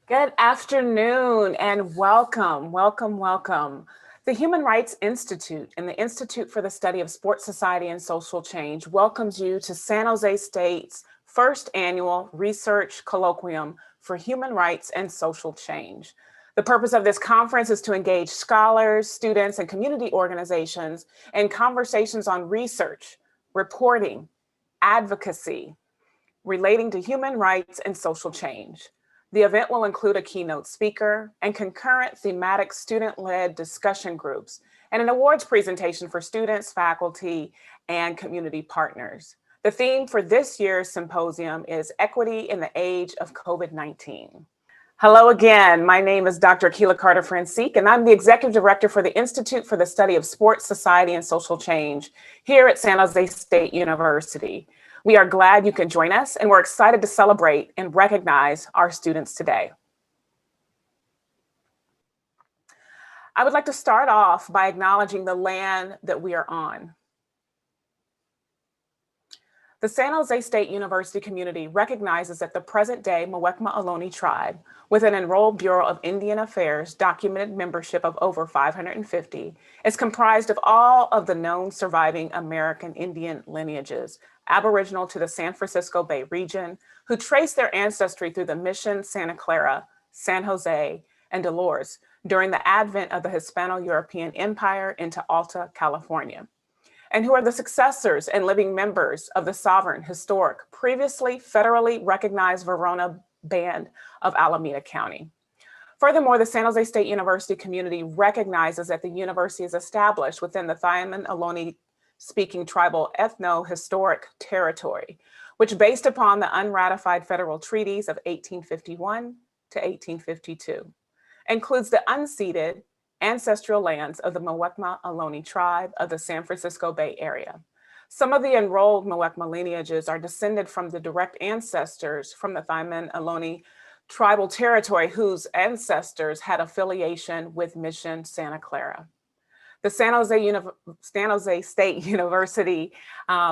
Good afternoon and welcome, welcome, welcome. The Human Rights Institute and the Institute for the Study of Sports Society and Social Change welcomes you to San Jose State's first annual Research Colloquium for Human Rights and Social Change. The purpose of this conference is to engage scholars, students, and community organizations in conversations on research, reporting, advocacy, relating to human rights and social change. The event will include a keynote speaker and concurrent thematic student-led discussion groups and an awards presentation for students, faculty, and community partners. The theme for this year's symposium is Equity in the Age of COVID-19. Hello again, my name is Dr. Akilah Carter-Francique, and I'm the Executive Director for the Institute for the Study of Sports, Society, and Social Change here at San Jose State University. We are glad you can join us, and we're excited to celebrate and recognize our students today. I would like to start off by acknowledging the land that we are on. The San Jose State University community recognizes that the present-day Muwekma Ohlone tribe, with an enrolled Bureau of Indian Affairs documented membership of over 550, is comprised of all of the known surviving American Indian lineages, Aboriginal to the San Francisco Bay region, who trace their ancestry through the Mission, Santa Clara, San Jose, and Dolores during the advent of the Hispano-European Empire into Alta California, and who are the successors and living members of the sovereign, historic, previously federally recognized Verona Band of Alameda County. Furthermore, the San Jose State University community recognizes that the university is established within the Thayman Ohlone speaking tribal ethno-historic territory, which based upon the unratified federal treaties of 1851 to 1852, includes the unceded ancestral lands of the Muwekma Ohlone tribe of the San Francisco Bay Area. Some of the enrolled Muwekma lineages are descended from the direct ancestors from the Thayman Ohlone tribal territory whose ancestors had affiliation with Mission Santa Clara. The San Jose State University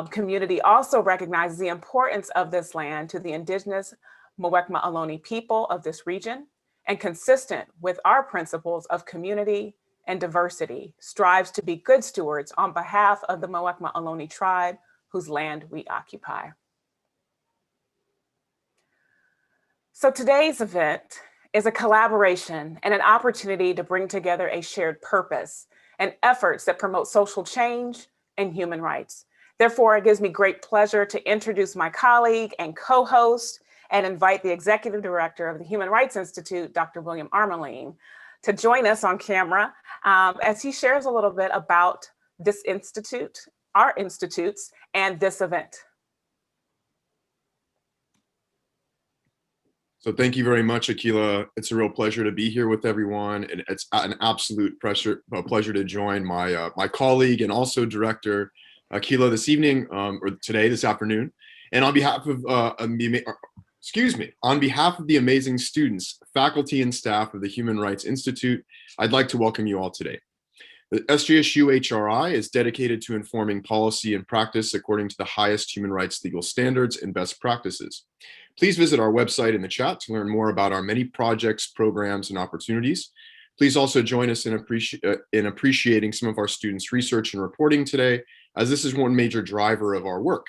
community also recognizes the importance of this land to the indigenous Muwekma Ohlone people of this region, and consistent with our principles of community and diversity, strives to be good stewards on behalf of the Muwekma Ohlone tribe whose land we occupy. So today's event is a collaboration and an opportunity to bring together a shared purpose and efforts that promote social change and human rights. Therefore, it gives me great pleasure to introduce my colleague and co-host and invite the Executive Director of the Human Rights Institute, Dr. William Armelin, to join us on camera as he shares a little bit about this institute, our institutes, and this event. So thank you very much, Akilah. It's a real pleasure to be here with everyone, and it's an absolute pleasure to join my my colleague and also director, Akilah, this evening or today, this afternoon. And on behalf of on behalf of the amazing students, faculty, and staff of the Human Rights Institute, I'd like to welcome you all today. The SJSU HRI is dedicated to informing policy and practice according to the highest human rights legal standards and best practices. Please visit our website in the chat to learn more about our many projects, programs, and opportunities. Please also join us in appreciating some of our students' research and reporting today, as this is one major driver of our work.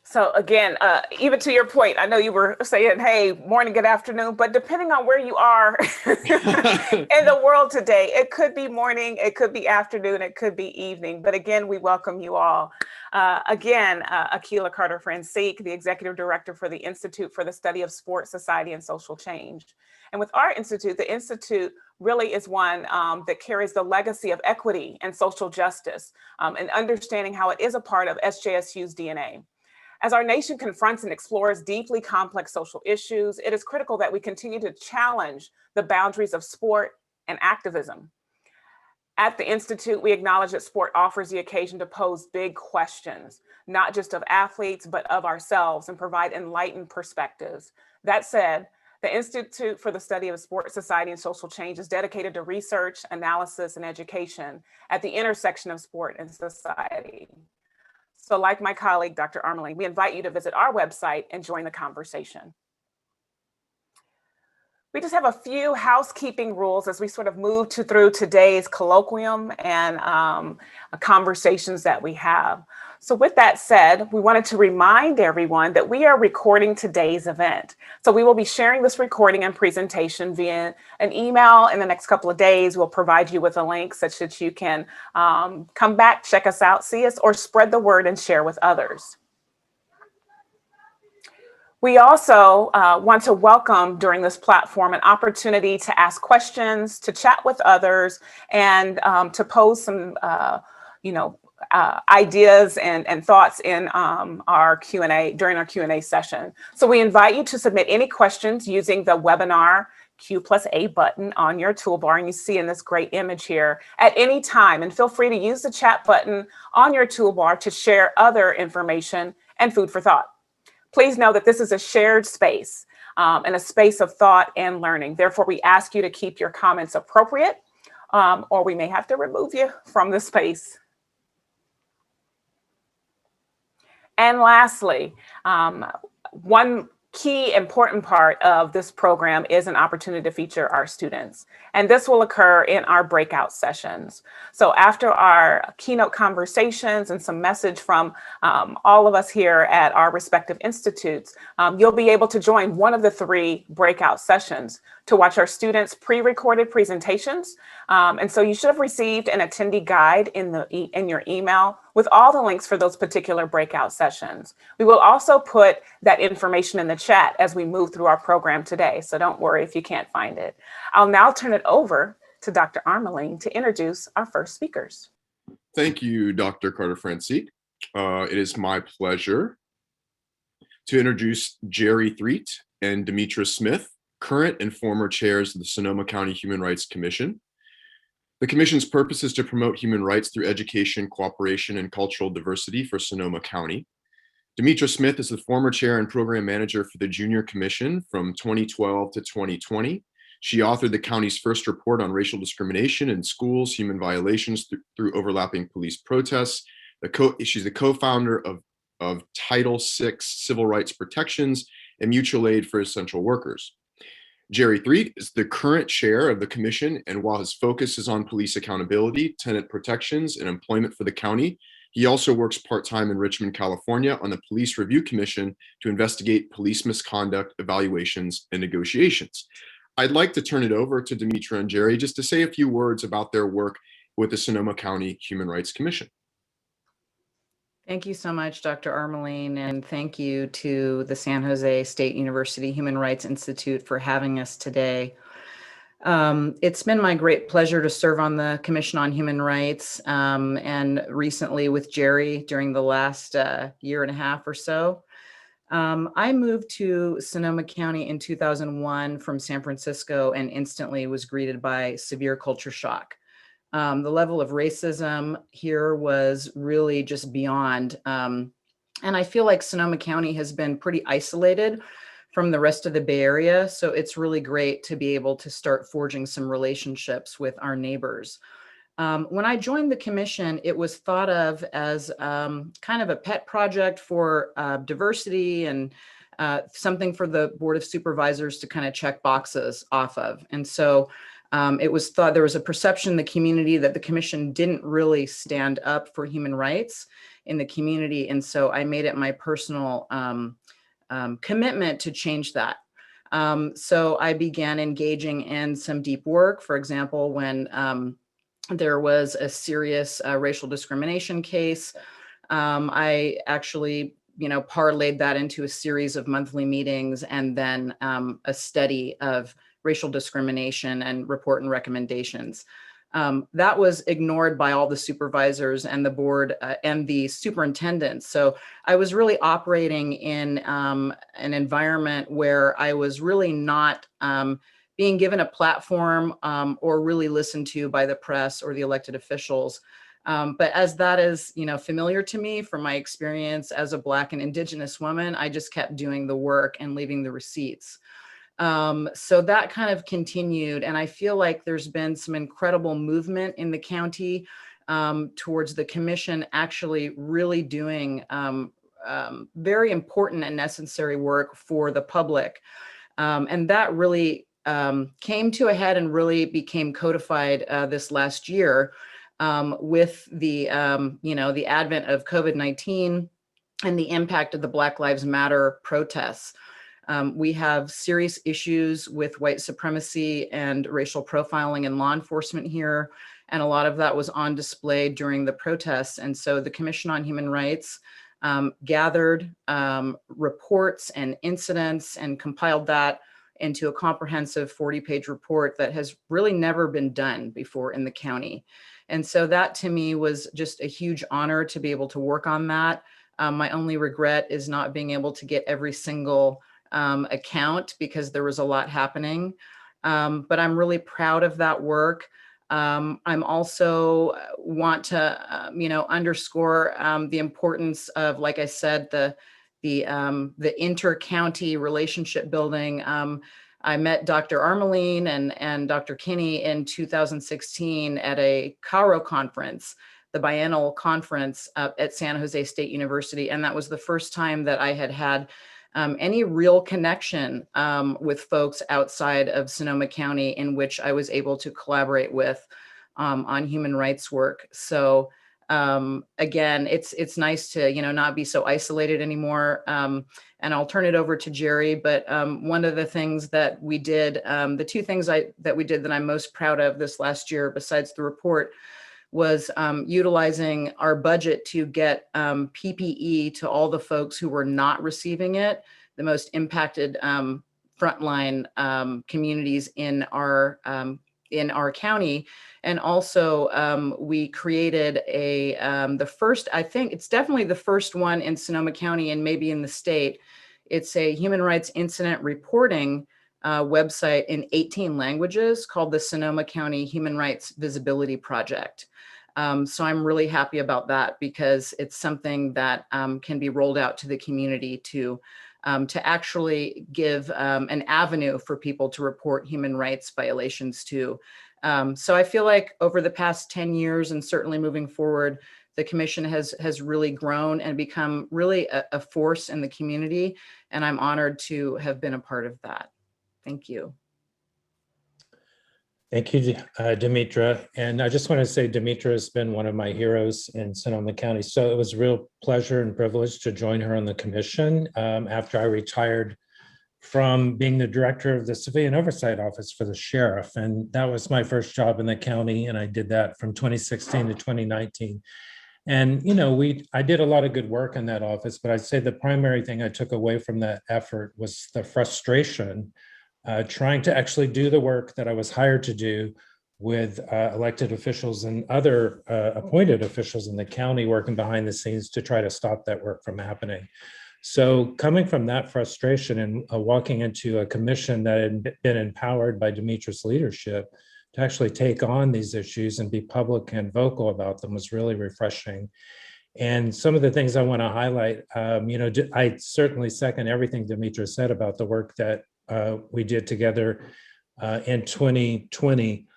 So again, even to your point, I know you were saying, hey, morning, good afternoon, but depending on where you are in the world today, it could be morning, it could be afternoon, it could be evening. But again, we welcome you all. Akilah Carter-Francique, the Executive Director for the Institute for the Study of Sports, Society, and Social Change. And with our institute, the institute really is one that carries the legacy of equity and social justice and understanding how it is a part of SJSU's DNA. As our nation confronts and explores deeply complex social issues, it is critical that we continue to challenge the boundaries of sport and activism. At the Institute, we acknowledge that sport offers the occasion to pose big questions, not just of athletes, but of ourselves, and provide enlightened perspectives. That said, the Institute for the Study of Sports, Society, and Social Change is dedicated to research, analysis, and education at the intersection of sport and society. So like my colleague, Dr. Armelin, we invite you to visit our website and join the conversation. We just have a few housekeeping rules as we sort of move through today's colloquium and conversations that we have. So with that said, we wanted to remind everyone that we are recording today's event. So we will be sharing this recording and presentation via an email in the next couple of days. We'll provide you with a link such that you can come back, check us out, see us, or spread the word and share with others. We also want to welcome during this platform an opportunity to ask questions, to chat with others, and to pose some, ideas and thoughts in our Q&A during our Q&A session. So we invite you to submit any questions using the webinar Q+A button on your toolbar, and you see in this great image here at any time. And feel free to use the chat button on your toolbar to share other information and food for thought. Please know that this is a shared space and a space of thought and learning. Therefore, we ask you to keep your comments appropriate, or we may have to remove you from the space. And lastly, one key important part of this program is an opportunity to feature our students. And this will occur in our breakout sessions. So after our keynote conversations and some message from all of us here at our respective institutes, you'll be able to join one of the 3 breakout sessions to watch our students' pre-recorded presentations. And so you should have received an attendee guide in your email with all the links for those particular breakout sessions. We will also put that information in the chat as we move through our program today, so don't worry if you can't find it. I'll now turn it over to Dr. Armeline to introduce our first speakers. Thank you, Dr. Carter-Francik. It is my pleasure to introduce Jerry Threet and Demetra Smith, current and former chairs of the Sonoma County Human Rights Commission. The Commission's purpose is to promote human rights through education, cooperation, and cultural diversity for Sonoma County. Demetra Smith is the former chair and program manager for the Junior Commission from 2012 to 2020. She authored the county's first report on racial discrimination in schools, human violations through overlapping police protests. She's the co-founder of Title VI Civil Rights Protections and Mutual Aid for Essential Workers. Jerry Threet is the current chair of the commission, and while his focus is on police accountability, tenant protections, and employment for the county, he also works part-time in Richmond, California on the Police Review Commission to investigate police misconduct, evaluations, and negotiations. I'd like to turn it over to Demetra and Jerry just to say a few words about their work with the Sonoma County Human Rights Commission. Thank you so much, Dr. Armeline, and thank you to the San Jose State University Human Rights Institute for having us today. It's been my great pleasure to serve on the Commission on Human Rights and recently with Jerry during the last year and a half or so. I moved to Sonoma County in 2001 from San Francisco and instantly was greeted by severe culture shock. The level of racism here was really just beyond. And I feel like Sonoma County has been pretty isolated from the rest of the Bay Area. So it's really great to be able to start forging some relationships with our neighbors. When I joined the commission, it was thought of as kind of a pet project for diversity and something for the Board of Supervisors to kind of check boxes off of. And so it was thought there was a perception in the community that the commission didn't really stand up for human rights in the community. And so I made it my personal commitment to change that. So I began engaging in some deep work. For example, when there was a serious racial discrimination case, I actually parlayed that into a series of monthly meetings and then a study of racial discrimination and report and recommendations. That was ignored by all the supervisors and the board and the superintendent. So I was really operating in an environment where I was really not being given a platform or really listened to by the press or the elected officials. But as that is, familiar to me from my experience as a Black and Indigenous woman, I just kept doing the work and leaving the receipts. So that kind of continued. And I feel like there's been some incredible movement in the county towards the commission actually really doing very important and necessary work for the public. And that really came to a head and really became codified this last year with the, the advent of COVID-19 and the impact of the Black Lives Matter protests. We have serious issues with white supremacy and racial profiling in law enforcement here. And a lot of that was on display during the protests. And so the Commission on Human Rights gathered reports and incidents and compiled that into a comprehensive 40-page report that has really never been done before in the county. And so that to me was just a huge honor to be able to work on that. My only regret is not being able to get every single account because there was a lot happening. But I'm really proud of that work. I'm also want to, underscore the importance of, like I said, the inter-county relationship building. I met Dr. Armeline and Dr. Kinney in 2016 at a CARO conference, the biennial conference at San Jose State University. And that was the first time that I had any real connection with folks outside of Sonoma County in which I was able to collaborate with on human rights work. So again, it's nice to, not be so isolated anymore. And I'll turn it over to Jerry, but one of the things that we did, the two things that we did that I'm most proud of this last year, besides the report, was utilizing our budget to get PPE to all the folks who were not receiving it, the most impacted frontline communities in our county. And also we created the first, I think it's definitely the first one in Sonoma County and maybe in the state. It's a human rights incident reporting website in 18 languages called the Sonoma County Human Rights Visibility Project. So I'm really happy about that because it's something that can be rolled out to the community to actually give an avenue for people to report human rights violations to. So I feel like over the past 10 years and certainly moving forward, the commission has really grown and become really a force in the community. And I'm honored to have been a part of that. Thank you. Thank you, Demetra. And I just want to say Demetra has been one of my heroes in Sonoma County. So it was a real pleasure and privilege to join her on the commission after I retired from being the director of the Civilian Oversight Office for the sheriff. And that was my first job in the county. And I did that from 2016 to 2019. And, I did a lot of good work in that office, but I'd say the primary thing I took away from that effort was the frustration trying to actually do the work that I was hired to do with elected officials and other appointed officials in the county working behind the scenes to try to stop that work from happening. So coming from that frustration and walking into a commission that had been empowered by Demetra's leadership to actually take on these issues and be public and vocal about them was really refreshing. And some of the things I want to highlight, I certainly second everything Demetra said about the work that we did together in 2020.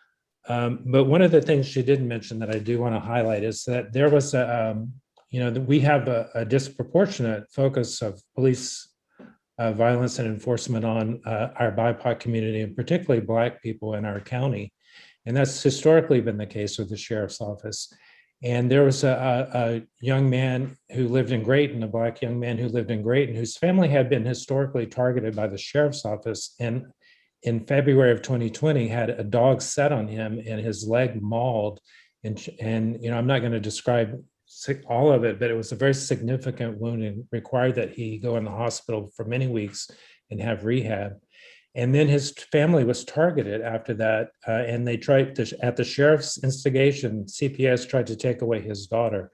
But one of the things she didn't mention that I do want to highlight is that there was we have a disproportionate focus of police violence and enforcement on our BIPOC community, and particularly Black people in our county. And that's historically been the case with the sheriff's office. And there was a young man who lived in Grayton, a Black young man who lived in Grayton, whose family had been historically targeted by the sheriff's office. And in February of 2020, had a dog set on him and his leg mauled. And I'm not going to describe all of it, but it was a very significant wound and required that he go in the hospital for many weeks and have rehab. And then his family was targeted after that. And they tried to, at the sheriff's instigation, CPS tried to take away his daughter.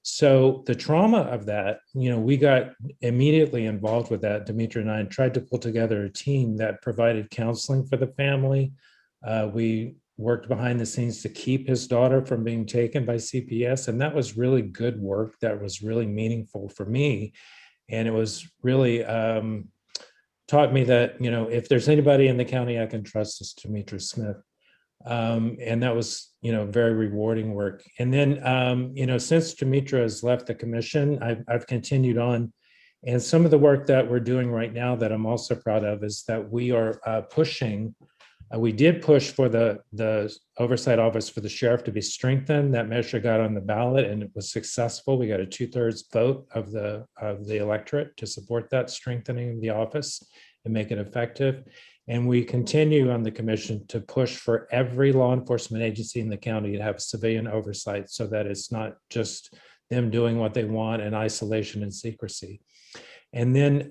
So the trauma of that, we got immediately involved with that, Demetra and I, and tried to pull together a team that provided counseling for the family. We worked behind the scenes to keep his daughter from being taken by CPS. And that was really good work that was really meaningful for me. And it was really taught me that, if there's anybody in the county I can trust, it's Demetra Smith. And that was, very rewarding work. And then, since Demetra has left the commission, I've continued on. And some of the work that we're doing right now that I'm also proud of is that we are pushing We did push for the oversight office for the sheriff to be strengthened. That measure got on the ballot and it was successful. We got a 2/3 vote of the electorate to support that strengthening of the office and make it effective. And we continue on the commission to push for every law enforcement agency in the county to have civilian oversight so that it's not just them doing what they want in isolation and secrecy. And then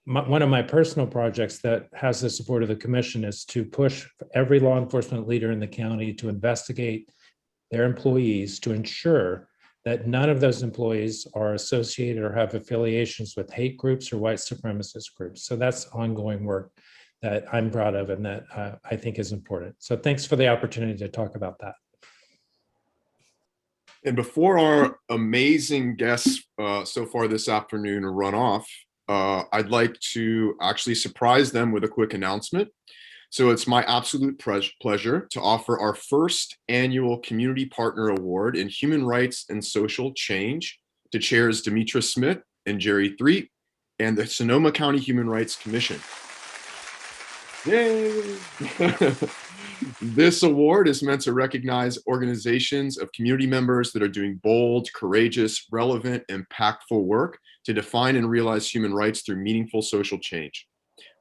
one of my personal projects that has the support of the commission is to push every law enforcement leader in the county to investigate their employees to ensure that none of those employees are associated or have affiliations with hate groups or white supremacist groups. So that's ongoing work that I'm proud of and that I think is important. So thanks for the opportunity to talk about that. And before our amazing guests so far this afternoon run off, I'd like to actually surprise them with a quick announcement. So it's my absolute pleasure to offer our first annual Community Partner Award in Human Rights and Social Change to chairs Demetra Smith and Jerry Threet and the Sonoma County Human Rights Commission. Yay! This award is meant to recognize organizations of community members that are doing bold, courageous, relevant, impactful work to define and realize human rights through meaningful social change.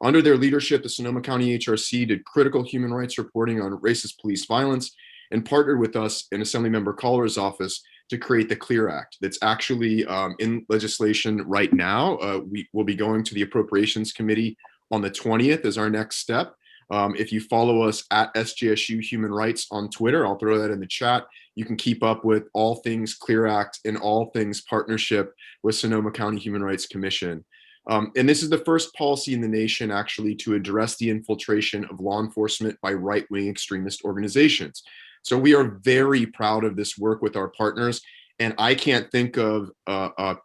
Under their leadership, the Sonoma County HRC did critical human rights reporting on racist police violence and partnered with us in Assemblymember Coller's office to create the CLEAR Act that's actually in legislation right now. We will be going to the Appropriations Committee on the 20th as our next step. If you follow us at SJSU Human Rights on Twitter, I'll throw that in the chat. You can keep up with all things CLEAR Act and all things partnership with Sonoma County Human Rights Commission. And this is the first policy in the nation actually to address the infiltration of law enforcement by right-wing extremist organizations. So we are very proud of this work with our partners. And I can't think of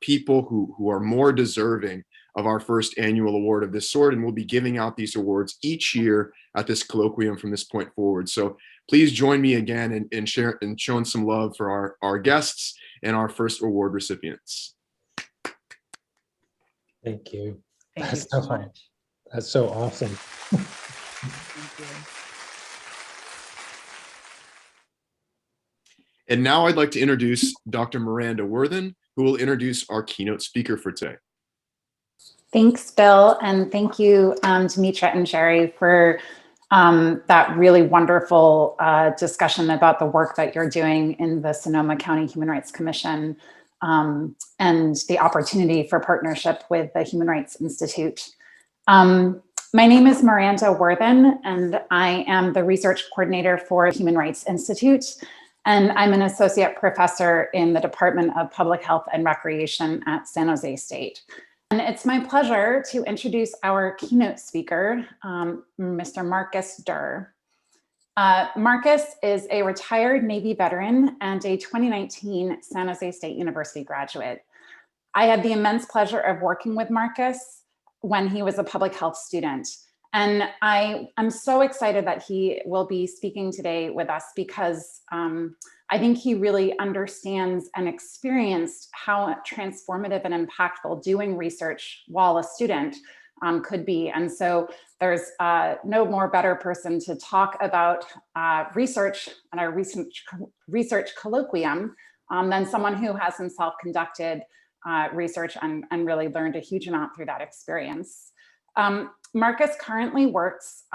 people who are more deserving of our first annual award of this sort, and we'll be giving out these awards each year at this colloquium from this point forward. So please join me again in showing some love for our guests and our first award recipients. Thank you. Thank you so much. That's so awesome. Thank you. And now I'd like to introduce Dr. Miranda Worthen, who will introduce our keynote speaker for today. Thanks, Bill, and thank you, Demetra and Jerry, for that really wonderful discussion about the work that you're doing in the Sonoma County Human Rights Commission and the opportunity for partnership with the Human Rights Institute. My name is Miranda Worthen, and I am the research coordinator for Human Rights Institute, and I'm an associate professor in the Department of Public Health and Recreation at San Jose State. And it's my pleasure to introduce our keynote speaker, Mr. Marcus Durr. Marcus is a retired Navy veteran and a 2019 San Jose State University graduate. I had the immense pleasure of working with Marcus when he was a public health student. And I'm so excited that he will be speaking today with us because I think he really understands and experienced how transformative and impactful doing research while a student could be. And so there's no more better person to talk about research and our research colloquium than someone who has himself conducted research and really learned a huge amount through that experience. Marcus currently works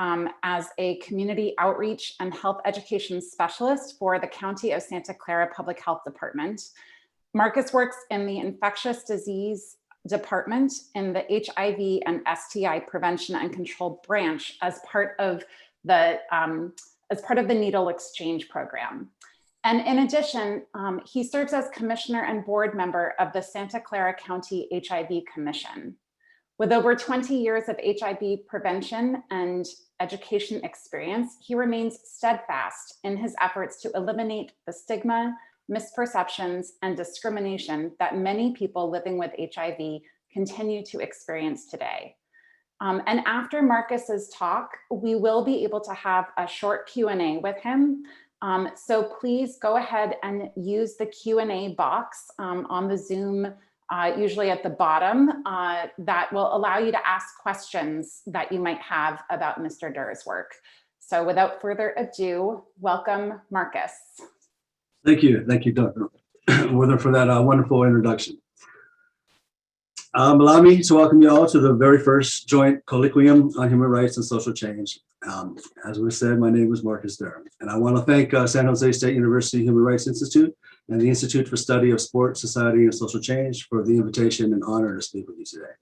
as a community outreach and health education specialist for the County of Santa Clara Public Health Department. Marcus works in the infectious disease department in the HIV and STI prevention and control branch as part of the needle exchange program. And in addition, he serves as commissioner and board member of the Santa Clara County HIV Commission. With over 20 years of HIV prevention and education experience, he remains steadfast in his efforts to eliminate the stigma, misperceptions, and discrimination that many people living with HIV continue to experience today. And after Marcus's talk, we will be able to have a short Q&A with him. So please go ahead and use the Q&A box on the Zoom usually at the bottom, that will allow you to ask questions that you might have about Mr. Durr's work. So without further ado, welcome, Marcus. Thank you, Dr. Wither, for that wonderful introduction. Allow me to welcome you all to the very first joint colloquium on human rights and social change. As we said, my name is Marcus Durham, and I want to thank San Jose State University Human Rights Institute and the Institute for Study of Sport, Society, and Social Change for the invitation and honor to speak with you today.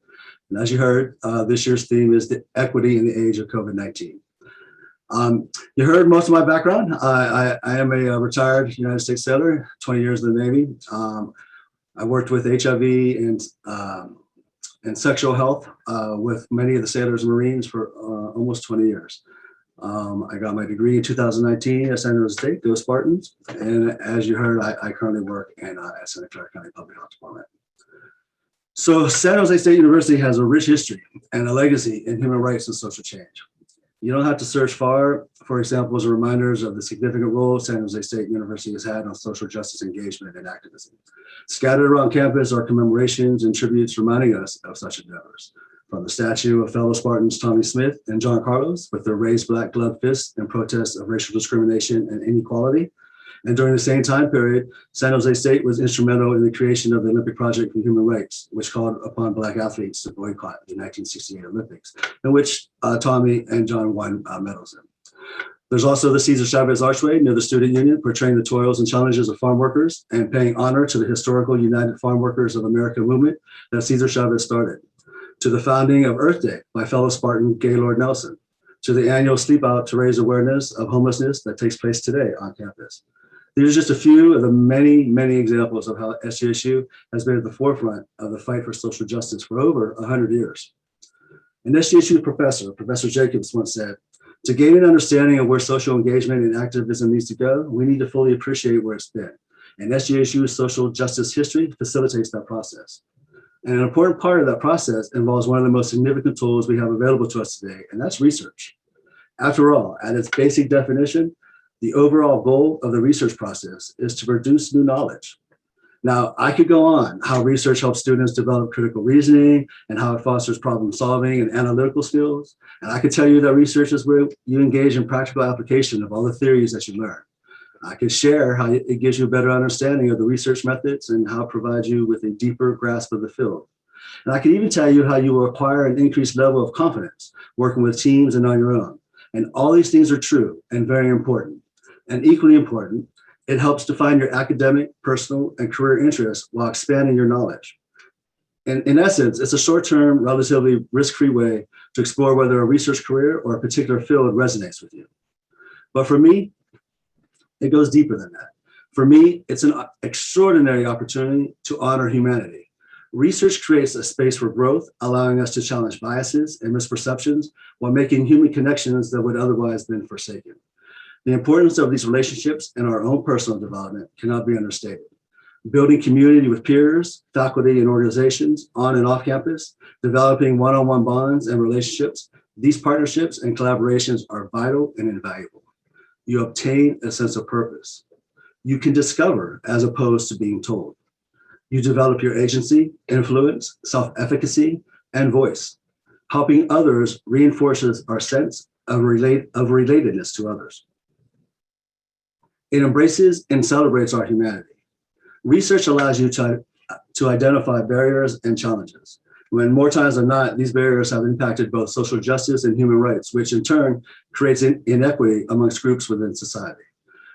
And as you heard, this year's theme is the equity in the age of COVID-19. You heard most of my background. I am a retired United States sailor, 20 years in the Navy. I worked with HIV and sexual health with many of the sailors and Marines for almost 20 years. I got my degree in 2019 at San Jose State, go Spartans. And as you heard, I currently work in Santa Clara County Public Health Department. So San Jose State University has a rich history and a legacy in human rights and social change. You don't have to search far for examples or reminders of the significant role San Jose State University has had on social justice engagement and activism. Scattered around campus are commemorations and tributes reminding us of such endeavors. From the statue of fellow Spartans Tommy Smith and John Carlos with their raised black gloved fists in protest of racial discrimination and inequality. And during the same time period, San Jose State was instrumental in the creation of the Olympic Project for Human Rights, which called upon Black athletes to boycott the 1968 Olympics, in which Tommy and John won medals in. There's also the Cesar Chavez Archway near the Student Union, portraying the toils and challenges of farm workers and paying honor to the historical United Farm Workers of America movement that Cesar Chavez started, to the founding of Earth Day by fellow Spartan Gaylord Nelson, to the annual sleep out to raise awareness of homelessness that takes place today on campus. These are just a few of the many, many examples of how SJSU has been at the forefront of the fight for social justice for over 100 years. An SJSU professor, Professor Jacobs, once said, "To gain an understanding of where social engagement and activism needs to go, we need to fully appreciate where it's been. And SJSU's social justice history facilitates that process. And an important part of that process involves one of the most significant tools we have available to us today, and that's research. After all, at its basic definition, the overall goal of the research process is to produce new knowledge. Now, I could go on how research helps students develop critical reasoning and how it fosters problem solving and analytical skills. And I could tell you that research is where you engage in practical application of all the theories that you learn. I could share how it gives you a better understanding of the research methods and how it provides you with a deeper grasp of the field. And I could even tell you how you will acquire an increased level of confidence working with teams and on your own. And all these things are true and very important. And equally important, it helps define your academic, personal, and career interests while expanding your knowledge. And in essence, it's a short-term, relatively risk-free way to explore whether a research career or a particular field resonates with you. But for me, it goes deeper than that. For me, it's an extraordinary opportunity to honor humanity. Research creates a space for growth, allowing us to challenge biases and misperceptions while making human connections that would otherwise have been forsaken. The importance of these relationships in our own personal development cannot be understated. Building community with peers, faculty, and organizations on and off campus, developing one-on-one bonds and relationships, these partnerships and collaborations are vital and invaluable. You obtain a sense of purpose. You can discover as opposed to being told. You develop your agency, influence, self-efficacy, and voice. Helping others reinforces our sense of relatedness to others. It embraces and celebrates our humanity. Research allows you to identify barriers and challenges. When more times than not, these barriers have impacted both social justice and human rights, which in turn creates inequity amongst groups within society.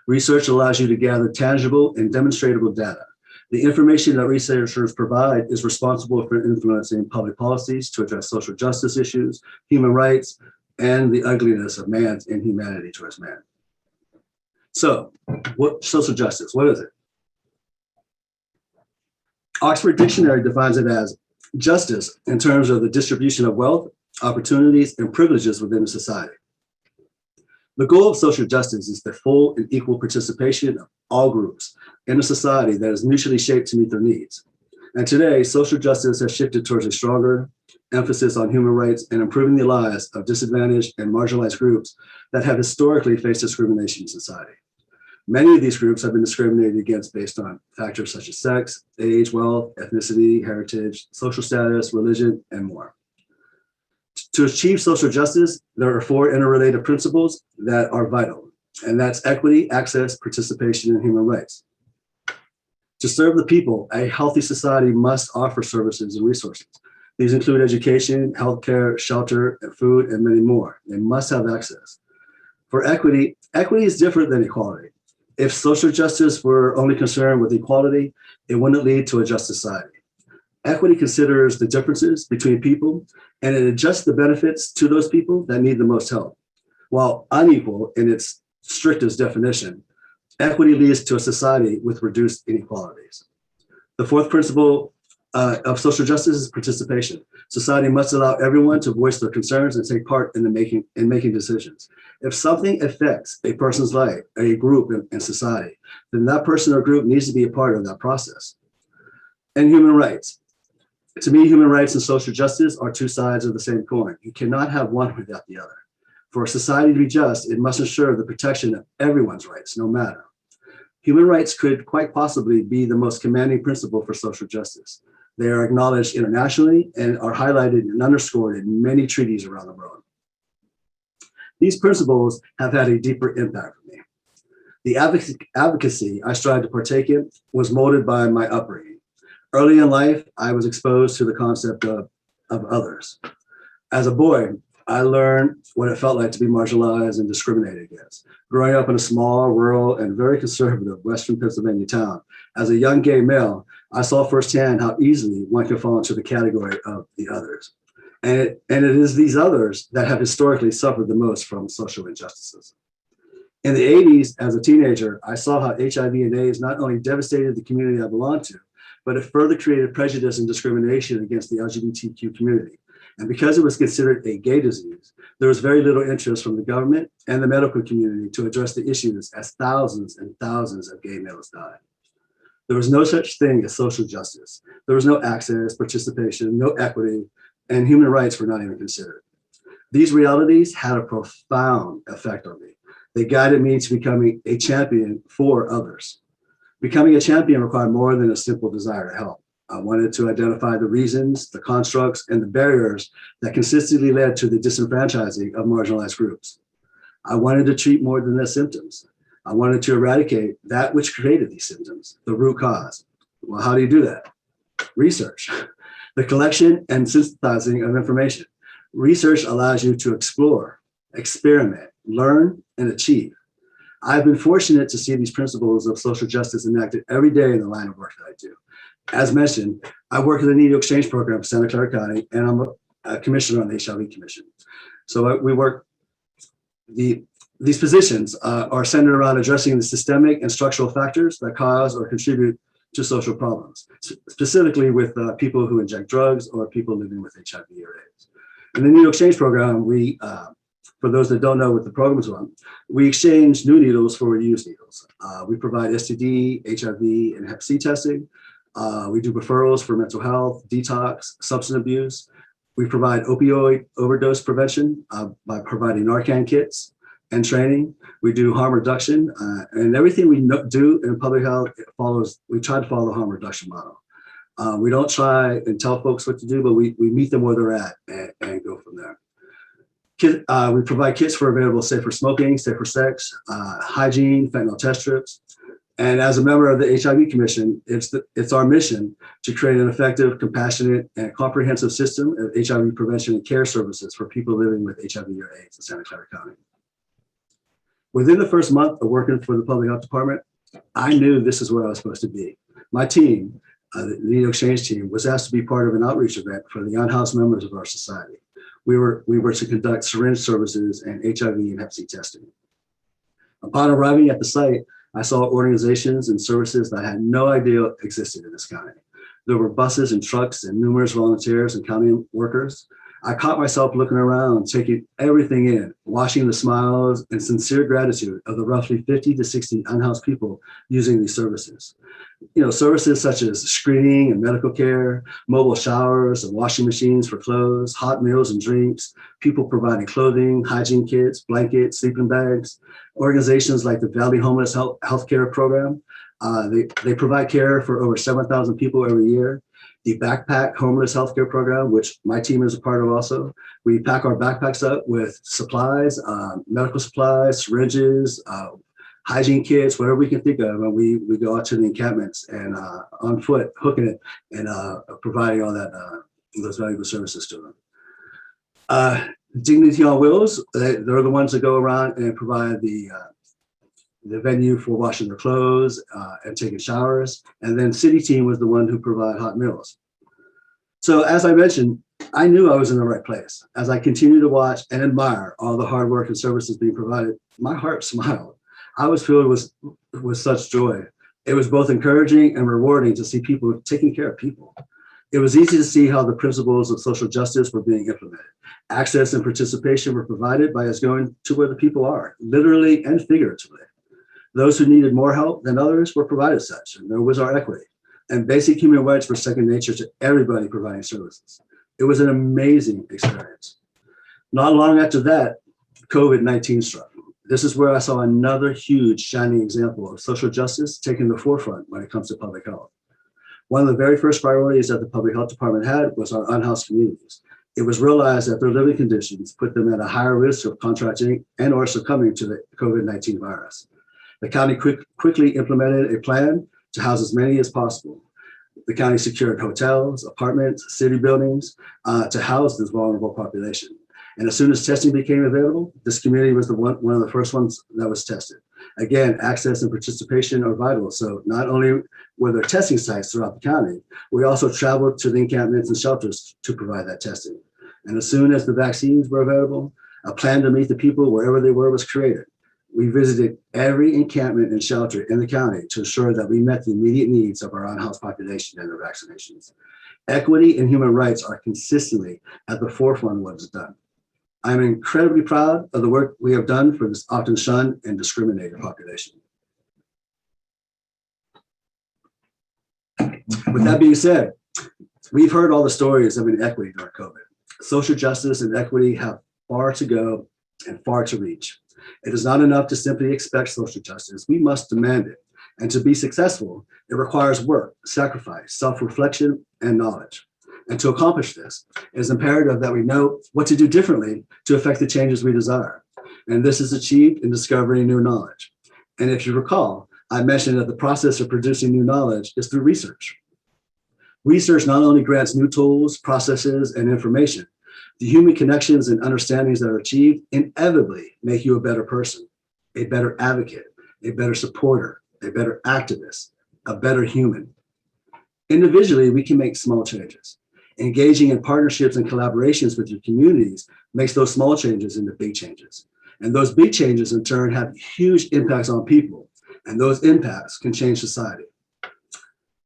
Research allows you to gather tangible and demonstrable data. The information that researchers provide is responsible for influencing public policies to address social justice issues, human rights, and the ugliness of man's inhumanity towards man. So, what social justice, what is it? Oxford Dictionary defines it as justice in terms of the distribution of wealth, opportunities, and privileges within a society. The goal of social justice is the full and equal participation of all groups in a society that is mutually shaped to meet their needs. And today, social justice has shifted towards a stronger emphasis on human rights and improving the lives of disadvantaged and marginalized groups that have historically faced discrimination in society. Many of these groups have been discriminated against based on factors such as sex, age, wealth, ethnicity, heritage, social status, religion, and more. To achieve social justice, there are 4 interrelated principles that are vital, and that's equity, access, participation, and human rights. To serve the people, a healthy society must offer services and resources. These include education, healthcare, shelter, and food, and many more. They must have access. For equity, equity is different than equality. If social justice were only concerned with equality, it wouldn't lead to a just society. Equity considers the differences between people, and it adjusts the benefits to those people that need the most help. While unequal in its strictest definition, equity leads to a society with reduced inequalities. The 4th principle of social justice is participation. Society must allow everyone to voice their concerns and take part in making decisions. If something affects a person's life, a group in society, then that person or group needs to be a part of that process. And human rights. To me, human rights and social justice are 2 sides of the same coin. You cannot have one without the other. For a society to be just, it must ensure the protection of everyone's rights, no matter. Human rights could quite possibly be the most commanding principle for social justice. They are acknowledged internationally and are highlighted and underscored in many treaties around the world. These principles have had a deeper impact on me. The advocacy I strive to partake in was molded by my upbringing. Early in life, I was exposed to the concept of others. As a boy, I learned what it felt like to be marginalized and discriminated against. Growing up in a small, rural, and very conservative Western Pennsylvania town, as a young gay male, I saw firsthand how easily one can fall into the category of the others. And it is these others that have historically suffered the most from social injustices. In the 80s, as a teenager, I saw how HIV and AIDS not only devastated the community I belonged to, but it further created prejudice and discrimination against the LGBTQ community. And because it was considered a gay disease, there was very little interest from the government and the medical community to address the issues, as thousands and thousands of gay males died. There was no such thing as social justice. There was no access, participation, no equity, and human rights were not even considered. These realities had a profound effect on me. They guided me to becoming a champion for others. Becoming a champion required more than a simple desire to help. I wanted to identify the reasons, the constructs, and the barriers that consistently led to the disenfranchising of marginalized groups. I wanted to treat more than the symptoms. I wanted to eradicate that which created these symptoms, the root cause. Well, how do you do that? Research, the collection and synthesizing of information. Research allows you to explore, experiment, learn, and achieve. I've been fortunate to see these principles of social justice enacted every day in the line of work that I do. As mentioned, I work in the Needle Exchange Program for Santa Clara County, and I'm a commissioner on the HIV Commission. So we work, these positions are centered around addressing the systemic and structural factors that cause or contribute to social problems, specifically with people who inject drugs or people living with HIV or AIDS. In the Needle Exchange Program, we, for those that don't know what the program is on, we exchange new needles for used needles. We provide STD, HIV, and Hep C testing. We do referrals for mental health, detox, substance abuse. We provide opioid overdose prevention by providing Narcan kits and training. We do harm reduction, and everything we do in public health, we try to follow the harm reduction model. We don't try and tell folks what to do, but we meet them where they're at and go from there. We provide kits for available safer smoking, safer sex, hygiene, fentanyl test strips. And as a member of the HIV Commission, it's our mission to create an effective, compassionate, and comprehensive system of HIV prevention and care services for people living with HIV or AIDS in Santa Clara County. Within the first month of working for the Public Health Department, I knew this is where I was supposed to be. My team, the Needle Exchange team, was asked to be part of an outreach event for the unhoused members of our society. We were to conduct syringe services and HIV and Hep C testing. Upon arriving at the site, I saw organizations and services that I had no idea existed in this county. There were buses and trucks and numerous volunteers and county workers. I caught myself looking around, taking everything in, watching the smiles and sincere gratitude of the roughly 50 to 60 unhoused people using these services. You know, services such as screening and medical care, mobile showers and washing machines for clothes, hot meals and drinks, people providing clothing, hygiene kits, blankets, sleeping bags. Organizations like the Valley Homeless Healthcare Program, they provide care for over 7,000 people every year. the backpack homeless healthcare program, which my team is a part of also. We pack our backpacks up with supplies, medical supplies, syringes, hygiene kits, whatever we can think of. And we go out to the encampments and on foot, hooking it and providing all that, those valuable services to them. Dignity on Wheels, they're the ones that go around and provide the venue for washing their clothes and taking showers. And then City Team was the one who provided hot meals. So as I mentioned, I knew I was in the right place. As I continue to watch and admire all the hard work and services being provided, my heart smiled. I was filled with such joy. It was both encouraging and rewarding to see people taking care of people. It was easy to see how the principles of social justice were being implemented. Access and participation were provided by us going to where the people are, literally and figuratively. Those who needed more help than others were provided such, and there was our equity. And basic human rights were second nature to everybody providing services. It was an amazing experience. Not long after that, COVID-19 struck. This is where I saw another huge shining example of social justice taking the forefront when it comes to public health. One of the very first priorities that the public health department had was our unhoused communities. It was realized that their living conditions put them at a higher risk of contracting and or succumbing to the COVID-19 virus. The county quickly implemented a plan to house as many as possible. The county secured hotels, apartments, city buildings to house this vulnerable population. And as soon as testing became available, this community was one of the first ones that was tested. Again, access and participation are vital. So not only were there testing sites throughout the county, we also traveled to the encampments and shelters to provide that testing. And as soon as the vaccines were available, a plan to meet the people wherever they were was created. We visited every encampment and shelter in the county to ensure that we met the immediate needs of our unhoused population and their vaccinations. Equity and human rights are consistently at the forefront of what is done. I'm incredibly proud of the work we have done for this often shunned and discriminated population. With that being said, we've heard all the stories of inequity during COVID. Social justice and equity have far to go and far to reach. It is not enough to simply expect social justice. We must demand it. And to be successful, it requires work, sacrifice, self-reflection, and knowledge. And to accomplish this, it is imperative that we know what to do differently to affect the changes we desire. And this is achieved in discovering new knowledge. And if you recall, I mentioned that the process of producing new knowledge is through research. Research not only grants new tools, processes, and information, the human connections and understandings that are achieved inevitably make you a better person, a better advocate, a better supporter, a better activist, a better human. Individually, we can make small changes. Engaging in partnerships and collaborations with your communities makes those small changes into big changes. And those big changes in turn have huge impacts on people, and those impacts can change society.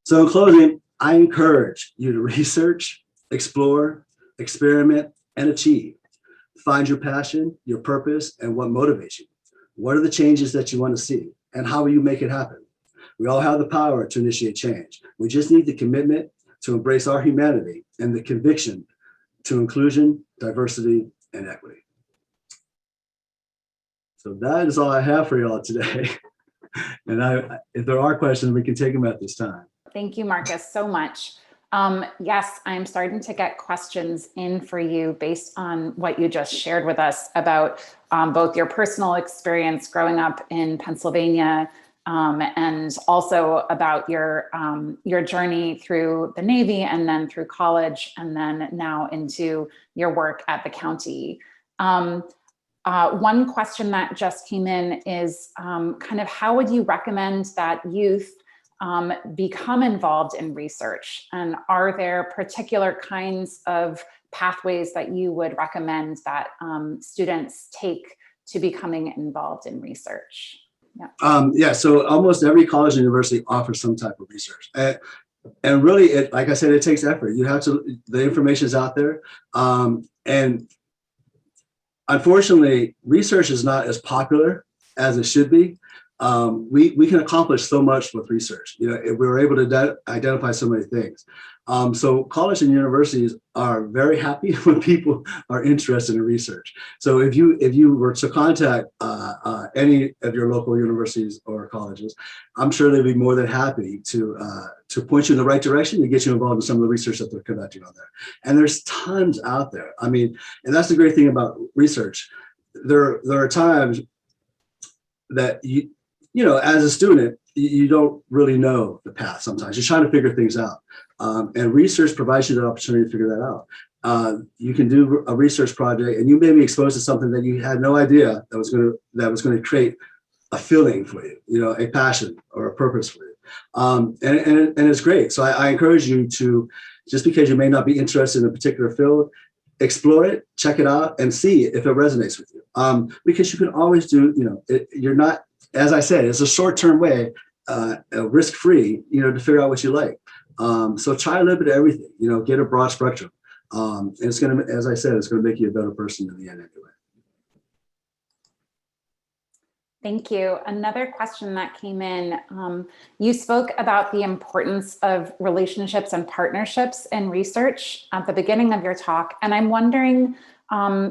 So in closing, I encourage you to research, explore, experiment, and achieve. Find your passion, your purpose, and what motivates you. What are the changes that you want to see, and how will you make it happen? We all have the power to initiate change. We just need the commitment to embrace our humanity and the conviction to inclusion, diversity, and equity. So that is all I have for y'all today. And if there are questions, we can take them at this time. Thank you, Marcus, so much. Yes, I'm starting to get questions in for you based on what you just shared with us about both your personal experience growing up in Pennsylvania and also about your journey through the Navy and then through college and then now into your work at the county. One question that just came in is kind of how would you recommend that youth become involved in research? And are there particular kinds of pathways that you would recommend that students take to becoming involved in research? Yeah, so almost every college and university offers some type of research. And really, like I said, it takes effort. You have to, the information is out there. And unfortunately, research is not as popular as it should be. We can accomplish so much with research. You know, if we're able to identify so many things. So college and universities are very happy when people are interested in research. So if you were to contact any of your local universities or colleges, I'm sure they'd be more than happy to point you in the right direction and get you involved in some of the research that they're conducting on there. And there's tons out there. I mean, and that's the great thing about research. There are times that you know, as a student, you don't really know the path sometimes. You're trying to figure things out. And research provides you the opportunity to figure that out. You can do a research project and you may be exposed to something that you had no idea that was going to create a feeling for you, you know, a passion or a purpose for you. And it's great. So I encourage you to, just because you may not be interested in a particular field, explore it, check it out, and see if it resonates with you. Because you can always do, you know, you're not, as I said, it's a short-term way, risk-free, you know, to figure out what you like. So try a little bit of everything, you know, get a broad spectrum. And it's going to, as I said, it's going to make you a better person in the end anyway. Thank you. Another question that came in, you spoke about the importance of relationships and partnerships in research at the beginning of your talk. And I'm wondering,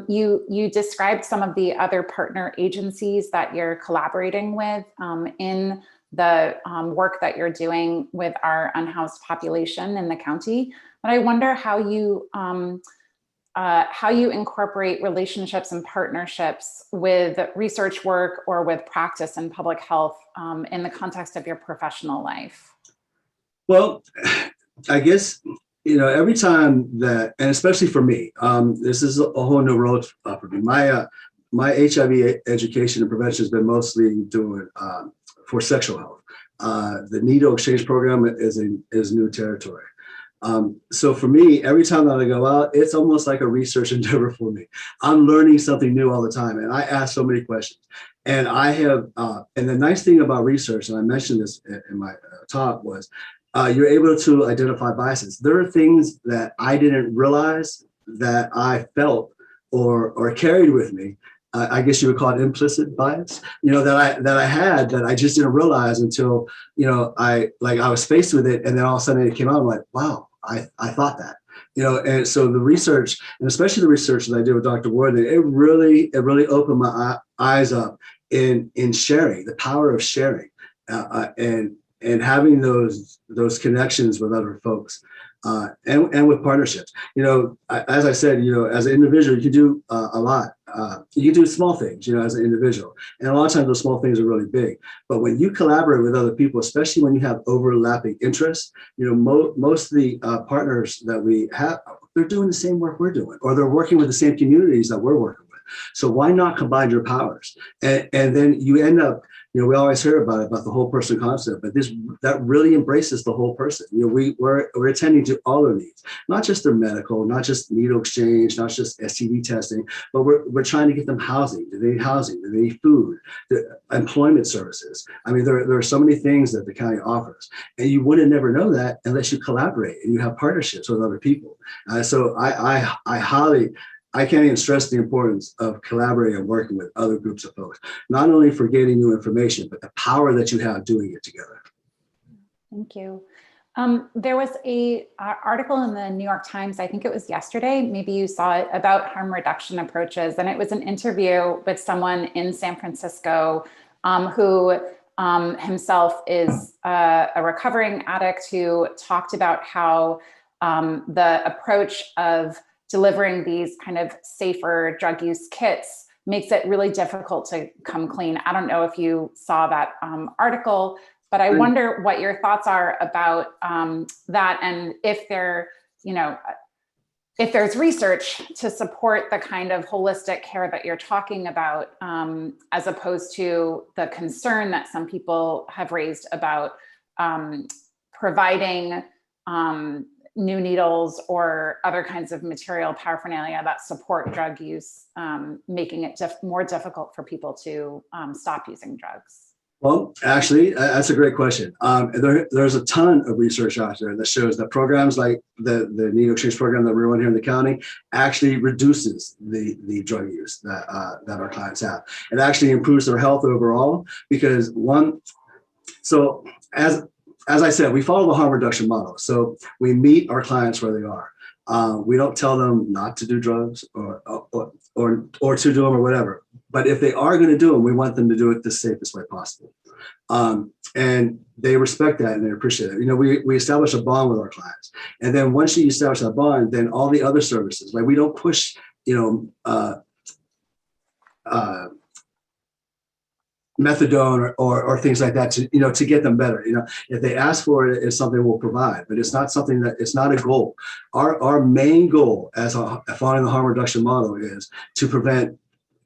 you described some of the other partner agencies that you're collaborating with in the work that you're doing with our unhoused population in the county. But I wonder how you incorporate relationships and partnerships with research work or with practice in public health in the context of your professional life. Well, I guess, you know, every time that, and especially for me, this is a whole new road for me. My HIV education and prevention has been mostly doing for sexual health. The needle exchange program is new territory. So for me, every time that I go out, it's almost like a research endeavor for me. I'm learning something new all the time, and I ask so many questions. And I have, and the nice thing about research, and I mentioned this in my talk, was you're able to identify biases. There are things that I didn't realize that I felt or carried with me. I guess you would call it implicit bias, you know, that I had that I just didn't realize until, you know, I was faced with it, and then all of a sudden it came out. I'm like, wow, I thought that, you know. And so the research, and especially the research that I did with Dr. Warden, it really opened my eyes up in sharing, the power of sharing, and having those connections with other folks. And with partnerships, you know, as I said, you know, as an individual, you can do a lot. You can do small things, you know, as an individual. And a lot of times those small things are really big. But when you collaborate with other people, especially when you have overlapping interests, you know, most of the partners that we have, they're doing the same work we're doing, or they're working with the same communities that we're working with. So why not combine your powers? And then you end up, you know, we always hear about the whole person concept, but that really embraces the whole person. You know, we're attending to all their needs, not just their medical, not just needle exchange, not just STD testing, but we're trying to get them housing. Do they need housing? Do they need food? Employment services? I mean, there are so many things that the county offers, and you wouldn't never know that unless you collaborate and you have partnerships with other people. So I can't even stress the importance of collaborating and working with other groups of folks, not only for getting new information, but the power that you have doing it together. Thank you. There was an article in the New York Times, I think it was yesterday, maybe you saw it, about harm reduction approaches. And it was an interview with someone in San Francisco who himself is a recovering addict, who talked about how the approach of delivering these kind of safer drug use kits makes it really difficult to come clean. I don't know if you saw that article, but I wonder what your thoughts are about that, and if there's research to support the kind of holistic care that you're talking about, as opposed to the concern that some people have raised about providing new needles or other kinds of material paraphernalia that support drug use, making it more difficult for people to stop using drugs? Well, actually, that's a great question. There's a ton of research out there that shows that programs like the needle exchange program that we're running here in the county actually reduces the drug use that our clients have. It actually improves their health overall because as I said, we follow the harm reduction model. So we meet our clients where they are. We don't tell them not to do drugs or to do them or whatever. But if they are going to do them, we want them to do it the safest way possible. And they respect that and they appreciate it. You know, we establish a bond with our clients. And then once you establish that bond, then all the other services, like we don't push, methadone or things like that to get them better. If they ask for it, it's something we'll provide, but it's not something it's not a goal. Our main goal as following the harm reduction model is to prevent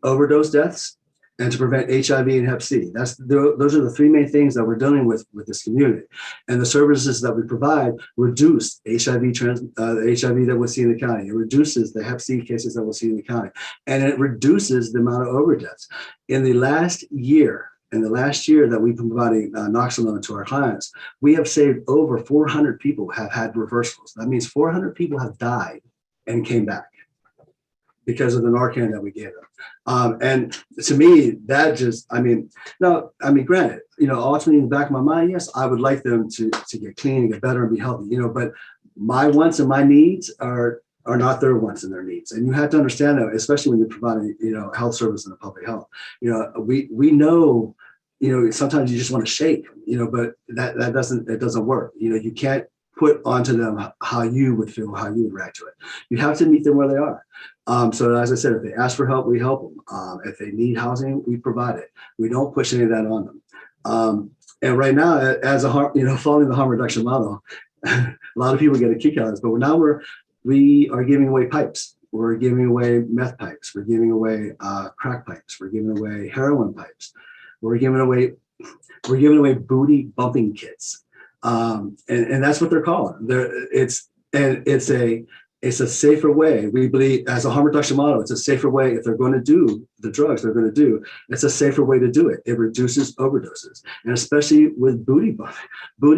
overdose deaths and to prevent HIV and Hep C. Those are the three main things that we're dealing with this community. And the services that we provide reduce HIV that we'll see in the county. It reduces the Hep C cases that we'll see in the county. And it reduces the amount of overdose. In the last year that we've been providing Noxolone to our clients, we have saved over 400 people have had reversals. That means 400 people have died and came back because of the Narcan that we gave them. And to me, that just, granted, ultimately in the back of my mind, yes, I would like them to get clean and get better and be healthy, but my wants and my needs are not their wants and their needs. And you have to understand that, especially when you're providing, health service and public health. We know, sometimes you just want to shake, but that doesn't work. You can't put onto them how you would feel, how you would react to it. You have to meet them where they are. So as I said, if they ask for help, we help them. If they need housing, we provide it. We don't push any of that on them. And right now, as following the harm reduction model, a lot of people get a kick out of this, but now we are giving away pipes. We're giving away meth pipes. We're giving away crack pipes. We're giving away heroin pipes. We're giving away booty bumping kits. And that's what they're calling. It's a safer way. We believe as a harm reduction model, it's a safer way. If they're going to do the drugs they're going to do, it's a safer way to do it. It reduces overdoses. And especially with booty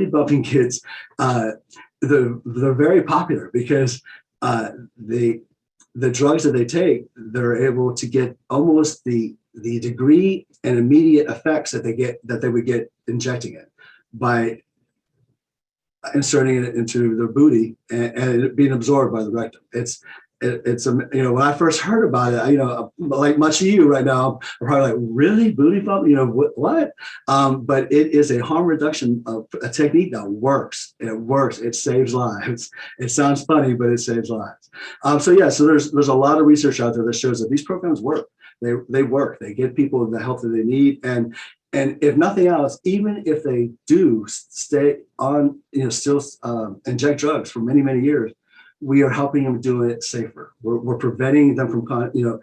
bumping kids, they're very popular because the drugs that they take, they're able to get almost the degree and immediate effects that they would get injecting it by inserting it into their booty and it being absorbed by the rectum. It's when I first heard about it, like much of you right now, I'm probably like, really, booty bump? What? But it is a harm reduction a technique that works. It works. It saves lives. It sounds funny, but it saves lives. So there's a lot of research out there that shows that these programs work. They work. They get people the help that they need. And if nothing else, even if they do stay on, still inject drugs for many, many years, we are helping them do it safer. We're preventing them from, you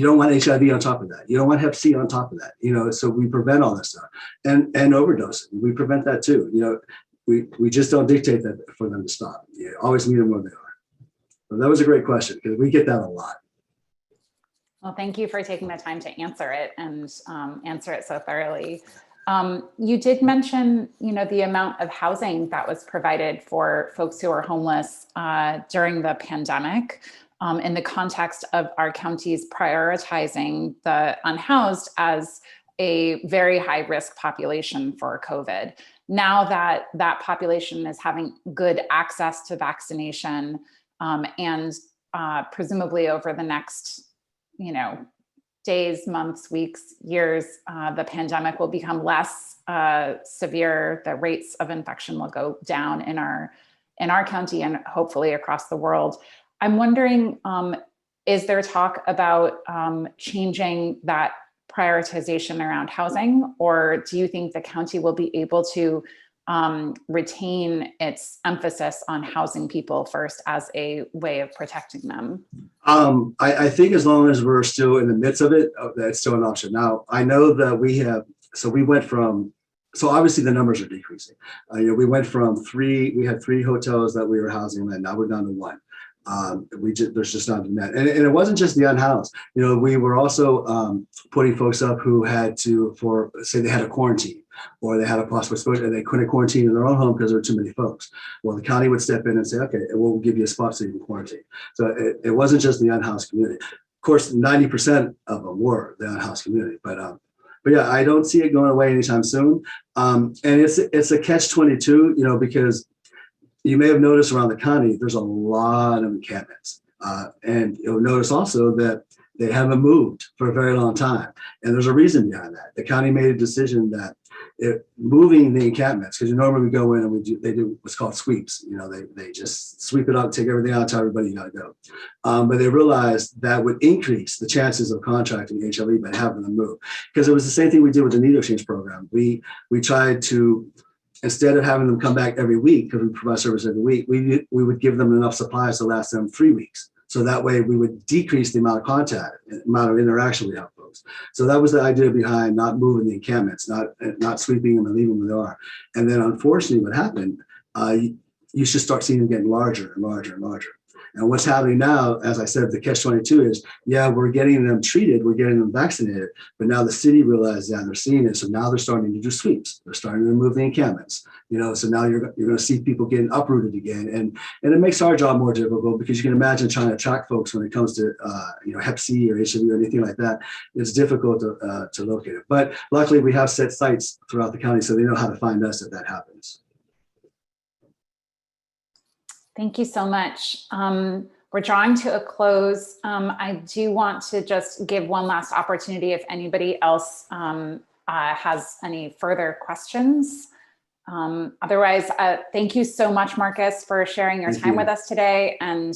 don't want HIV on top of that. You don't want Hep C on top of that, so we prevent all this stuff. And overdosing, we prevent that too. We just don't dictate that for them to stop. You always meet them where they are. So that was a great question because we get that a lot. Well, thank you for taking the time to answer it and answer it so thoroughly. You did mention, the amount of housing that was provided for folks who are homeless during the pandemic in the context of our counties prioritizing the unhoused as a very high risk population for COVID. Now that that population is having good access to vaccination and presumably over the next days, months, weeks, years, the pandemic will become less severe. The rates of infection will go down in our county and hopefully across the world. I'm wondering, is there talk about changing that prioritization around housing, or do you think the county will be able to retain its emphasis on housing people first as a way of protecting them? I think as long as we're still in the midst of it, that's still an option. Now, I know that we obviously the numbers are decreasing. We went from we had 3 hotels that we were housing, and now we're down to 1. There's just not demand. And it wasn't just the unhoused. We were also putting folks up who had to, say they had a quarantine or they had a possible exposure and they couldn't quarantine in their own home because there were too many folks. Well, the county would step in and say, okay, we'll give you a spot so you can quarantine. So it wasn't just the unhoused community. Of course, 90% of them were the unhoused community, but But yeah, I don't see it going away anytime soon. And it's a catch-22, you know, because you may have noticed around the county, there's a lot of encampments. And you'll notice also that they haven't moved for a very long time. And there's a reason behind that. The county made a decision that moving the encampments, because normally we go in and they do what's called sweeps. You know, they just sweep it up, take everything out, tell everybody you got to go. But they realized that would increase the chances of contracting HIV by having them move. Because it was the same thing we did with the needle exchange program. We tried to, instead of having them come back every week, because we provide service every week, we would give them enough supplies to last them 3 weeks. So that way we would decrease the amount of contact, the amount of interaction we have folks. So that was the idea behind not moving the encampments, not sweeping them and leaving them where they are. And then unfortunately what happened, you should start seeing them getting larger and larger and larger. And what's happening now, as I said, the catch-22 is, yeah, we're getting them treated, we're getting them vaccinated, but now the city realized that and they're seeing it. So now they're starting to do sweeps. They're starting to remove the encampments, you know, so now you're going to see people getting uprooted again. And it makes our job more difficult because you can imagine trying to attract folks when it comes to, you know, Hep C or HIV or anything like that. It's difficult to locate it. But luckily we have set sites throughout the county so they know how to find us if that happens. Thank you so much. We're drawing to a close. I do want to just give one last opportunity if anybody else has any further questions. Otherwise, thank you so much, Marcus, for sharing your time with us today and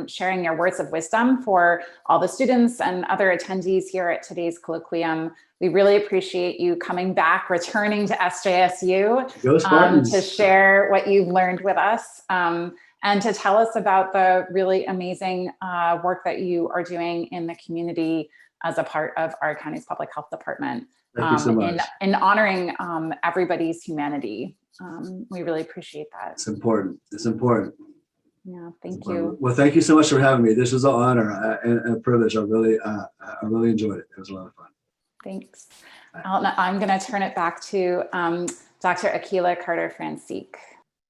sharing your words of wisdom for all the students and other attendees here at today's colloquium. We really appreciate you coming back, returning to SJSU to share what you've learned with us. And to tell us about the really amazing work that you are doing in the community as a part of our county's public health department. Thank you so much. In honoring everybody's humanity. We really appreciate that. It's important. It's important. Yeah, thank you. Well, thank you so much for having me. This was an honor and a privilege. I really enjoyed it. It was a lot of fun. Thanks. I'm going to turn it back to Dr. Akila Carter-Francique.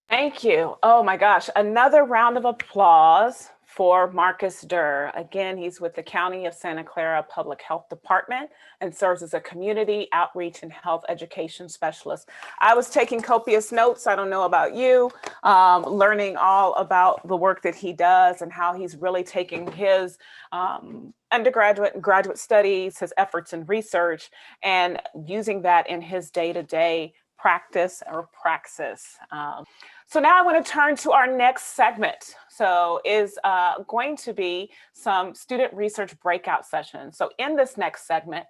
Thank you. Oh my gosh, another round of applause for Marcus Durr. Again, he's with the County of Santa Clara Public Health Department and serves as a community outreach and health education specialist. I was taking copious notes, I don't know about you, learning all about the work that he does and how he's really taking his undergraduate and graduate studies, his efforts in research, and using that in his day-to-day practice or praxis. So now I want to turn to our next segment. So is going to be some student research breakout sessions. So in this next segment,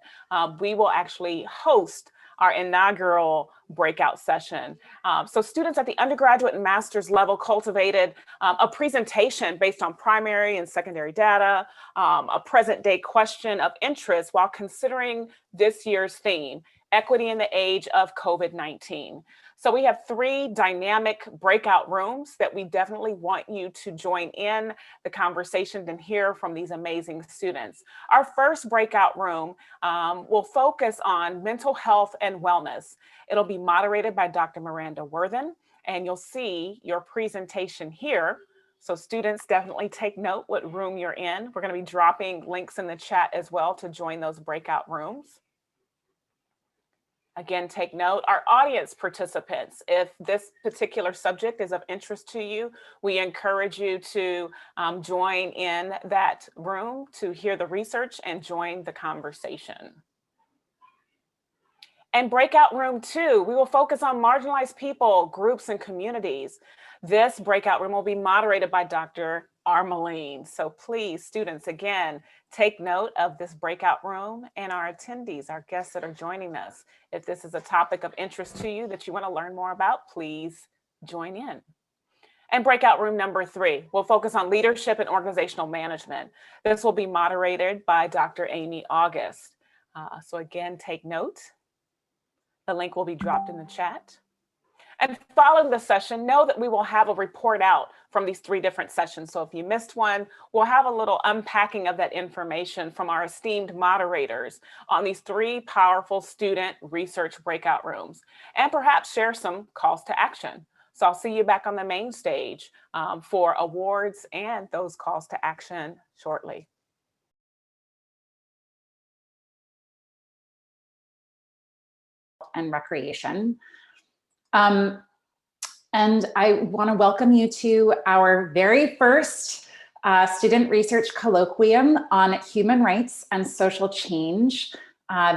we will actually host our inaugural breakout session. So students at the undergraduate and master's level cultivated a presentation based on primary and secondary data, a present day question of interest while considering this year's theme, equity in the age of COVID-19. So we have 3 dynamic breakout rooms that we definitely want you to join in the conversation and hear from these amazing students. Our first breakout room will focus on mental health and wellness. It'll be moderated by Dr. Miranda Worthen, and you'll see your presentation here. So students, definitely take note what room you're in. We're going to be dropping links in the chat as well to join those breakout rooms. Again, take note, our audience participants, if this particular subject is of interest to you, we encourage you to join in that room to hear the research and join the conversation. And breakout room 2, we will focus on marginalized people, groups, and communities. This breakout room will be moderated by Dr. Armeline. So please, students, again, take note of this breakout room and our attendees, our guests that are joining us. If this is a topic of interest to you that you want to learn more about, please join in. And breakout room number 3, we'll focus on leadership and organizational management. This will be moderated by Dr. Amy August. So again, take note. The link will be dropped in the chat. And following the session, know that we will have a report out from these 3 different sessions. So if you missed one, we'll have a little unpacking of that information from our esteemed moderators on these 3 powerful student research breakout rooms, and perhaps share some calls to action. So I'll see you back on the main stage for awards and those calls to action shortly. and Recreation. And I want to welcome you to our very first Student Research Colloquium on Human Rights and Social Change.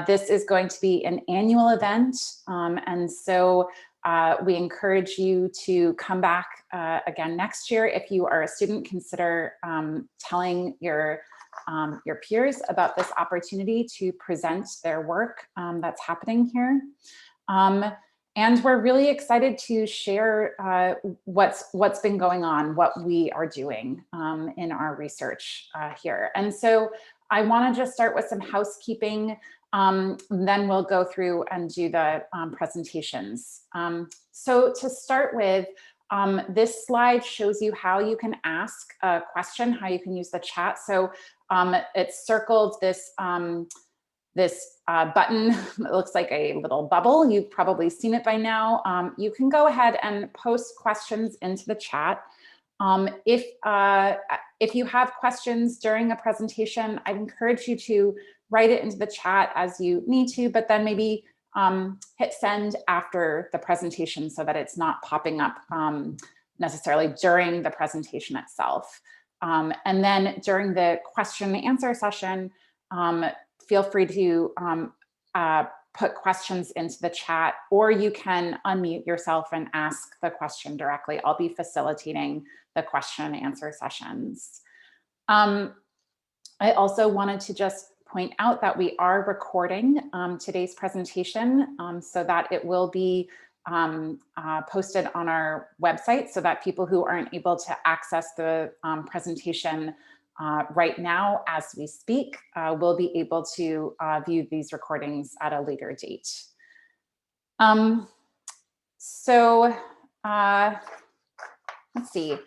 This is going to be an annual event, and so we encourage you to come back again next year. If you are a student, consider telling your peers about this opportunity to present their work that's happening here. And we're really excited to share what's been going on, what we are doing in our research here. And so I want to just start with some housekeeping. Then we'll go through and do the presentations. So to start with, this slide shows you how you can ask a question, how you can use the chat. So it's circled this button that looks like a little bubble. You've probably seen it by now. You can go ahead and post questions into the chat. If you have questions during a presentation, I'd encourage you to write it into the chat as you need to, but then maybe hit send after the presentation so that it's not popping up necessarily during the presentation itself. And then during the question and answer session, feel free to put questions into the chat, or you can unmute yourself and ask the question directly. I'll be facilitating the question and answer sessions. I also wanted to just point out that we are recording today's presentation so that it will be posted on our website so that people who aren't able to access the presentation right now as we speak will be able to view these recordings at a later date. Let's see.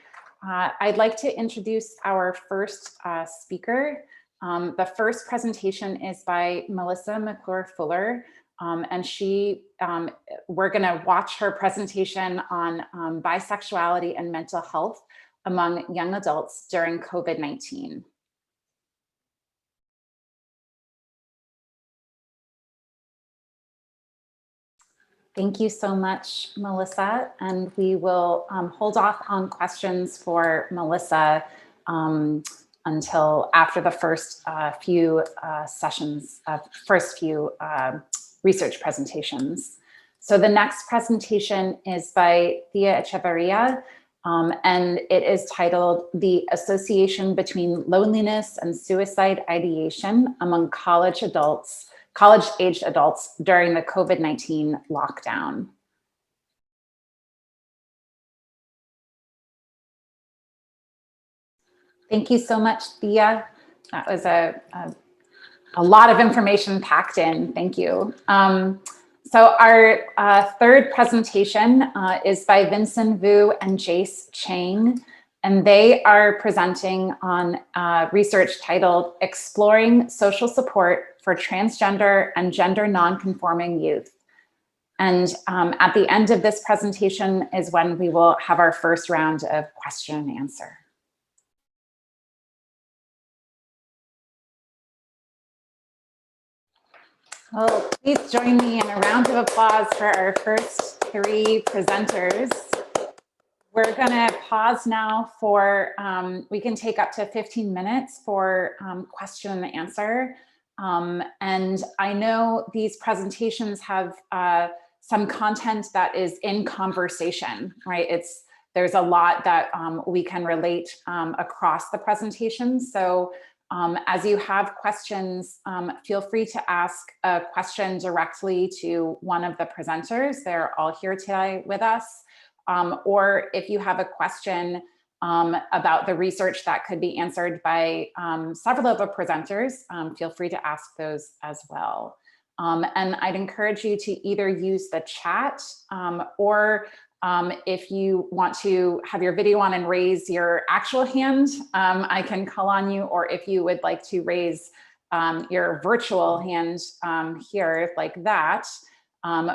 I'd like to introduce our first speaker. The first presentation is by Melissa McClure-Fuller, and we're going to watch her presentation on bisexuality and mental health among young adults during COVID-19. Thank you so much, Melissa. And we will hold off on questions for Melissa until after the first few sessions, first few research presentations. So the next presentation is by Thea Echeverria, and it is titled "The Association Between Loneliness and Suicide Ideation Among College-Aged Adults During the COVID-19 Lockdown." Thank you so much, Thea. That was a lot of information packed in. Thank you. So our third presentation is by Vincent Vu and Jace Chang, and they are presenting on research titled "Exploring Social Support for Transgender and Gender Nonconforming Youth." And at the end of this presentation is when we will have our first round of question and answer. Well, please join me in a round of applause for our first three presenters. We're going to pause now for, we can take up to 15 minutes for question and answer. And I know these presentations have some content that is in conversation, right? There's a lot that we can relate across the presentation. So as you have questions, feel free to ask a question directly to one of the presenters. They're all here today with us. Or if you have a question about the research that could be answered by several of the presenters, feel free to ask those as well. And I'd encourage you to either use the chat or if you want to have your video on and raise your actual hand, I can call on you. Or if you would like to raise your virtual hand here like that,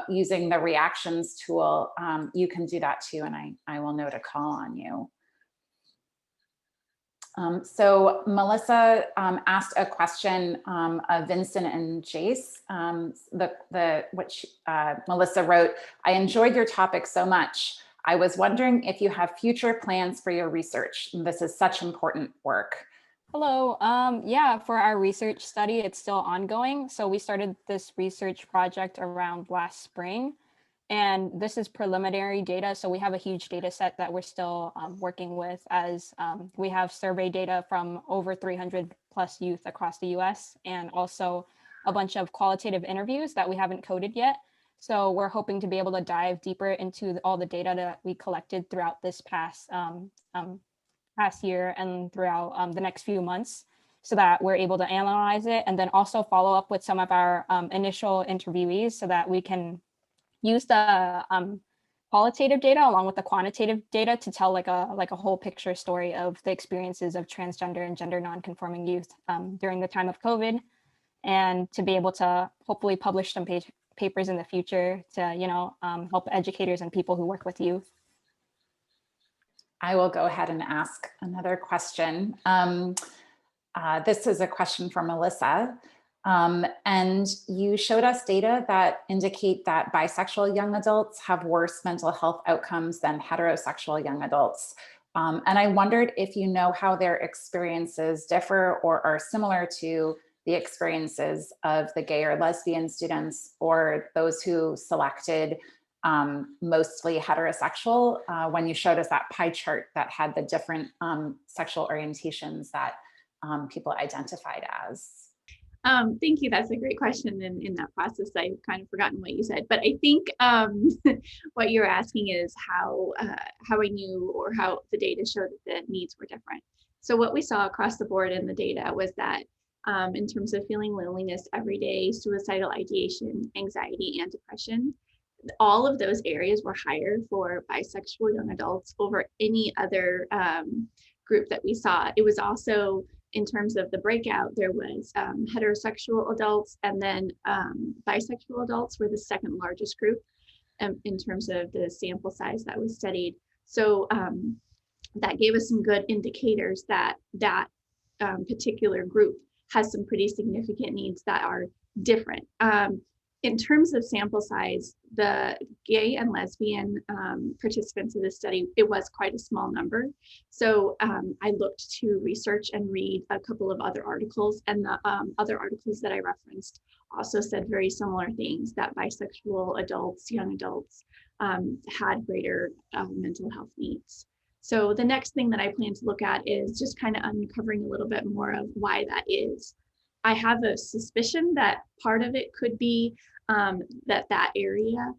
using the reactions tool, you can do that too, and I will know to call on you. So Melissa asked a question of Vincent and Jace. Melissa wrote, "I enjoyed your topic so much. I was wondering if you have future plans for your research. This is such important work." Hello. Yeah, for our research study, it's still ongoing. So we started this research project around last spring, and this is preliminary data. So we have a huge data set that we're still working with, as we have survey data from over 300 plus youth across the US, and also a bunch of qualitative interviews that we haven't coded yet. So we're hoping to be able to dive deeper into all the data that we collected throughout this past year and throughout the next few months, so that we're able to analyze it and then also follow up with some of our initial interviewees so that we can use the qualitative data along with the quantitative data to tell like a whole picture story of the experiences of transgender and gender nonconforming youth during the time of COVID, and to be able to hopefully publish some papers in the future to help educators and people who work with youth. I will go ahead and ask another question. This is a question from Melissa. And you showed us data that indicate that bisexual young adults have worse mental health outcomes than heterosexual young adults. And I wondered if you know how their experiences differ or are similar to the experiences of the gay or lesbian students, or those who selected mostly heterosexual, when you showed us that pie chart that had the different sexual orientations that people identified as. Thank you. That's a great question. And in that process, I've kind of forgotten what you said, but I think what you're asking is how I knew, or how the data showed that the needs were different. So what we saw across the board in the data was that in terms of feeling loneliness every day, suicidal ideation, anxiety, and depression, all of those areas were higher for bisexual young adults over any other group that we saw. It was also, in terms of the breakout, there was heterosexual adults, and then bisexual adults were the second largest group in terms of the sample size that was studied. So that gave us some good indicators that that particular group has some pretty significant needs that are different. In terms of sample size, the gay and lesbian participants in this study, it was quite a small number. So I looked to research and read a couple of other articles, and the other articles that I referenced also said very similar things, that bisexual adults, young adults, had greater mental health needs. So the next thing that I plan to look at is just kind of uncovering a little bit more of why that is. I have a suspicion that part of it could be that area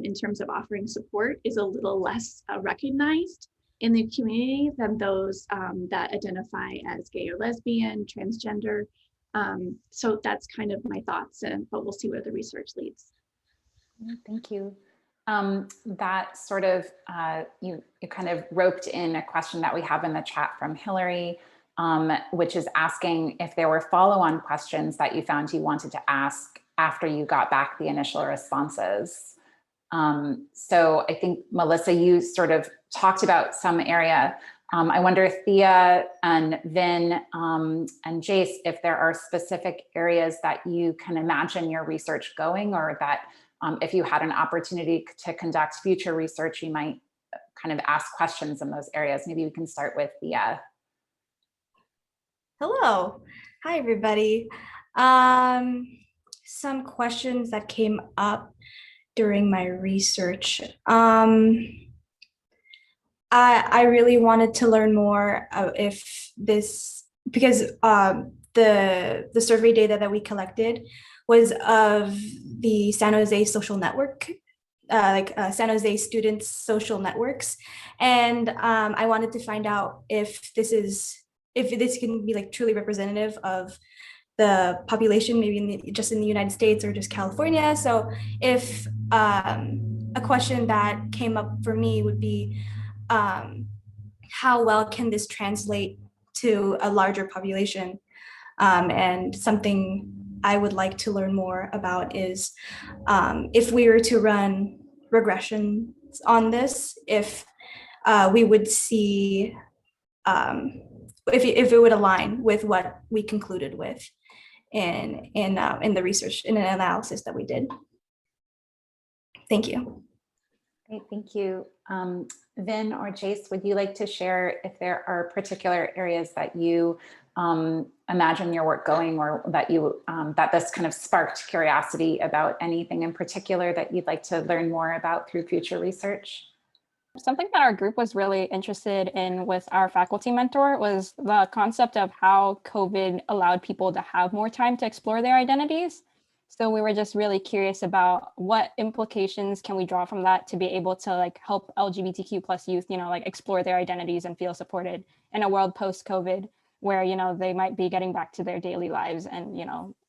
in terms of offering support is a little less recognized in the community than those that identify as gay or lesbian, transgender. So that's kind of my thoughts, but we'll see where the research leads. Thank you. That sort of, you kind of roped in a question that we have in the chat from Hillary, which is asking if there were follow-on questions that you found you wanted to ask after you got back the initial responses. So I think, Melissa, you sort of talked about some area. I wonder, Thea and Vin and Jace, if there are specific areas that you can imagine your research going, or that if you had an opportunity to conduct future research, you might kind of ask questions in those areas. Maybe we can start with Thea. Hello. Hi, everybody. Some questions that came up during my research. I really wanted to learn more if this, because the survey data that we collected was of the San Jose social network, San Jose students' social networks. And I wanted to find out if this can be like truly representative of the population, maybe just in the United States or just California. So if a question that came up for me would be, how well can this translate to a larger population? And something I would like to learn more about is if we were to run regressions on this, if we would see if it would align with what we concluded with in the research, in an analysis that we did. Thank you. Great, thank you. Vin or Jace, would you like to share if there are particular areas that you imagine your work going, or that you that this kind of sparked curiosity about anything in particular that you'd like to learn more about through future research? Something that our group was really interested in with our faculty mentor was the concept of how COVID allowed people to have more time to explore their identities. So we were just really curious about what implications can we draw from that to be able to like help LGBTQ plus youth, like explore their identities and feel supported in a world post-COVID where, they might be getting back to their daily lives and,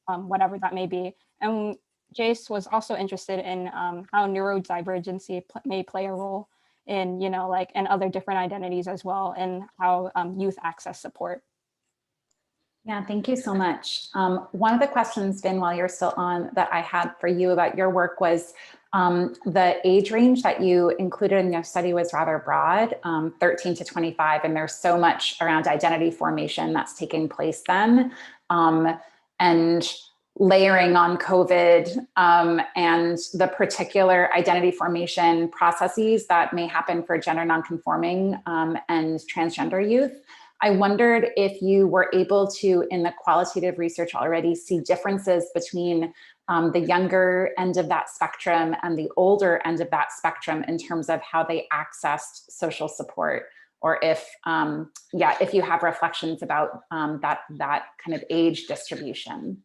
whatever that may be. And Jace was also interested in how neurodivergency may play a role in, and other different identities as well, and how youth access support. Yeah, thank you so much. One of the questions, Vin, while you're still on, that I had for you about your work was the age range that you included in your study was rather broad, 13 to 25, and there's so much around identity formation that's taking place then. And layering on COVID and the particular identity formation processes that may happen for gender nonconforming and transgender youth. I wondered if you were able to, in the qualitative research already, see differences between the younger end of that spectrum and the older end of that spectrum in terms of how they accessed social support, or if you have reflections about that kind of age distribution.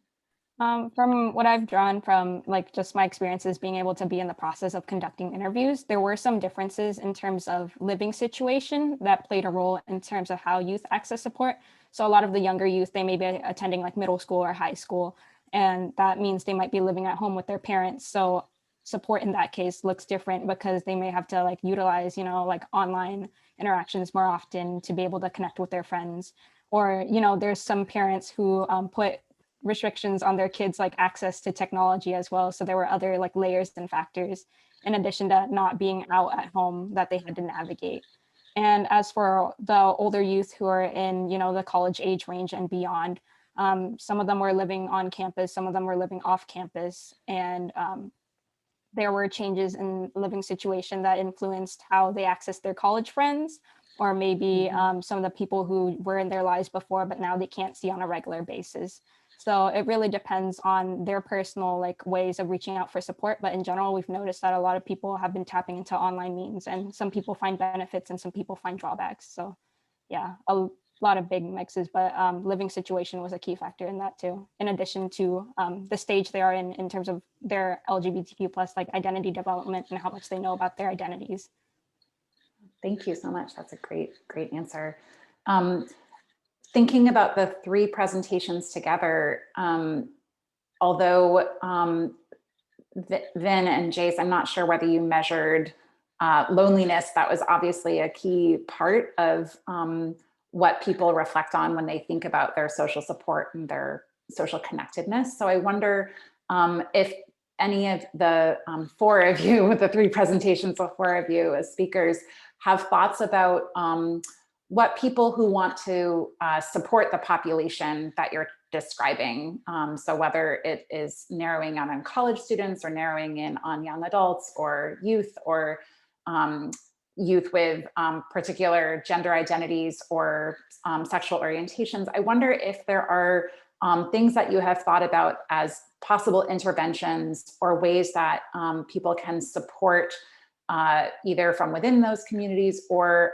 From what I've drawn from like just my experiences being able to be in the process of conducting interviews, there were some differences in terms of living situation that played a role in terms of how youth access support. So a lot of the younger youth, they may be attending like middle school or high school, and that means they might be living at home with their parents. So support in that case looks different because they may have to like utilize, like online interactions more often to be able to connect with their friends. Or, there's some parents who put restrictions on their kids like access to technology as well. So there were other like layers and factors in addition to not being out at home that they had to navigate. And as for the older youth who are in, the college age range and beyond, some of them were living on campus, some of them were living off campus, and there were changes in living situation that influenced how they accessed their college friends, or maybe some of the people who were in their lives before, but now they can't see on a regular basis. So it really depends on their personal like ways of reaching out for support. But in general, we've noticed that a lot of people have been tapping into online means, and some people find benefits and some people find drawbacks. So yeah, a lot of big mixes, but living situation was a key factor in that too, in addition to the stage they are in terms of their LGBTQ plus like identity development and how much they know about their identities. Thank you so much. That's a great answer. Thinking about the three presentations together, although Vin and Jace, I'm not sure whether you measured loneliness. That was obviously a key part of what people reflect on when they think about their social support and their social connectedness. So I wonder if any of the four of you, the three presentations of four of you as speakers, have thoughts about what people who want to support the population that you're describing. So whether it is narrowing in on college students or narrowing in on young adults or youth with particular gender identities or sexual orientations, I wonder if there are things that you have thought about as possible interventions or ways that people can support either from within those communities or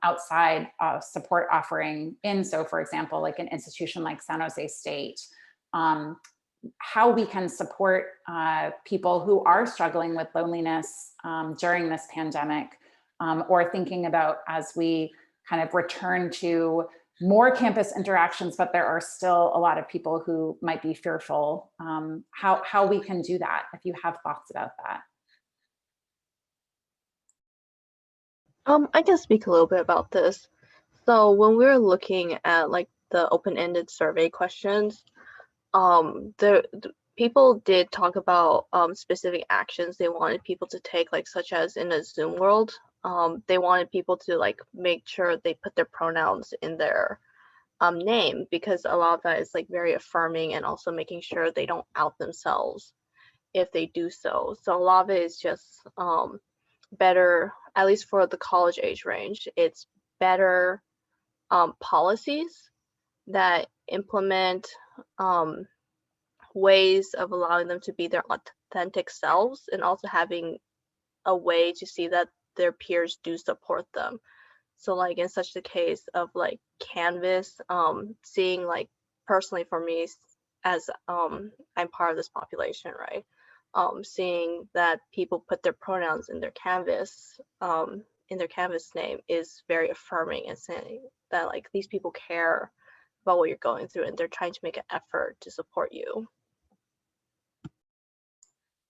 outside support offering in. So for example, like an institution like San Jose State, how we can support people who are struggling with loneliness during this pandemic, or thinking about as we kind of return to more campus interactions, but there are still a lot of people who might be fearful, how we can do that, if you have thoughts about that. I can speak a little bit about this. So when we're looking at like the open-ended survey questions, the people did talk about specific actions they wanted people to take, like such as in a Zoom world, they wanted people to like make sure they put their pronouns in their name, because a lot of that is like very affirming and also making sure they don't out themselves if they do so. So a lot of it is just better, at least for the college age range, it's better policies that implement ways of allowing them to be their authentic selves, and also having a way to see that their peers do support them. So like in such the case of like Canvas, seeing like personally for me, as I'm part of this population, right? Seeing that people put their pronouns in their Canvas name is very affirming, and saying that like these people care about what you're going through and they're trying to make an effort to support you.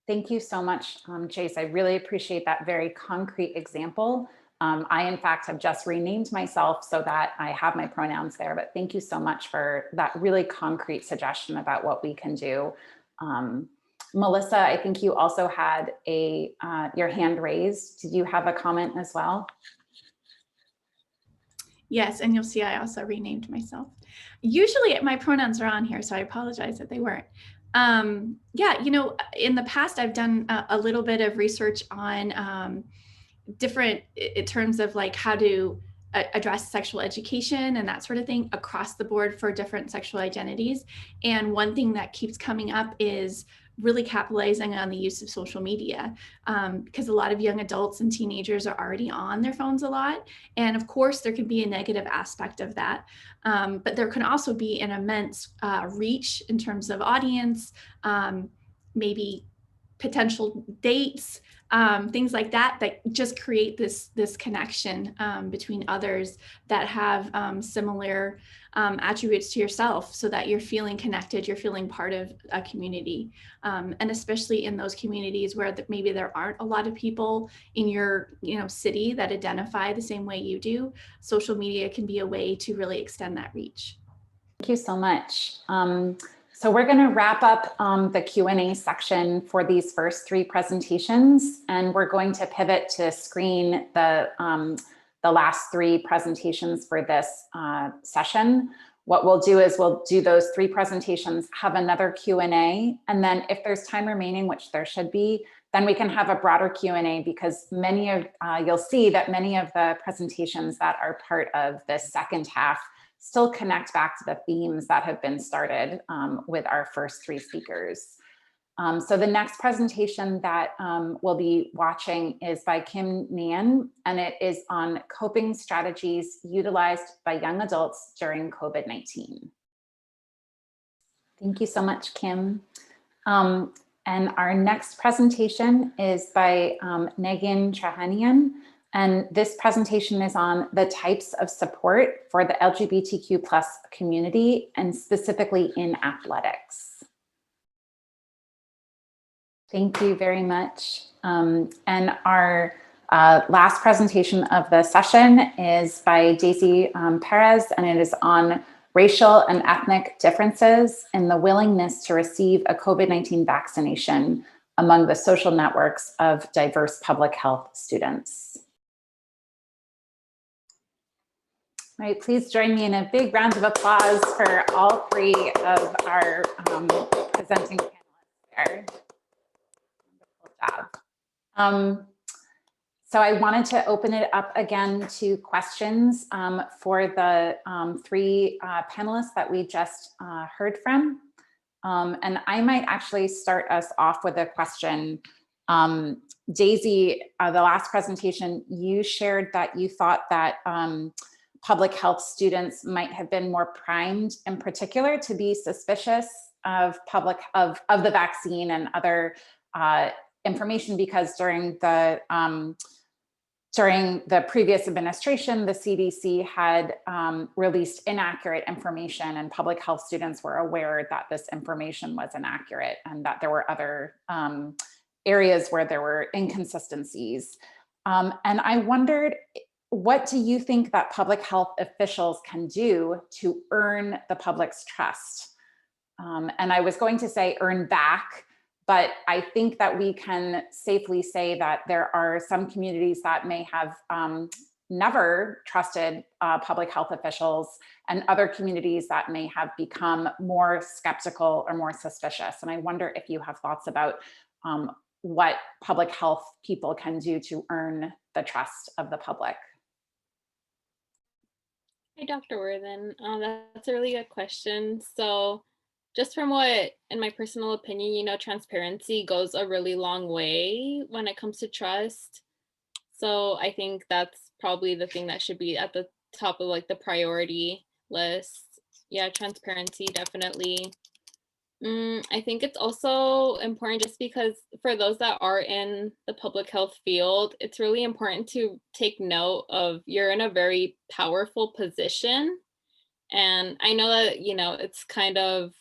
Thank you so much, Chase. I really appreciate that very concrete example. I, in fact, have just renamed myself so that I have my pronouns there, but thank you so much for that really concrete suggestion about what we can do. Melissa, I think you also had your hand raised. Did you have a comment as well? Yes, and you'll see I also renamed myself. Usually my pronouns are on here, so I apologize that they weren't. Yeah, you know, in the past, I've done a little bit of research on different in terms of like how to address sexual education and that sort of thing across the board for different sexual identities. And one thing that keeps coming up is really capitalizing on the use of social media, because a lot of young adults and teenagers are already on their phones a lot. And of course, there can be a negative aspect of that, but there can also be an immense reach in terms of audience, maybe potential dates, things like that, that just create this connection between others that have similar attributes to yourself, so that you're feeling connected, you're feeling part of a community. And especially in those communities where maybe there aren't a lot of people in your city that identify the same way you do, social media can be a way to really extend that reach. Thank you so much. So we're going to wrap up the Q&A section for these first three presentations, and we're going to pivot to screen the last three presentations for this session. What we'll do is we'll do those three presentations, have another Q&A, and then if there's time remaining, which there should be, then we can have a broader Q&A, because you'll see that many of the presentations that are part of this second half still connect back to the themes that have been started with our first three speakers. So the next presentation that we'll be watching is by Kim Nguyen, and it is on coping strategies utilized by young adults during COVID-19. Thank you so much, Kim. And our next presentation is by Negin Trahanian. And this presentation is on the types of support for the LGBTQ+ community, and specifically in athletics. Thank you very much. And our last presentation of the session is by Daisy Perez, and it is on racial and ethnic differences in the willingness to receive a COVID-19 vaccination among the social networks of diverse public health students. All right, please join me in a big round of applause for all three of our presenting panelists there. Wonderful job. So I wanted to open it up again to questions for the three panelists that we just heard from. And I might actually start us off with a question. Daisy, the last presentation, you shared that you thought that public health students might have been more primed in particular to be suspicious of the vaccine and other information, because during the previous administration, the CDC had released inaccurate information, and public health students were aware that this information was inaccurate and that there were other areas where there were inconsistencies. And I wondered, what do you think that public health officials can do to earn the public's trust? And I was going to say earn back, but I think that we can safely say that there are some communities that may have never trusted public health officials, and other communities that may have become more skeptical or more suspicious. And I wonder if you have thoughts about what public health people can do to earn the trust of the public. Hey, Dr. Worthen, that's a really good question. So just from what, in my personal opinion, you know, transparency goes a really long way when it comes to trust. So I think that's probably the thing that should be at the top of like the priority list. Yeah, transparency, definitely. I think it's also important just because for those that are in the public health field, it's really important to take note of you're in a very powerful position. And I know that, you know, it's kind of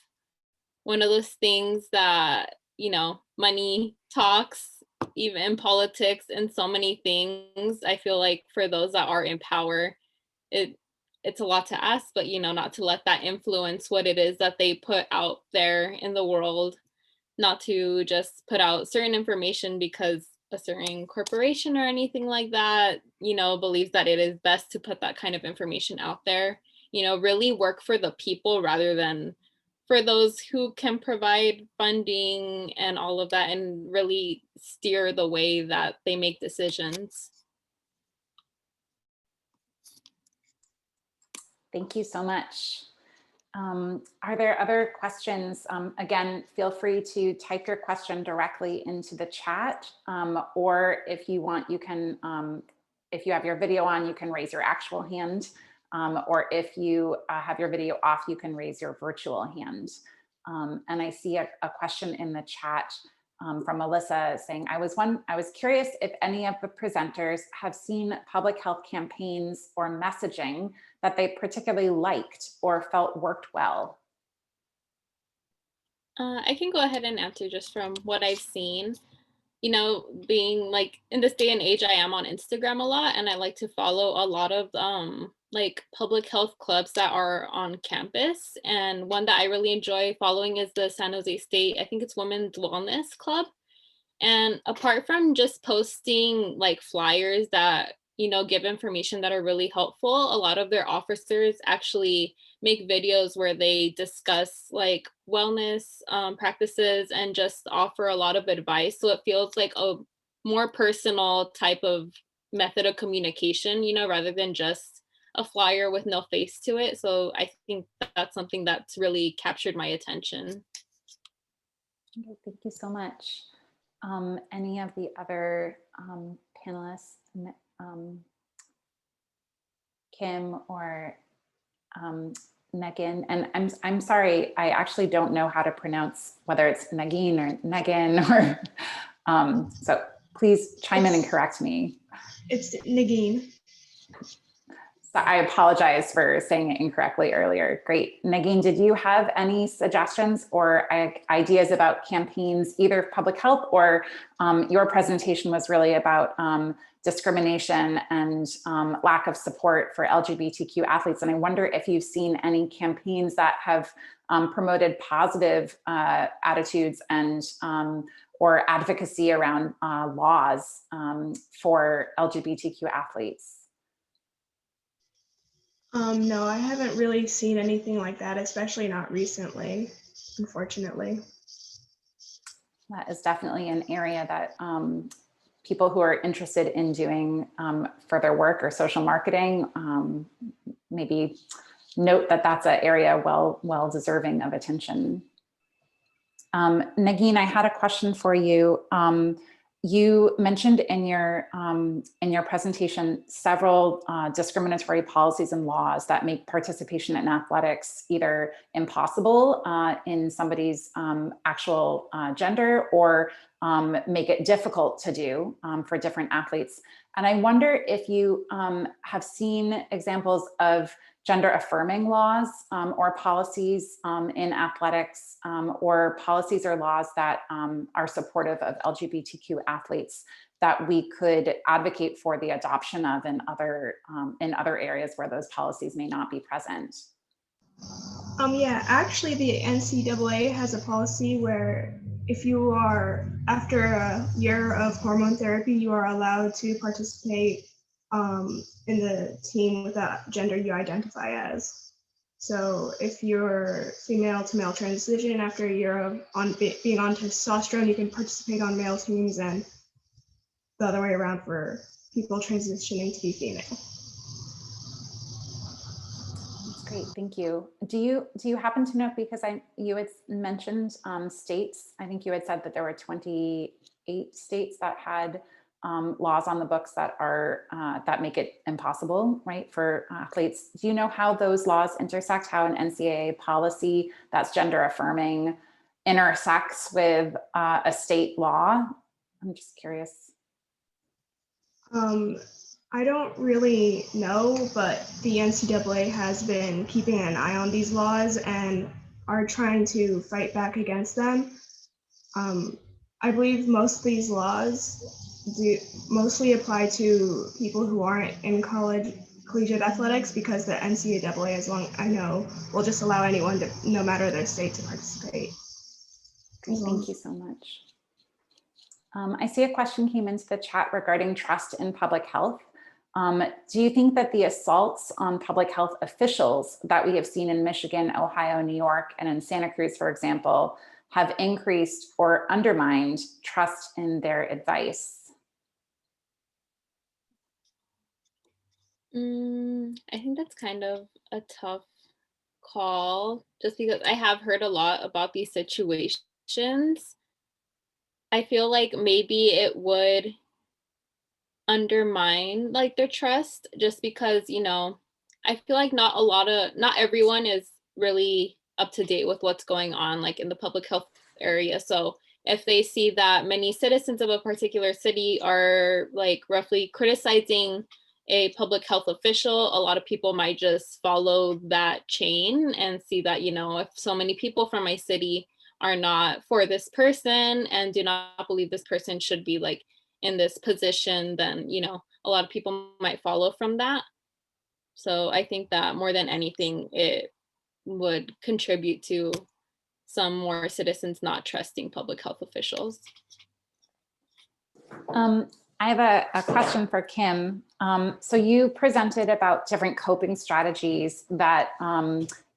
one of those things that, you know, money talks, even in politics and so many things. I feel like for those that are in power, it's a lot to ask, but, you know, not to let that influence what it is that they put out there in the world, not to just put out certain information because a certain corporation or anything like that, you know, believes that it is best to put that kind of information out there. You know, really work for the people rather than for those who can provide funding and all of that, and really steer the way that they make decisions. Thank you so much. Are there other questions? Again, feel free to type your question directly into the chat, or if you want, you can, if you have your video on, you can raise your actual hand, or if you have your video off, you can raise your virtual hand. And I see a question in the chat from Melissa saying, I was curious if any of the presenters have seen public health campaigns or messaging that they particularly liked or felt worked well. I can go ahead and answer just from what I've seen. You know, being like in this day and age, I am on Instagram a lot, and I like to follow a lot of like public health clubs that are on campus. And one that I really enjoy following is the San Jose State, I think it's Women's Wellness Club. And apart from just posting like flyers that, you know, give information that are really helpful, a lot of their officers actually make videos where they discuss like wellness practices and just offer a lot of advice. So it feels like a more personal type of method of communication, you know, rather than just a flyer with no face to it. So I think that's something that's really captured my attention. Okay, thank you so much. Any of the other panelists, Kim or Megan, and I'm sorry, I actually don't know how to pronounce whether it's Nagin or Negan or so please chime in and correct me. It's Nagin. So I apologize for saying it incorrectly earlier. Great. Nagin, did you have any suggestions or ideas about campaigns, either public health or your presentation was really about discrimination and lack of support for LGBTQ athletes. And I wonder if you've seen any campaigns that have promoted positive attitudes and or advocacy around laws for LGBTQ athletes. No, I haven't really seen anything like that, especially not recently, unfortunately. That is definitely an area that people who are interested in doing further work or social marketing, maybe note that that's an area well deserving of attention. Nagin, I had a question for you. You mentioned in your presentation several discriminatory policies and laws that make participation in athletics either impossible in somebody's actual gender or make it difficult to do for different athletes. And I wonder if you have seen examples of gender affirming laws or policies in athletics or policies or laws that are supportive of LGBTQ athletes that we could advocate for the adoption of in other areas where those policies may not be present. Yeah, actually the NCAA has a policy where if you are, after a year of hormone therapy, you are allowed to participate in the team with that gender you identify as. So if you're female to male transition after a year of being on testosterone, you can participate on male teams, and the other way around for people transitioning to be female. That's great, thank you. Do you happen to know, because you had mentioned states, I think you had said that there were 28 states that had laws on the books that are that make it impossible, right, for athletes. Do you know how those laws intersect, how an NCAA policy that's gender affirming intersects with a state law? I'm just curious. I don't really know, but the NCAA has been keeping an eye on these laws and are trying to fight back against them. I believe most of these laws mostly apply to people who aren't in collegiate athletics, because the NCAA, as long as I know, will just allow anyone to, no matter their state, to participate. Great, thank you so much. I see a question came into the chat regarding trust in public health. Do you think that the assaults on public health officials that we have seen in Michigan, Ohio, New York, and in Santa Cruz, for example, have increased or undermined trust in their advice? I think that's kind of a tough call, just because I have heard a lot about these situations. I feel like maybe it would undermine like their trust, just because, you know, I feel like not everyone is really up to date with what's going on like in the public health area. So if they see that many citizens of a particular city are like roughly criticizing a public health official, a lot of people might just follow that chain and see that, you know, if so many people from my city are not for this person and do not believe this person should be like in this position, then, you know, a lot of people might follow from that. So I think that more than anything, it would contribute to some more citizens not trusting public health officials. I have a question for Kim. So you presented about different coping strategies that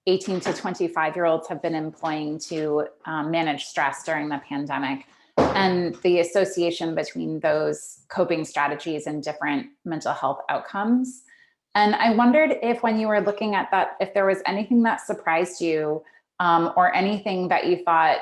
18 to 25-year-olds have been employing to manage stress during the pandemic, and the association between those coping strategies and different mental health outcomes. And I wondered if, when you were looking at that, if there was anything that surprised you or anything that you thought,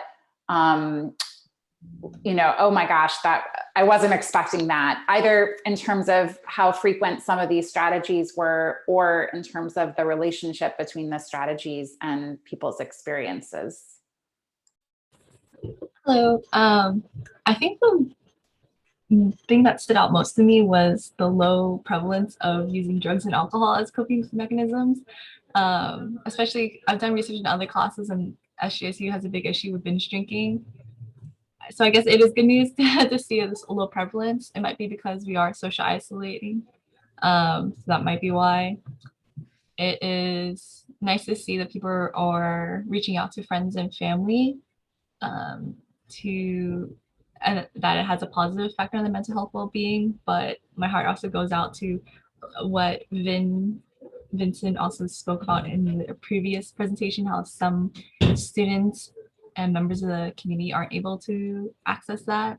you know, oh my gosh, that I wasn't expecting that, either in terms of how frequent some of these strategies were, or in terms of the relationship between the strategies and people's experiences. Hello. I think the thing that stood out most to me was the low prevalence of using drugs and alcohol as coping mechanisms. Especially, I've done research in other classes, and SJSU has a big issue with binge drinking. So I guess it is good news to see this low prevalence. It might be because we are social isolating. So that might be why. It is nice to see that people are reaching out to friends and family and that it has a positive effect on the mental health well-being. But my heart also goes out to what Vincent also spoke about in the previous presentation, how some students and members of the community aren't able to access that.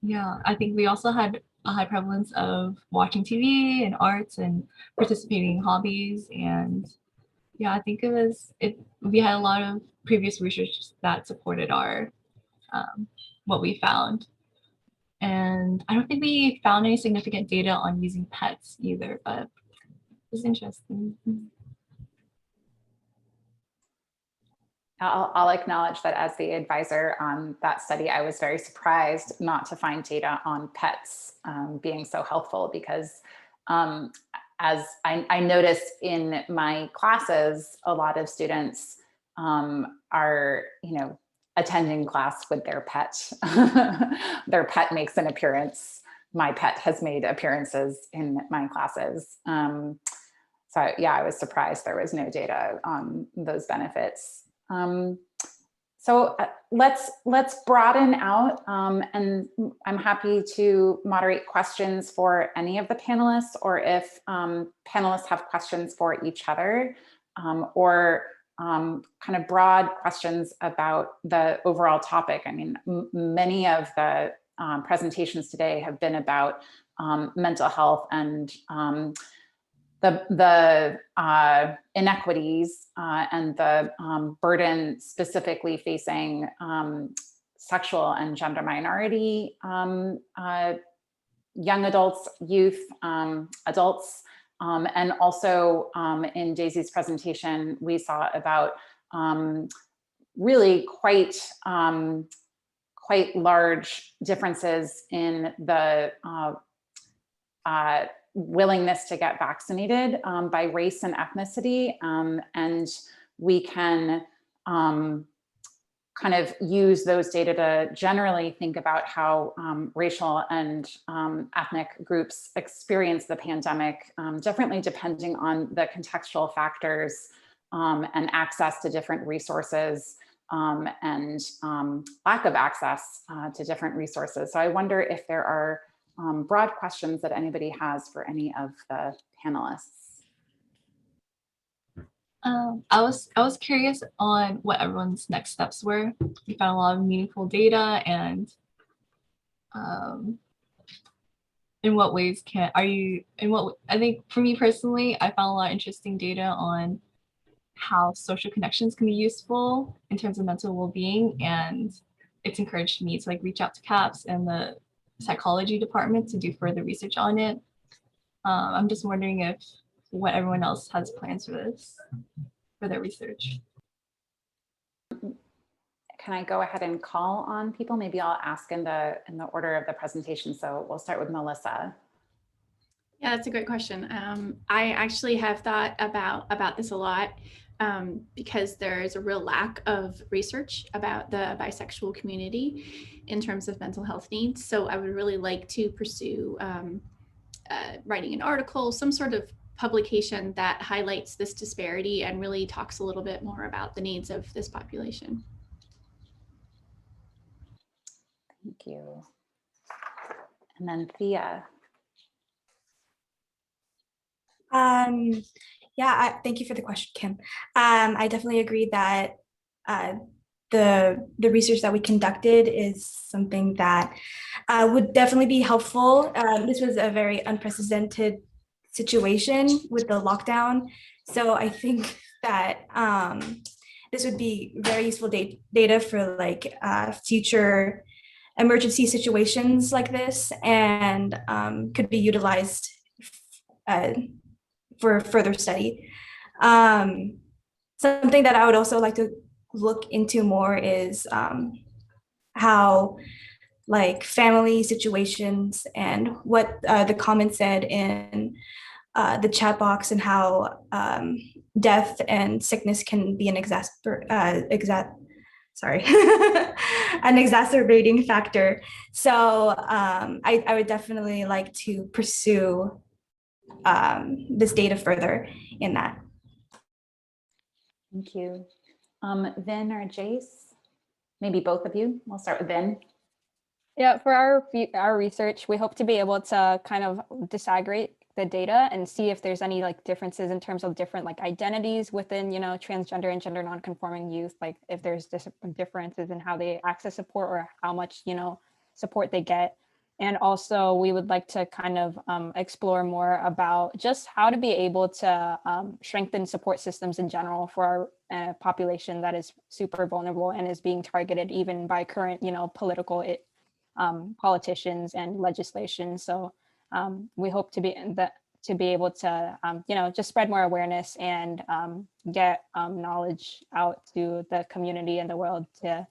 Yeah, I think we also had a high prevalence of watching TV and arts and participating in hobbies. And yeah, I think we had a lot of previous research that supported our what we found. And I don't think we found any significant data on using pets either, but it's interesting. I'll acknowledge that as the advisor on that study, I was very surprised not to find data on pets being so helpful, because as I noticed in my classes, a lot of students are, you know, attending class with their pet. Their pet makes an appearance. My pet has made appearances in my classes. So yeah, I was surprised there was no data on those benefits. So let's broaden out, and I'm happy to moderate questions for any of the panelists, or if panelists have questions for each other, or kind of broad questions about the overall topic. I mean, many of the presentations today have been about mental health and the inequities and the burden specifically facing sexual and gender minority young adults, youth, adults, and also in Daisy's presentation, we saw about really quite large differences in the willingness to get vaccinated by race and ethnicity. And we can kind of use those data to generally think about how racial and ethnic groups experience the pandemic differently depending on the contextual factors and access to different resources and lack of access to different resources. So I wonder if there are broad questions that anybody has for any of the panelists. I was curious on what everyone's next steps were. We found a lot of meaningful data, and in what ways I think for me personally, I found a lot of interesting data on how social connections can be useful in terms of mental well-being, and it's encouraged me to like reach out to CAPS and the psychology department to do further research on it. I'm just wondering if what everyone else has plans for this, for their research. Can I go ahead and call on people? Maybe I'll ask in the order of the presentation. So we'll start with Melissa. Yeah, that's a great question. I actually have thought about this a lot because there is a real lack of research about the bisexual community in terms of mental health needs. So I would really like to pursue writing an article, some sort of publication that highlights this disparity and really talks a little bit more about the needs of this population. Thank you. And then Thea. Yeah, thank you for the question, Kim. I definitely agree that the research that we conducted is something that would definitely be helpful. This was a very unprecedented situation with the lockdown. So I think that this would be very useful data for like future emergency situations like this, and could be utilized for further study. Something that I would also like to look into more is how like family situations and what the comments said in the chat box, and how death and sickness can be an an exacerbating factor. So I would definitely like to pursue this data further in that. Thank you. Vin or Jace? Maybe both of you. We'll start with Vin. Yeah, for our research, we hope to be able to kind of disaggregate the data and see if there's any like differences in terms of different like identities within, you know, transgender and gender nonconforming youth, like if there's differences in how they access support or how much, you know, support they get. And also we would like to kind of explore more about just how to be able to strengthen support systems in general for our population that is super vulnerable and is being targeted even by current, you know, politicians and legislation. So we hope to be able to, you know, just spread more awareness and get knowledge out to the community and the world to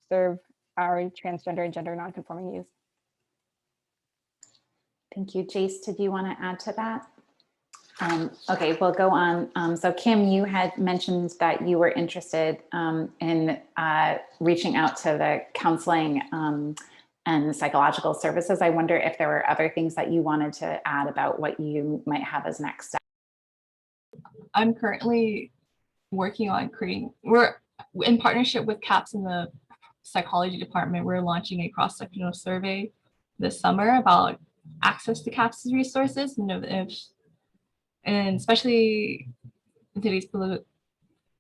serve our transgender and gender nonconforming youth. Thank you. Jace, did you want to add to that? Okay, we'll go on. So Kim, you had mentioned that you were interested in reaching out to the counseling and psychological services. I wonder if there were other things that you wanted to add about what you might have as next step. I'm currently working on creating, in partnership with CAPS in the psychology department, we're launching a cross-sectional survey this summer about access to CAPS resources, and especially in today's political,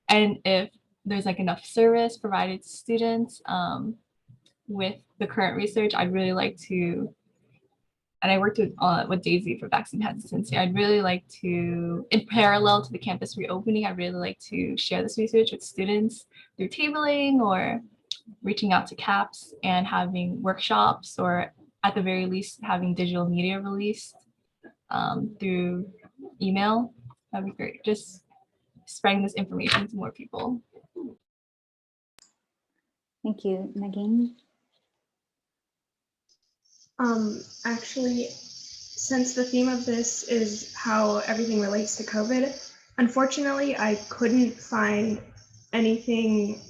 and if there's like enough service provided to students with the current research. I'd really like to, and I worked with Daisy for vaccine hesitancy. I'd really like to, in parallel to the campus reopening, I'd really like to share this research with students through tabling or reaching out to CAPS and having workshops, or at the very least having digital media released through email. That'd be great. Just spreading this information to more people. Thank you, Nagin. Actually, since the theme of this is how everything relates to COVID, unfortunately, I couldn't find anything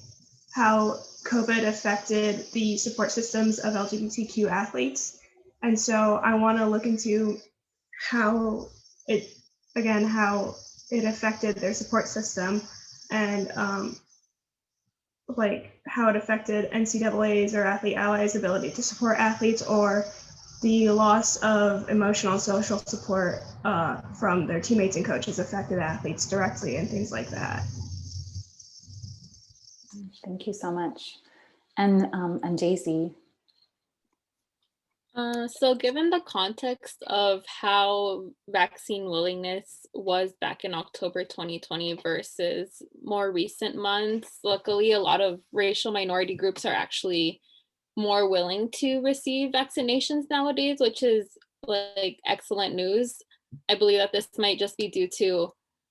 how COVID affected the support systems of LGBTQ athletes. And so I want to look into how it affected their support system, and like how it affected NCAA's or Athlete Allies' ability to support athletes, or the loss of emotional and social support from their teammates and coaches affected athletes directly, and things like that. Thank you so much. And Daisy. So given the context of how vaccine willingness was back in October 2020 versus more recent months, luckily a lot of racial minority groups are actually more willing to receive vaccinations nowadays, which is like excellent news. I believe that this might just be due to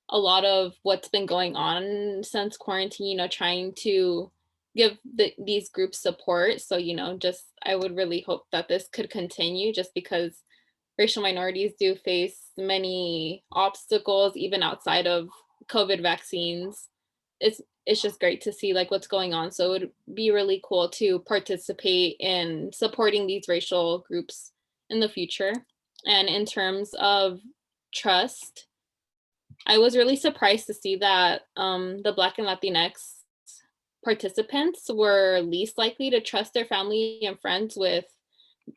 a lot of what's been going on since quarantine, trying to give these groups support. So, just I would really hope that this could continue, just because racial minorities do face many obstacles even outside of COVID vaccines. It's just great to see like what's going on. So it would be really cool to participate in supporting these racial groups in the future. And in terms of trust, I was really surprised to see that the Black and Latinx participants were least likely to trust their family and friends with,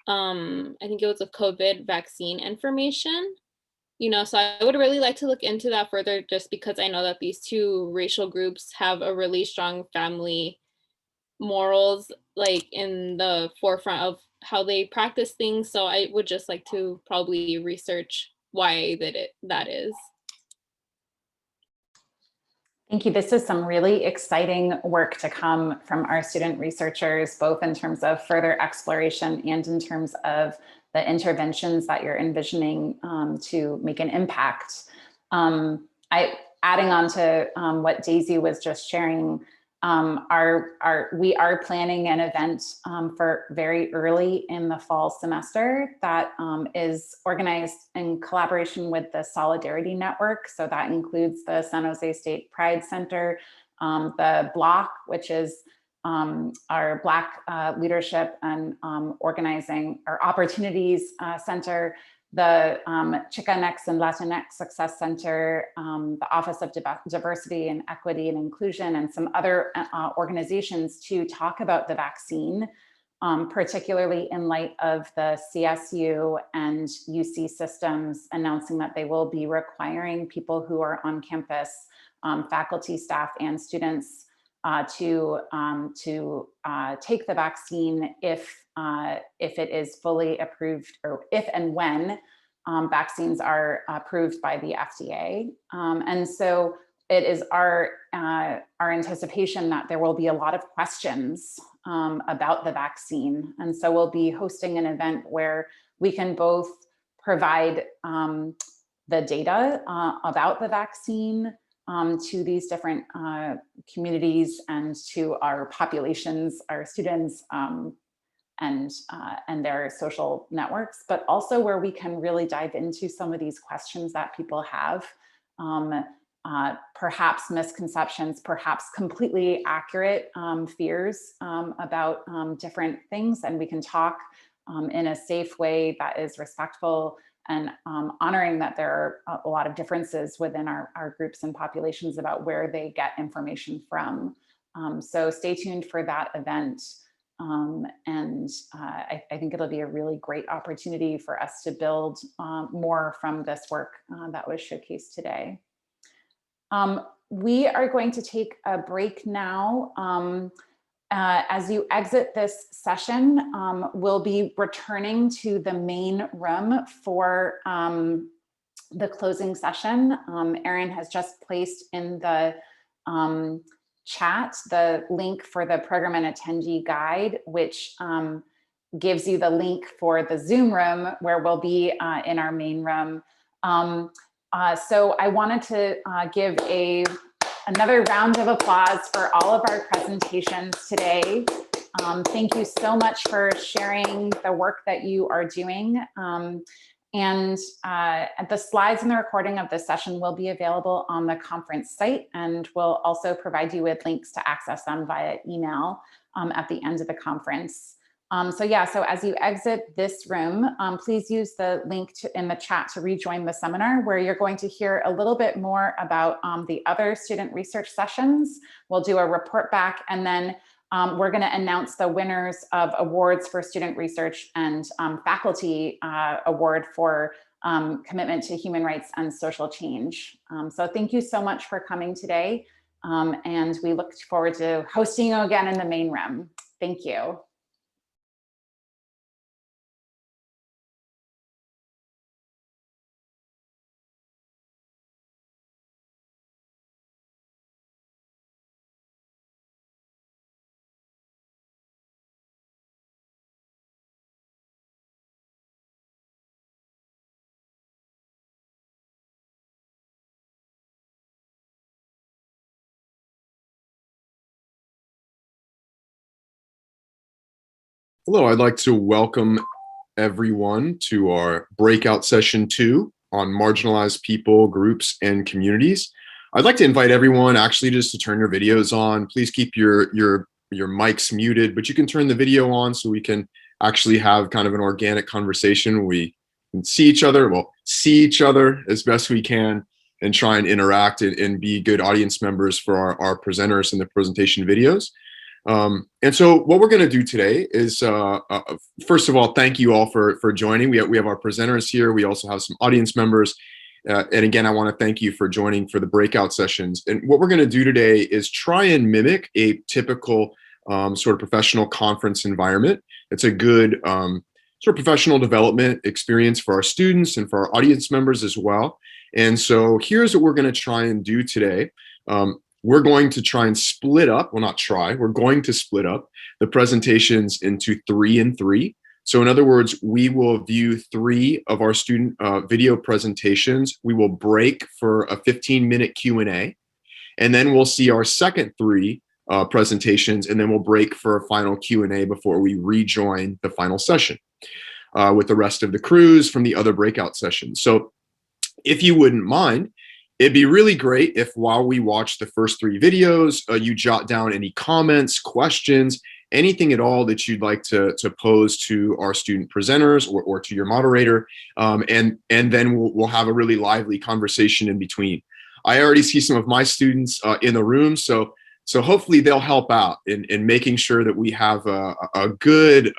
I think it was a COVID vaccine information. So I would really like to look into that further, just because I know that these two racial groups have a really strong family morals, like in the forefront of how they practice things. So I would just like to probably research why that is. Thank you. This is some really exciting work to come from our student researchers, both in terms of further exploration and in terms of the interventions that you're envisioning to make an impact. Adding on to what Daisy was just sharing, we are planning an event for very early in the fall semester that is organized in collaboration with the Solidarity Network. So that includes the San Jose State Pride Center, the Block, which is our Black Leadership and Organizing or Opportunities Center, the Chicanx and Latinx Success Center, the Office of Diversity and Equity and Inclusion, and some other organizations to talk about the vaccine, particularly in light of the CSU and UC systems announcing that they will be requiring people who are on campus, faculty, staff, and students to take the vaccine if it is fully approved, or if and when vaccines are approved by the FDA. And so it is our anticipation that there will be a lot of questions about the vaccine. And so we'll be hosting an event where we can both provide the data about the vaccine to these different communities and to our populations, our students, and their social networks, but also where we can really dive into some of these questions that people have, perhaps misconceptions, perhaps completely accurate fears about different things, and we can talk in a safe way that is respectful and honoring that there are a lot of differences within our groups and populations about where they get information from. So stay tuned for that event. I think it'll be a really great opportunity for us to build more from this work that was showcased today. We are going to take a break now. As you exit this session, we'll be returning to the main room for the closing session. Erin has just placed in the chat the link for the program and attendee guide, which gives you the link for the Zoom room where we'll be in our main room. So I wanted to give another round of applause for all of our presentations today. Thank you so much for sharing the work that you are doing. The slides and the recording of this session will be available on the conference site, and we'll also provide you with links to access them via email at the end of the conference. So as you exit this room, please use the link in the chat to rejoin the seminar, where you're going to hear a little bit more about the other student research sessions. We'll do a report back, and then we're going to announce the winners of awards for student research and faculty award for commitment to human rights and social change. So thank you so much for coming today. And we look forward to hosting you again in the main room. Thank you. Hello, I'd like to welcome everyone to our breakout session 2 on marginalized people, groups, and communities. I'd like to invite everyone actually just to turn your videos on. Please keep your mics muted, but you can turn the video on so we can actually have kind of an organic conversation. We can see each other as best we can, and try and interact and be good audience members for our presenters in the presentation videos. And so what we're going to do today is, first of all, thank you all for joining. We have our presenters here. We also have some audience members. And again, I want to thank you for joining for the breakout sessions. And what we're going to do today is try and mimic a typical sort of professional conference environment. It's a good sort of professional development experience for our students and for our audience members as well. And so here's what we're going to try and do today. We're going to try and split up, well, not try, we're going to split up the presentations into 3 and 3. So in other words, we will view 3 of our student video presentations. We will break for a 15-minute Q&A, and then we'll see our second 3 presentations, and then we'll break for a final Q&A before we rejoin the final session with the rest of the crews from the other breakout sessions. So if you wouldn't mind, it'd be really great if while we watch the first 3 videos, you jot down any comments, questions, anything at all that you'd like to pose to our student presenters or to your moderator, and then we'll have a really lively conversation in between. I already see some of my students in the room, so hopefully they'll help out in making sure that we have a good,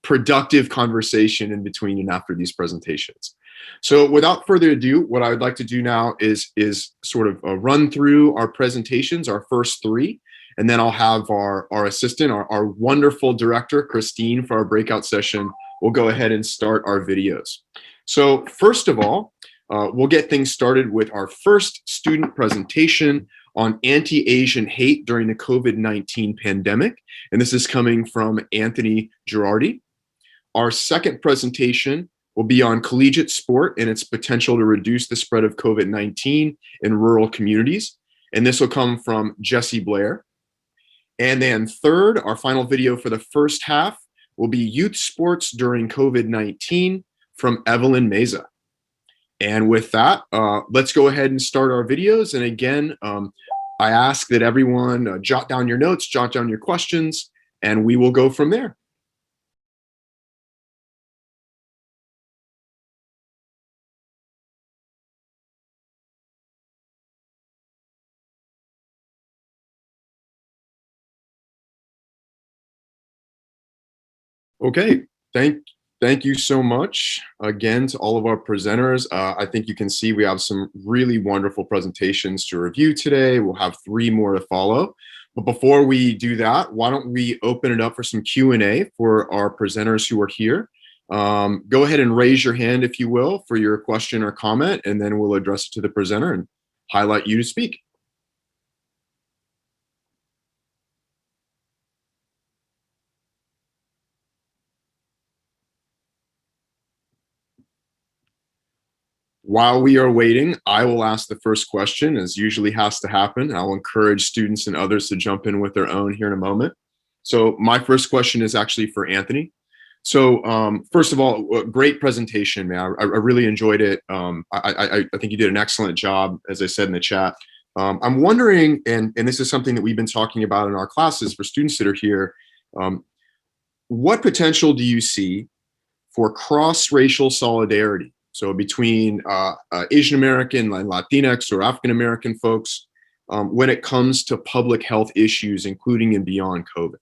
productive conversation in between and after these presentations. So without further ado, what I would like to do now is sort of run through our presentations, our first 3, and then I'll have our assistant, our wonderful director, Christine, for our breakout session. We'll go ahead and start our videos. So first of all, we'll get things started with our first student presentation on anti-Asian hate during the COVID-19 pandemic. And this is coming from Anthony Girardi. Our second presentation will be on collegiate sport and its potential to reduce the spread of COVID-19 in rural communities. And this will come from Jesse Blair. And then third, our final video for the first half will be youth sports during COVID-19 from Evelyn Meza. And with that, let's go ahead and start our videos. And again, I ask that everyone jot down your notes, jot down your questions, and we will go from there. Okay, thank you so much again to all of our presenters. I think you can see we have some really wonderful presentations to review today. We'll have 3 more to follow. But before we do that, why don't we open it up for some Q&A for our presenters who are here. Go ahead and raise your hand, if you will, for your question or comment, and then we'll address it to the presenter and highlight you to speak. While we are waiting, I will ask the first question, as usually has to happen. I'll encourage students and others to jump in with their own here in a moment. So my first question is actually for Anthony. So first of all, great presentation, man. I really enjoyed it. I think you did an excellent job, as I said in the chat. I'm wondering, and this is something that we've been talking about in our classes for students that are here, what potential do you see for cross-racial solidarity? So between Asian American and Latinx or African American folks, when it comes to public health issues, including and beyond COVID.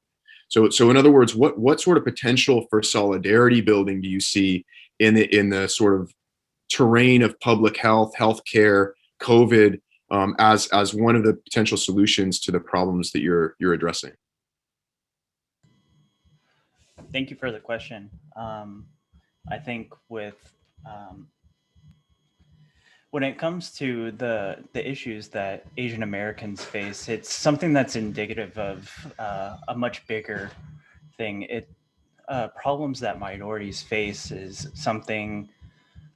So in other words, what sort of potential for solidarity building do you see in the sort of terrain of public health, healthcare, COVID, as one of the potential solutions to the problems that you're addressing? Thank you for the question. I think when it comes to the issues that Asian Americans face, it's something that's indicative of a much bigger thing. Problems that minorities face is something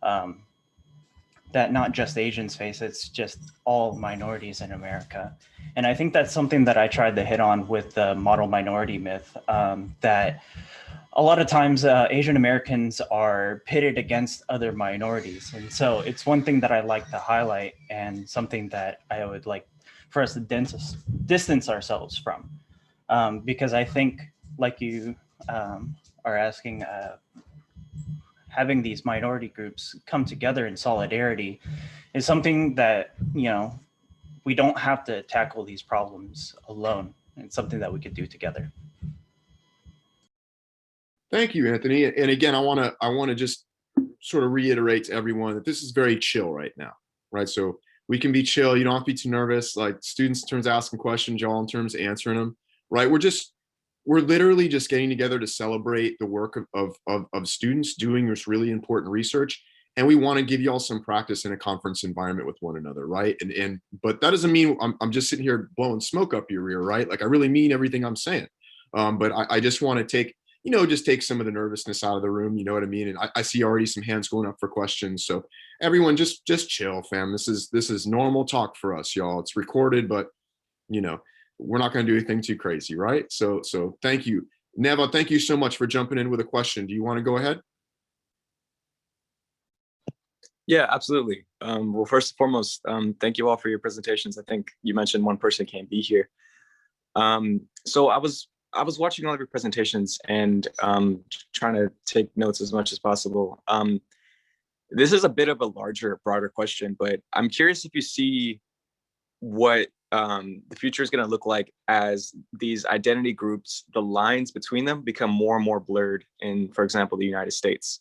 that not just Asians face, it's just all minorities in America. And I think that's something that I tried to hit on with the model minority myth, that a lot of times Asian Americans are pitted against other minorities. And so it's one thing that I like to highlight and something that I would like for us to distance ourselves from. Because I think, like you are asking, having these minority groups come together in solidarity is something that, we don't have to tackle these problems alone. It's something that we could do together. Thank you, Anthony. And again, I want to just sort of reiterate to everyone that this is very chill right now, right? So we can be chill. You don't have to be too nervous. Like students in terms of asking questions, y'all in terms of answering them, right? We're literally just getting together to celebrate the work of students doing this really important research. And we want to give y'all some practice in a conference environment with one another, right? But that doesn't mean I'm just sitting here blowing smoke up your ear, right? Like I really mean everything I'm saying. But I just want to take some of the nervousness out of the room, you know what I mean? And I see already some hands going up for questions. So everyone just chill, fam. This is normal talk for us, y'all. It's recorded, but we're not going to do anything too crazy, right? So thank you. Neva, thank you so much for jumping in with a question. Do you want to go ahead? Yeah, absolutely. Well, first and foremost, thank you all for your presentations. I think you mentioned one person can't be here. So I was watching all of your presentations and trying to take notes as much as possible. This is a bit of a larger, broader question, but I'm curious if you see what the future is going to look like as these identity groups, the lines between them become more and more blurred in, for example, the United States.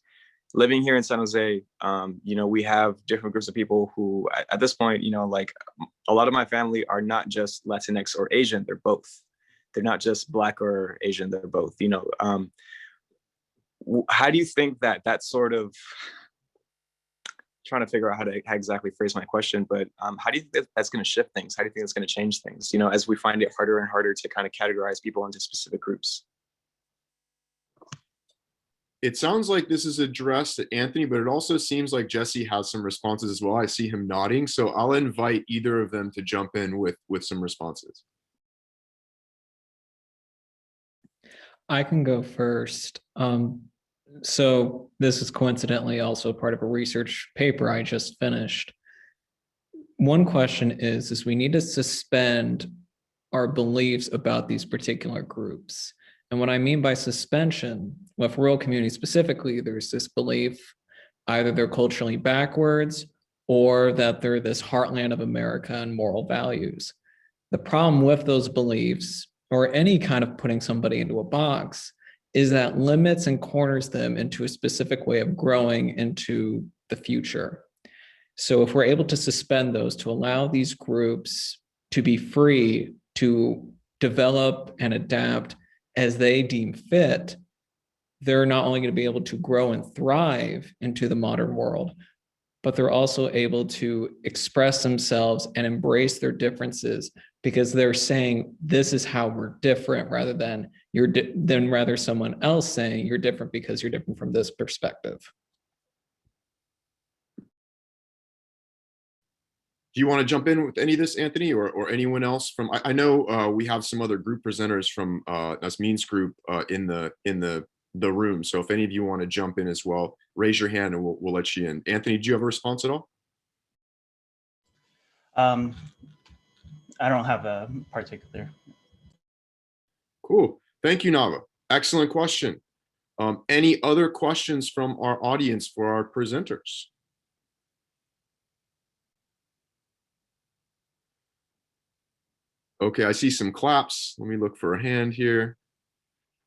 Living here in San Jose, we have different groups of people who, at this point, like a lot of my family are not just Latinx or Asian, they're both. They're not just Black or Asian, they're both, How do you think that sort of, trying to figure out how to exactly phrase my question, but how do you think that's going to shift things? How do you think that's going to change things, as we find it harder and harder to kind of categorize people into specific groups? It sounds like this is addressed to Anthony, but it also seems like Jesse has some responses as well. I see him nodding, so I'll invite either of them to jump in with some responses. I can go first. So this is coincidentally also part of a research paper I just finished. One question is we need to suspend our beliefs about these particular groups. And what I mean by suspension, with rural communities specifically, there's this belief either they're culturally backwards or that they're this heartland of America and moral values. The problem with those beliefs, or any kind of putting somebody into a box, is that limits and corners them into a specific way of growing into the future. So if we're able to suspend those to allow these groups to be free to develop and adapt as they deem fit, they're not only going to be able to grow and thrive into the modern world, but they're also able to express themselves and embrace their differences, because they're saying this is how we're different, rather than someone else saying you're different because you're different from this perspective. Do you want to jump in with any of this, Anthony, or anyone else from? I know we have some other group presenters from Nasmeen's group in the room. So if any of you want to jump in as well, raise your hand and we'll let you in. Anthony, do you have a response at all? I don't have a particular. Cool. Thank you, Nava. Excellent question. Any other questions from our audience for our presenters? Okay, I see some claps. Let me look for a hand here.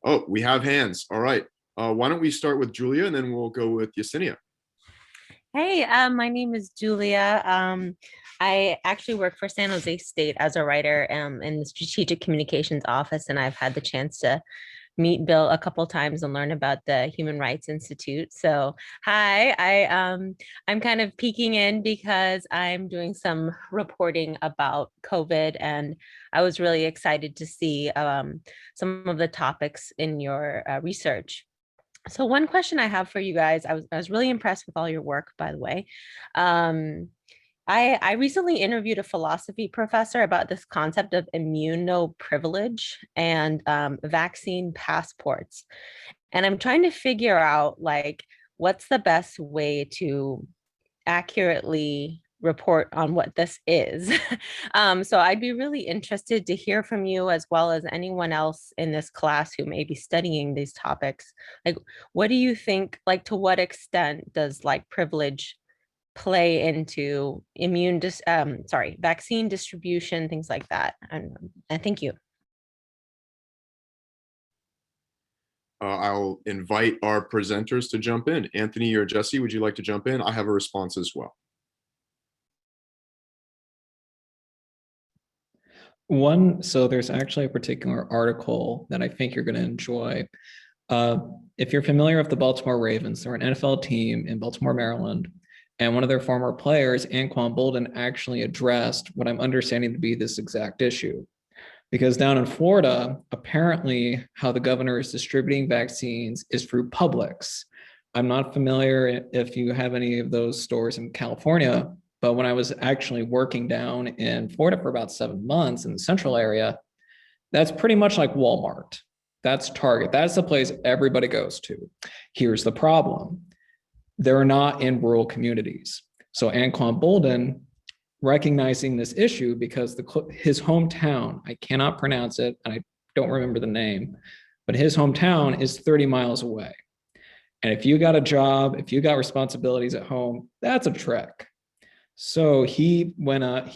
Oh, we have hands. All right. Why don't we start with Julia and then we'll go with Yesenia. Hey, my name is Julia. I actually work for San Jose State as a writer in the Strategic Communications Office, and I've had the chance to meet Bill a couple times and learn about the Human Rights Institute. So hi, I'm kind of peeking in because I'm doing some reporting about COVID, and I was really excited to see some of the topics in your research. So one question I have for you guys, I was really impressed with all your work, by the way. I recently interviewed a philosophy professor about this concept of immunoprivilege and vaccine passports. And I'm trying to figure out, like, what's the best way to accurately report on what this is. So I'd be really interested to hear from you, as well as anyone else in this class who may be studying these topics. Like, what do you think, like, to what extent does like privilege play into vaccine distribution, things like that? And thank you. I'll invite our presenters to jump in. Anthony or Jesse, would you like to jump in? I have a response as well. So there's actually a particular article that I think you're going to enjoy. If you're familiar with the Baltimore Ravens, they're an NFL team in Baltimore, Maryland. And one of their former players, Anquan Boldin, actually addressed what I'm understanding to be this exact issue. Because down in Florida, apparently how the governor is distributing vaccines is through Publix. I'm not familiar if you have any of those stores in California, but when I was actually working down in Florida for about 7 months in the central area, that's pretty much like Walmart. That's Target. That's the place everybody goes to. Here's the problem. They're not in rural communities. So Anquan Boldin, recognizing this issue because his hometown, I cannot pronounce it, and I don't remember the name, but his hometown is 30 miles away. And if you got a job, if you got responsibilities at home, that's a trek. So he went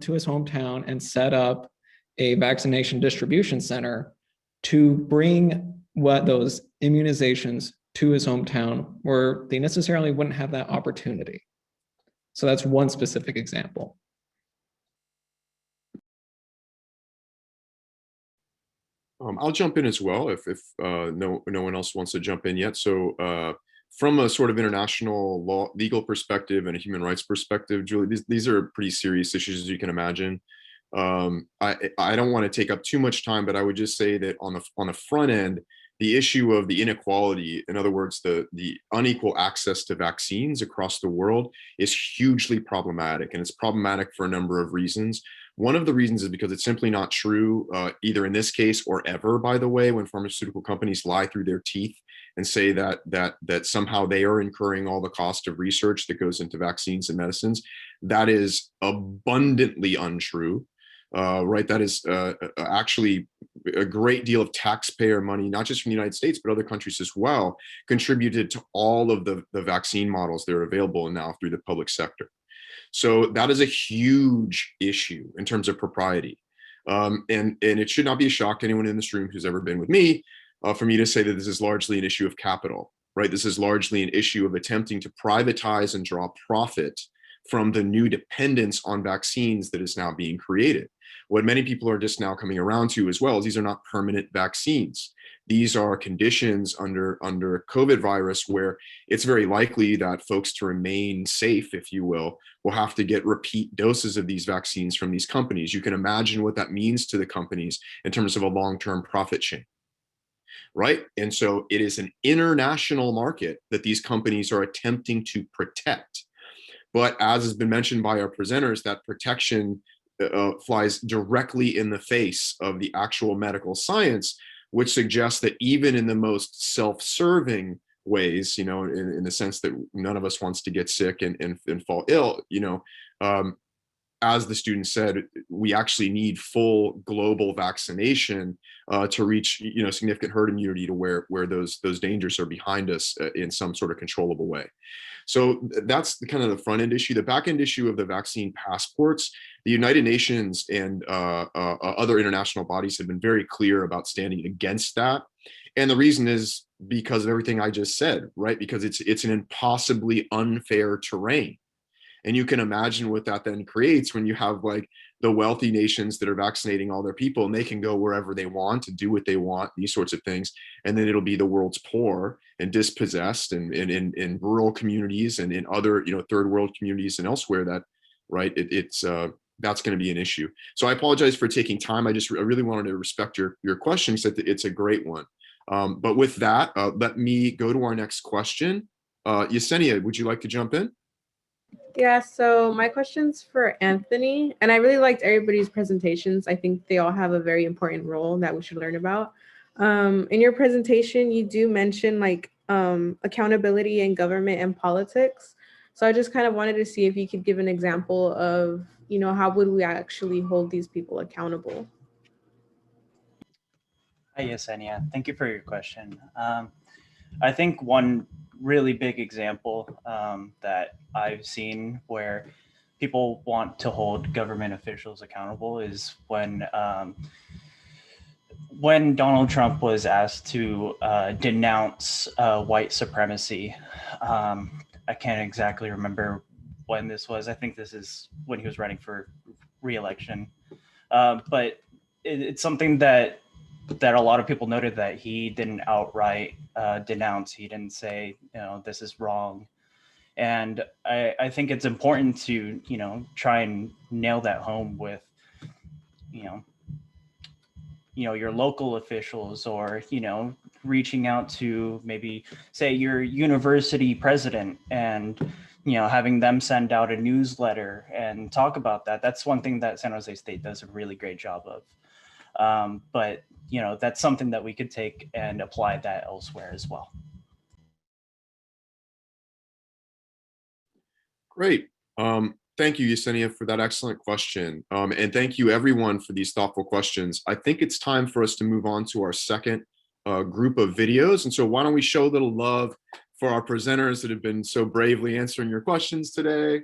to his hometown and set up a vaccination distribution center to bring those immunizations to his hometown, where they necessarily wouldn't have that opportunity. So that's one specific example. I'll jump in as well if no one else wants to jump in yet. So from a sort of international legal perspective and a human rights perspective, Julie, these are pretty serious issues, as you can imagine. I don't want to take up too much time, but I would just say that on the front end, the issue of the inequality, in other words, the unequal access to vaccines across the world, is hugely problematic. And it's problematic for a number of reasons. One of the reasons is because it's simply not true, either in this case or ever, by the way, when pharmaceutical companies lie through their teeth and say that somehow they are incurring all the cost of research that goes into vaccines and medicines. That is abundantly untrue. Right, that is actually a great deal of taxpayer money, not just from the United States, but other countries as well, contributed to all of the vaccine models that are available now through the public sector. So that is a huge issue in terms of propriety. And it should not be a shock to anyone in this room who's ever been with me for me to say that this is largely an issue of capital, right? This is largely an issue of attempting to privatize and draw profit from the new dependence on vaccines that is now being created. What many people are just now coming around to as well is these are not permanent vaccines. These are conditions under COVID virus where it's very likely that folks, to remain safe, if you will have to get repeat doses of these vaccines from these companies. You can imagine what that means to the companies in terms of a long-term profit chain, right? And so it is an international market that these companies are attempting to protect. But as has been mentioned by our presenters, that protection flies directly in the face of the actual medical science, which suggests that even in the most self-serving ways, in the sense that none of us wants to get sick and fall ill, as the student said, we actually need full global vaccination to reach, significant herd immunity to where those dangers are behind us in some sort of controllable way. So that's the front end issue. The back end issue of the vaccine passports, the United Nations and other international bodies have been very clear about standing against that. And the reason is because of everything I just said, right? Because it's an impossibly unfair terrain. And you can imagine what that then creates when you have like the wealthy nations that are vaccinating all their people, and they can go wherever they want to do what they want, these sorts of things. And then it'll be the world's poor and dispossessed and in rural communities and in other, third world communities and elsewhere that, right, that's going to be an issue. So I apologize for taking time. I really wanted to respect your question, because it's a great one. But with that, let me go to our next question. Yesenia, would you like to jump in? Yeah, so my question's for Anthony, and I really liked everybody's presentations. I think they all have a very important role that we should learn about. In your presentation, you do mention accountability in government and politics. So I just kind of wanted to see if you could give an example of, how would we actually hold these people accountable? Hi, Yesenia. Thank you for your question. I think one really big example that I've seen where people want to hold government officials accountable is when Donald Trump was asked to denounce white supremacy. I can't exactly remember when this was. I think this is when he was running for re-election. But it's something that a lot of people noted that he didn't outright denounce. He didn't say, this is wrong. And I think it's important to, try and nail that home with, your local officials, or, reaching out to maybe say your university president and, having them send out a newsletter and talk about that. That's one thing that San Jose State does a really great job of. But that's something that we could take and apply that elsewhere as well. Great. Thank you, Yesenia, for that excellent question. And thank you, everyone, for these thoughtful questions. I think it's time for us to move on to our second group of videos. And so why don't we show a little love for our presenters that have been so bravely answering your questions today.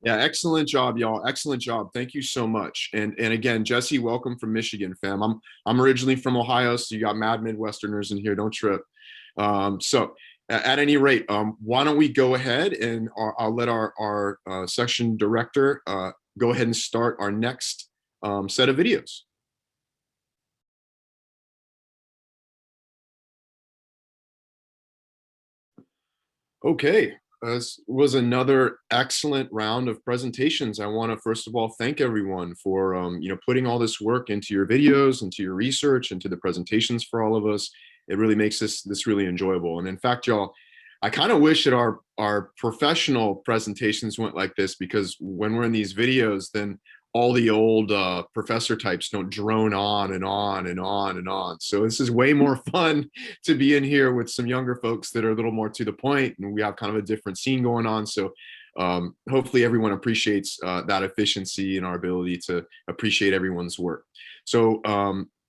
Yeah, excellent job, y'all. Excellent job. Thank you so much. And again, Jesse, welcome from Michigan, fam. I'm originally from Ohio, so you got mad Midwesterners in here. Don't trip. So at any rate, why don't we go ahead and I'll let our section director go ahead and start our next set of videos. Okay. This was another excellent round of presentations. I want to first of all thank everyone for putting all this work into your videos, into your research, into the presentations for all of us. It really makes this really enjoyable. And in fact, y'all, I kind of wish that our professional presentations went like this, because when we're in these videos, then all the old professor types don't drone on and on and on and on. So this is way more fun to be in here with some younger folks that are a little more to the point, and we have kind of a different scene going on. So hopefully everyone appreciates that efficiency and our ability to appreciate everyone's work. So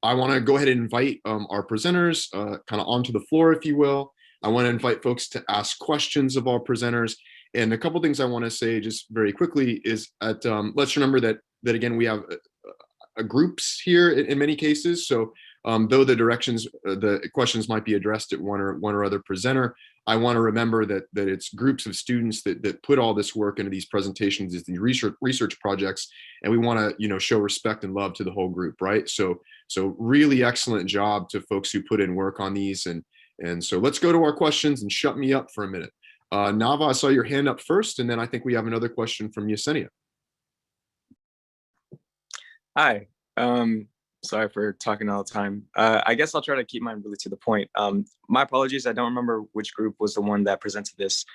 I want to go ahead and invite our presenters kind of onto the floor, if you will. I want to invite folks to ask questions of our presenters. And a couple of things I want to say just very quickly is that let's remember that again, we have groups here in many cases. So though the questions might be addressed at one or other presenter, I want to remember that it's groups of students that put all this work into these presentations, these research projects, and we want to, you know, show respect and love to the whole group, right? So really excellent job to folks who put in work on these, and so let's go to our questions and shut me up for a minute. Nava, I saw your hand up first, and then I think we have another question from Yesenia. Hi. Sorry for talking all the time. I guess I'll try to keep mine really to the point. My apologies, I don't remember which group was the one that presented this,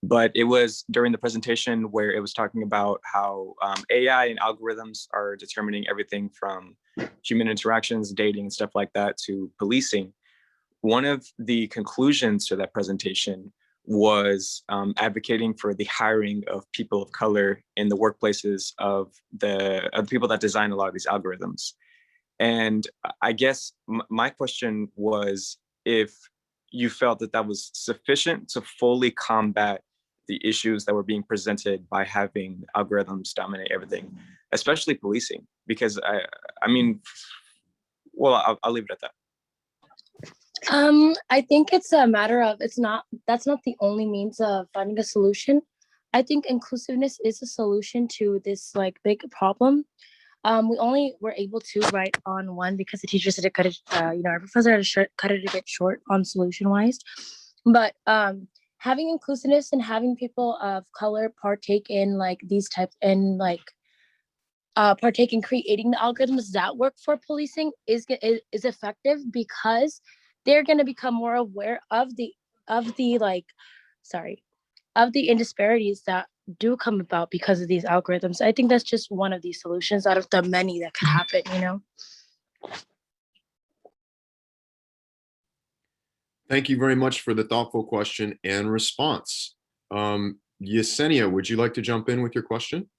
but it was during the presentation where it was talking about how AI and algorithms are determining everything from human interactions, dating, and stuff like that to policing. One of the conclusions to that presentation was advocating for the hiring of people of color in the workplaces of the people that design a lot of these algorithms. And I guess my question was if you felt that that was sufficient to fully combat the issues that were being presented by having algorithms dominate everything, especially policing, because I mean, well, I'll leave it at that. I think it's a matter of that's not the only means of finding a solution. I think inclusiveness is a solution to this like big problem. We only were able to write on one because the teacher said to cut it, our professor had to cut it a bit short on solution wise. But having inclusiveness and having people of color partake in like these types and like partake in creating the algorithms that work for policing is effective because they're going to become more aware of the indisparities that do come about because of these algorithms. I think that's just one of these solutions out of the many that could happen, you know? Thank you very much for the thoughtful question and response. Yesenia, would you like to jump in with your question?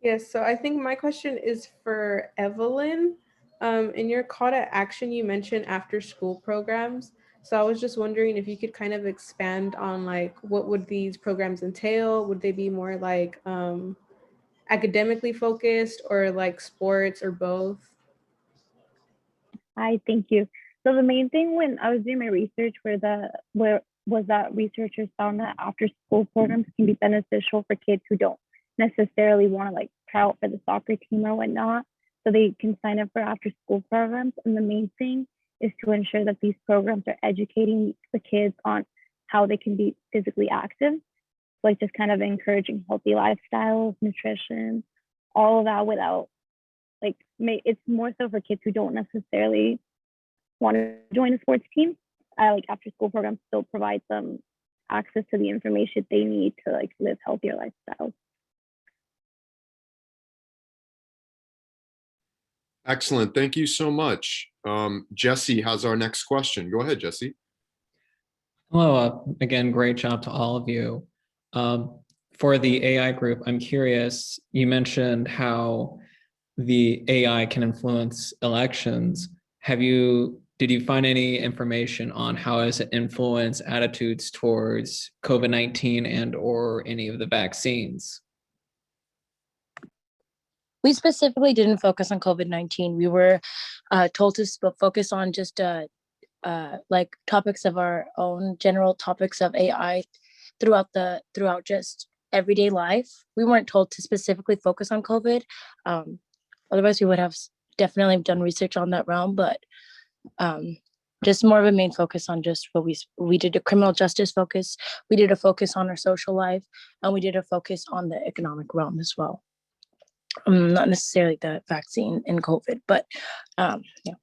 Yes, so I think my question is for Evelyn. In your call to action, you mentioned after school programs. So I was just wondering if you could kind of expand on like, what would these programs entail? Would they be more like academically focused or like sports or both? Hi, thank you. So the main thing when I was doing my research was that researchers found that after school programs can be beneficial for kids who don't necessarily want to like try out for the soccer team or whatnot. So they can sign up for after school programs. And the main thing is to ensure that these programs are educating the kids on how they can be physically active, like just kind of encouraging healthy lifestyles, nutrition, all of that without like, it's more so for kids who don't necessarily want to join a sports team. Like after school programs still provide them access to the information they need to like live healthier lifestyles. Excellent. Thank you so much. Jesse has our next question. Go ahead, Jesse. Hello, again, great job to all of you. For the AI group, I'm curious, you mentioned how the AI can influence elections. Did you find any information on how has it influenced attitudes towards COVID-19 and or any of the vaccines? We specifically didn't focus on COVID-19. We were told to focus on just like topics of our own, general topics of AI throughout just everyday life. We weren't told to specifically focus on COVID. Otherwise, we would have definitely done research on that realm, but just more of a main focus on just what we did a criminal justice focus. We did a focus on our social life, and we did a focus on the economic realm as well. Not necessarily the vaccine and COVID, but yeah.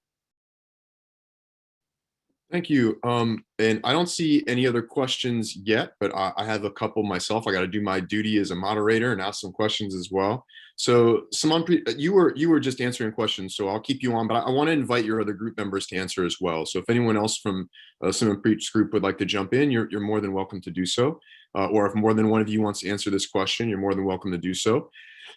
Thank you. And I don't see any other questions yet, but I have a couple myself. I got to do my duty as a moderator and ask some questions as well. So Samanpreet, you were just answering questions, so I'll keep you on, but I want to invite your other group members to answer as well. So if anyone else from Samanpreet's group would like to jump in, you're more than welcome to do so. Or if more than one of you wants to answer this question, you're more than welcome to do so.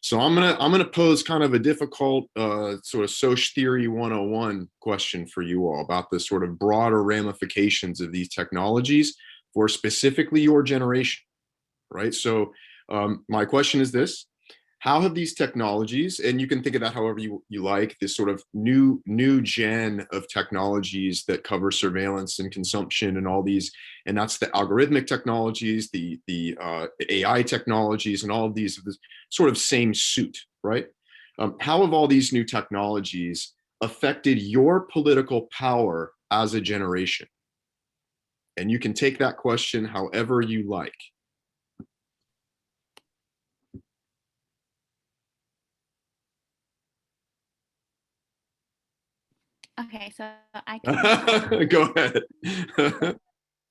So I'm gonna pose kind of a difficult sort of Soc Theory 101 question for you all about the sort of broader ramifications of these technologies for specifically your generation, right? So my question is this: How have these technologies, and you can think of that however you like, this sort of new gen of technologies that cover surveillance and consumption and all these, and that's the algorithmic technologies, the AI technologies, and all of these sort of same suit, right? How have all these new technologies affected your political power as a generation? And you can take that question however you like. Okay, so I can Go ahead.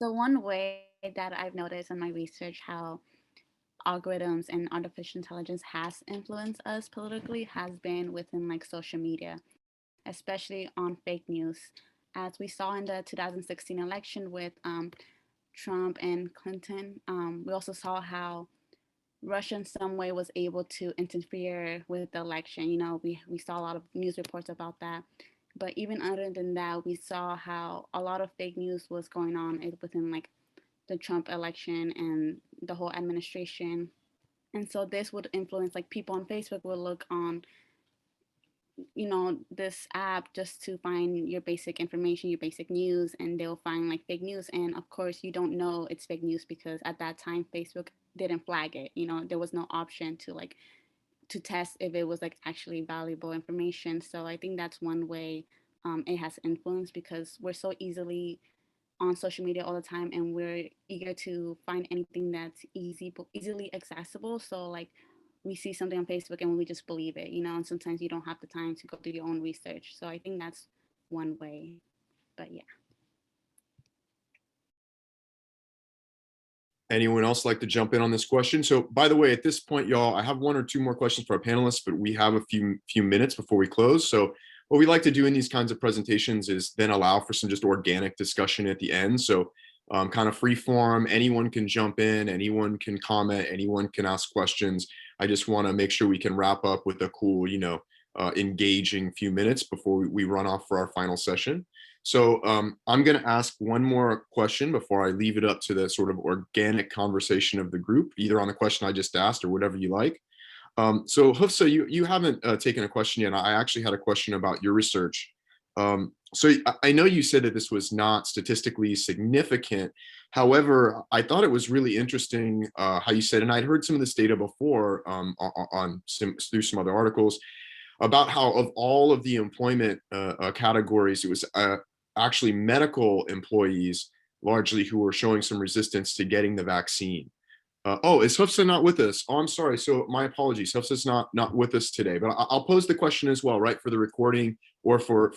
the one way that I've noticed in my research how algorithms and artificial intelligence has influenced us politically has been within like social media, especially on fake news. As we saw in the 2016 election with Trump and Clinton, we also saw how Russia in some way was able to interfere with the election. You know, we saw a lot of news reports about that. But even other than that, we saw how a lot of fake news was going on within like the Trump election and the whole administration. And so this would influence like people on Facebook will look on, you know, this app just to find your basic information, your basic news, and they'll find like fake news. And of course, you don't know it's fake news because at that time, Facebook didn't flag it. You know, there was no option to like to test if it was like actually valuable information. So I think that's one way it has influence because we're so easily on social media all the time and we're eager to find anything that's easily accessible. So like we see something on Facebook and we just believe it, you know, and sometimes you don't have the time to go do your own research. So I think that's one way, but yeah. Anyone else like to jump in on this question? So by the way, at this point, y'all, I have one or two more questions for our panelists, but we have a few minutes before we close. So what we like to do in these kinds of presentations is then allow for some just organic discussion at the end. So kind of free form, anyone can jump in, anyone can comment, anyone can ask questions. I just want to make sure we can wrap up with a cool, you know, engaging few minutes before we run off for our final session. So I'm going to ask one more question before I leave it up to the sort of organic conversation of the group, either on the question I just asked or whatever you like. So Hufsa, you haven't taken a question yet. I actually had a question about your research. So I know you said that this was not statistically significant. However, I thought it was really interesting how you said, and I'd heard some of this data before through some other articles, about how of all of the employment categories, it was actually medical employees largely who were showing some resistance to getting the vaccine. Oh, is Hufsa not with us? Oh, I'm sorry. So my apologies. Hufsa's not with us today, but I'll pose the question as well, right, for the recording or for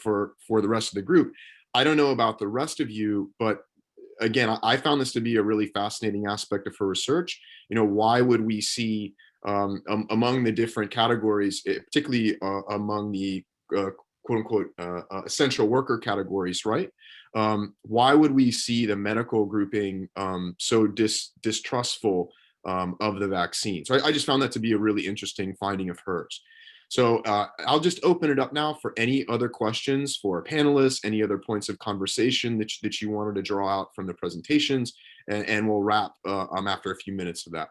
the rest of the group. I don't know about the rest of you, but again, I found this to be a really fascinating aspect of her research. You know, why would we see among the different categories, particularly among the quote unquote essential worker categories, right? Why would we see the medical grouping so distrustful of the vaccine? So I just found that to be a really interesting finding of hers. So I'll just open it up now for any other questions for panelists, any other points of conversation that you wanted to draw out from the presentations, and we'll wrap after a few minutes of that.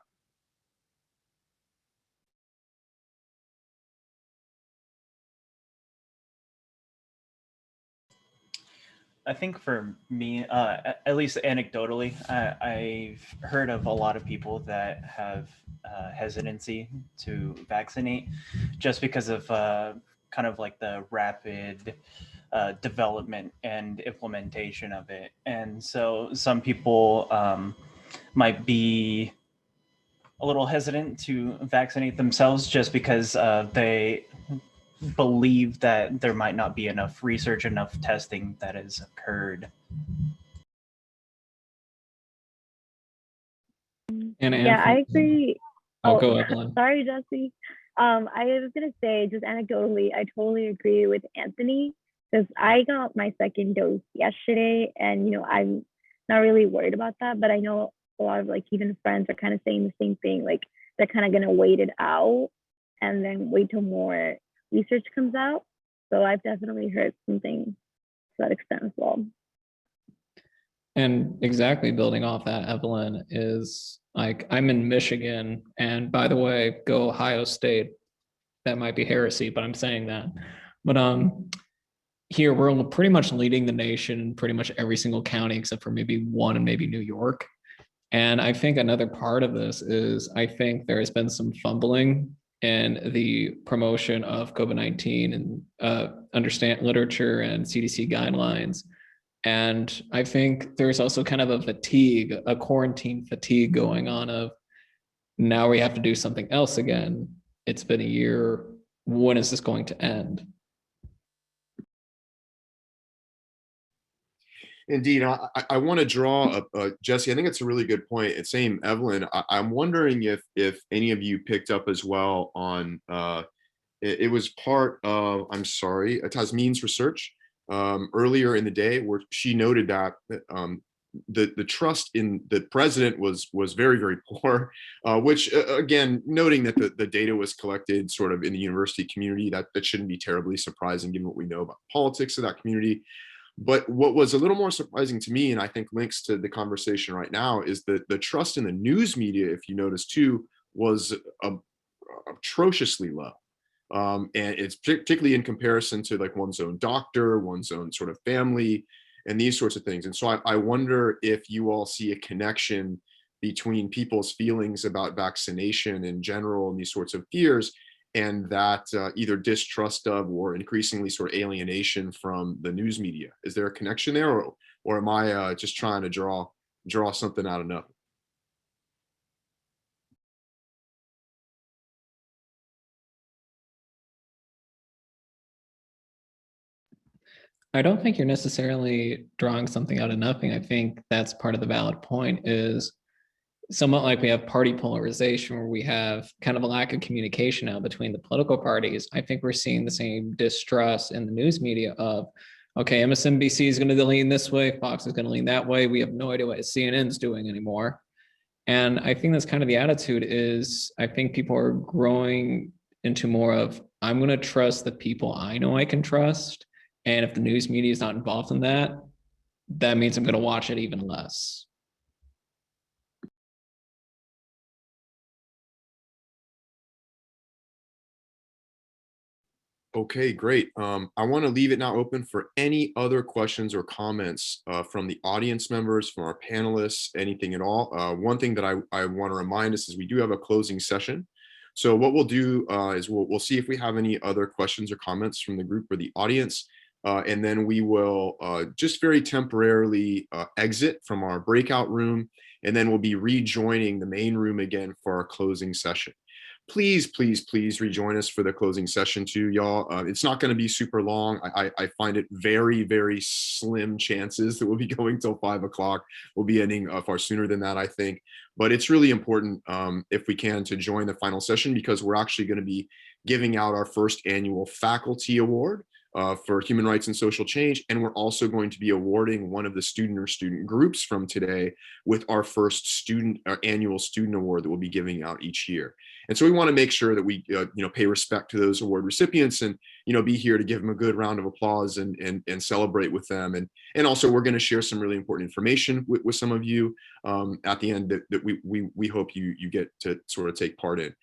I think for me, at least anecdotally, I've heard of a lot of people that have hesitancy to vaccinate just because of kind of like the rapid development and implementation of it. And so some people might be a little hesitant to vaccinate themselves just because they believe that there might not be enough research, enough testing that has occurred. And yeah, I agree. Oh, go Evelyn. Sorry, Jesse. I was gonna say, just anecdotally, I totally agree with Anthony because I got my second dose yesterday, and you know, I'm not really worried about that, but I know a lot of like even friends are kind of saying the same thing, like they're kind of gonna wait it out and then wait till more research comes out. So I've definitely heard something to that extent as well. And exactly building off that, Evelyn, is like, I'm in Michigan, and by the way, go Ohio State. That might be heresy, but I'm saying that. But here we're pretty much leading the nation in pretty much every single county except for maybe one and maybe New York. And I think another part of this is I think there has been some fumbling in the promotion of COVID-19 and understand literature and CDC guidelines. And I think there's also kind of a fatigue, a quarantine fatigue going on of now we have to do something else again. It's been a year. When is this going to end? Indeed, I want to draw Jesse. I think it's a really good point. It's same, Evelyn. I'm wondering if any of you picked up as well on it was part of, I'm sorry, Tasmin's research earlier in the day, where she noted that the trust in the president was very, very poor, which again, noting that the data was collected sort of in the university community, that shouldn't be terribly surprising given what we know about politics of that community. But what was a little more surprising to me, and I think links to the conversation right now, is that the trust in the news media, if you notice too, was atrociously low. And it's particularly in comparison to like one's own doctor, one's own sort of family, and these sorts of things. And so I wonder if you all see a connection between people's feelings about vaccination in general and these sorts of fears, and that either distrust of or increasingly sort of alienation from the news media. Is there a connection there, or am I just trying to draw something out of nothing? I don't think you're necessarily drawing something out of nothing. I think that's part of the valid point, is somewhat like we have party polarization where we have kind of a lack of communication now between the political parties. I think we're seeing the same distrust in the news media of, okay, MSNBC is going to lean this way, Fox is going to lean that way. We have no idea what CNN's doing anymore. And I think that's kind of the attitude is, I think people are growing into more of, I'm going to trust the people I know I can trust. And if the news media is not involved in that, that means I'm going to watch it even less. Okay, great. I want to leave it now open for any other questions or comments from the audience members, from our panelists, anything at all. One thing that I want to remind us is we do have a closing session. So what we'll do is we'll see if we have any other questions or comments from the group or the audience. And then we will just very temporarily exit from our breakout room, and then we'll be rejoining the main room again for our closing session. Please, please, please rejoin us for the closing session too, y'all. It's not going to be super long. I find it very, very slim chances that we'll be going till 5 o'clock. We'll be ending far sooner than that, I think. But it's really important, if we can, to join the final session, because we're actually going to be giving out our first annual faculty award for human rights and social change. And we're also going to be awarding one of the student or student groups from today with our first annual student award that we'll be giving out each year. And so we want to make sure that we pay respect to those award recipients, and be here to give them a good round of applause and celebrate with them. And also we're going to share some really important information with some of you at the end that we hope you get to sort of take part in.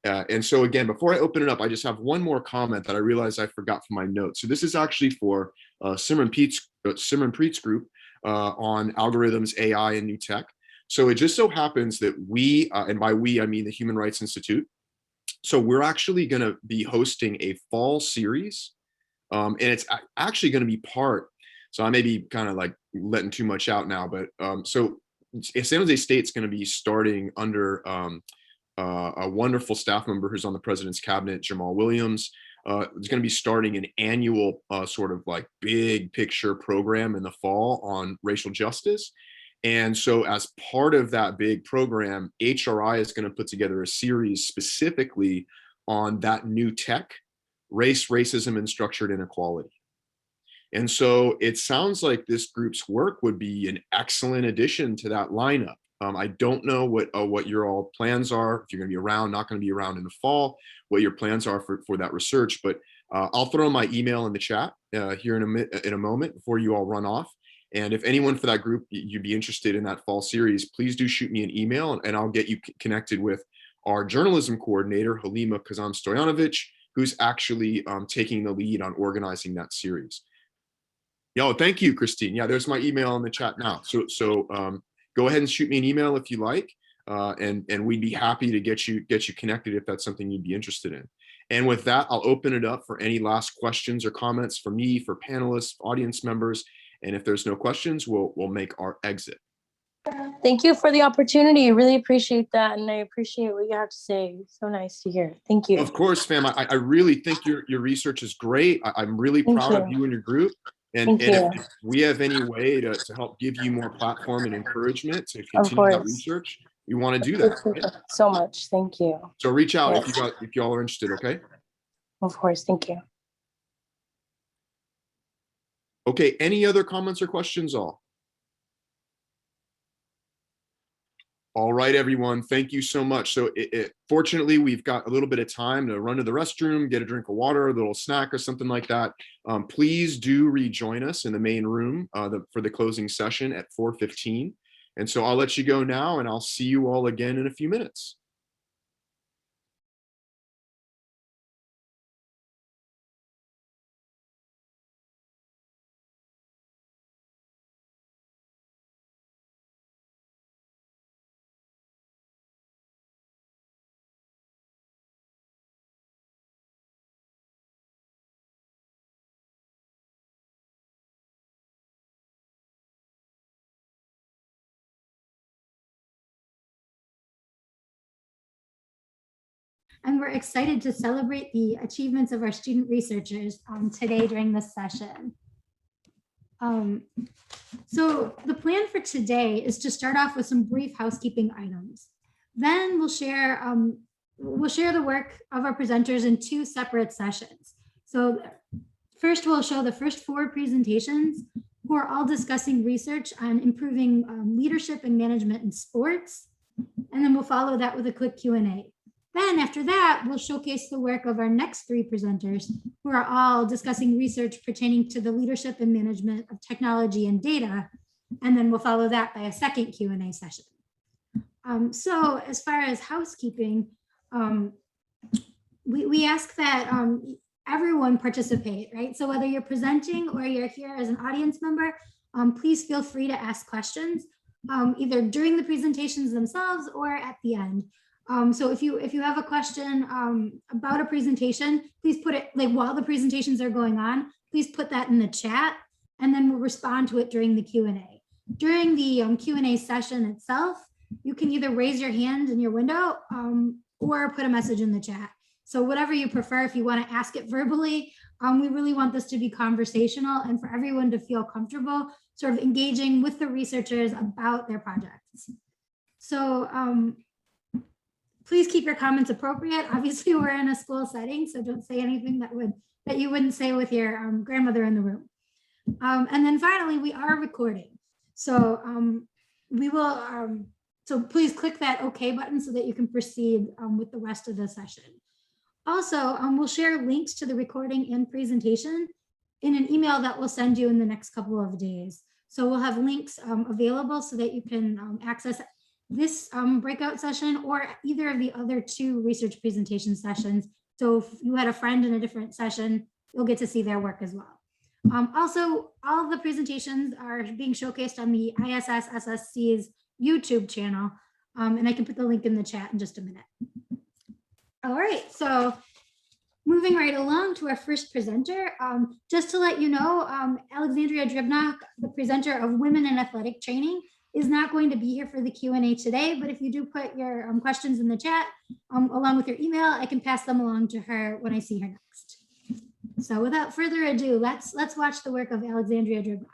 And so again, before I open it up, I just have one more comment that I realized I forgot from my notes. So this is actually for Simranpreet's group on algorithms, AI, and new tech. So it just so happens that we, and by we, I mean the Human Rights Institute. So we're actually going to be hosting a fall series, and it's actually going to be part. So I may be kind of like letting too much out now, but so San Jose State's going to be starting under a wonderful staff member who's on the president's cabinet, Jamal Williams. Is going to be starting an annual sort of like big picture program in the fall on racial justice. And so as part of that big program, HRI is going to put together a series specifically on that new tech, race, racism, and structured inequality. And so it sounds like this group's work would be an excellent addition to that lineup. I don't know what your all plans are, if you're going to be around, not going to be around in the fall, what your plans are for that research, but I'll throw my email in the chat here in a moment before you all run off. And if anyone for that group, you'd be interested in that fall series, please do shoot me an email and I'll get you connected with our journalism coordinator, Halima Kazan-Stojanovic, who's actually taking the lead on organizing that series. Yo, thank you, Christine. Yeah, there's my email in the chat now. So go ahead and shoot me an email if you like, and we'd be happy to get you connected if that's something you'd be interested in. And with that, I'll open it up for any last questions or comments for me, for panelists, audience members. And if there's no questions, we'll make our exit. Thank you for the opportunity. I really appreciate that. And I appreciate what you have to say. So nice to hear. Thank you. Of course, fam. I really think your research is great. I'm really proud of you and your group. And if we have any way to help give you more platform and encouragement to continue that research, we want to do that. Right? So much. Thank you. So reach out if y'all are interested, okay? Of course. Thank you. Okay, any other comments or questions all? All right, everyone, thank you so much. So fortunately, we've got a little bit of time to run to the restroom, get a drink of water, a little snack or something like that. Please do rejoin us in the main room for the closing session at 4:15. And so I'll let you go now and I'll see you all again in a few minutes. And we're excited to celebrate the achievements of our student researchers today during this session. So the plan for today is to start off with some brief housekeeping items. Then we'll share the work of our presenters in 2 separate sessions. So first we'll show the first 4 presentations who are all discussing research on improving leadership and management in sports. And then we'll follow that with a quick Q&A. Then after that, we'll showcase the work of our next 3 presenters who are all discussing research pertaining to the leadership and management of technology and data. And then we'll follow that by a second Q&A session. So as far as housekeeping, we ask that everyone participate, right? So whether you're presenting or you're here as an audience member, please feel free to ask questions either during the presentations themselves or at the end. So if you have a question about a presentation, please put it while the presentations are going on, please put that in the chat and then we'll respond to it during the Q&A. During the Q&A session itself, you can either raise your hand in your window or put a message in the chat. So whatever you prefer, if you want to ask it verbally, we really want this to be conversational and for everyone to feel comfortable sort of engaging with the researchers about their projects. So please keep your comments appropriate. Obviously, we're in a school setting, so don't say anything that you wouldn't say with your grandmother in the room. And then finally, we are recording. So we will, so please click that OK button so that you can proceed with the rest of the session. Also, we'll share links to the recording and presentation in an email that we'll send you in the next couple of days. So we'll have links available so that you can access this breakout session or either of the other 2 research presentation sessions. So if you had a friend in a different session, you'll get to see their work as well. Also, all of the presentations are being showcased on the ISSSSC's YouTube channel. And I can put the link in the chat in just a minute. All right, so moving right along to our first presenter, just to let you know, Alexandria Dribnock, the presenter of Women in Athletic Training, is not going to be here for the Q&A today, but if you do put your questions in the chat along with your email, I can pass them along to her when I see her next. So without further ado, let's watch the work of Alexandria Dribnock.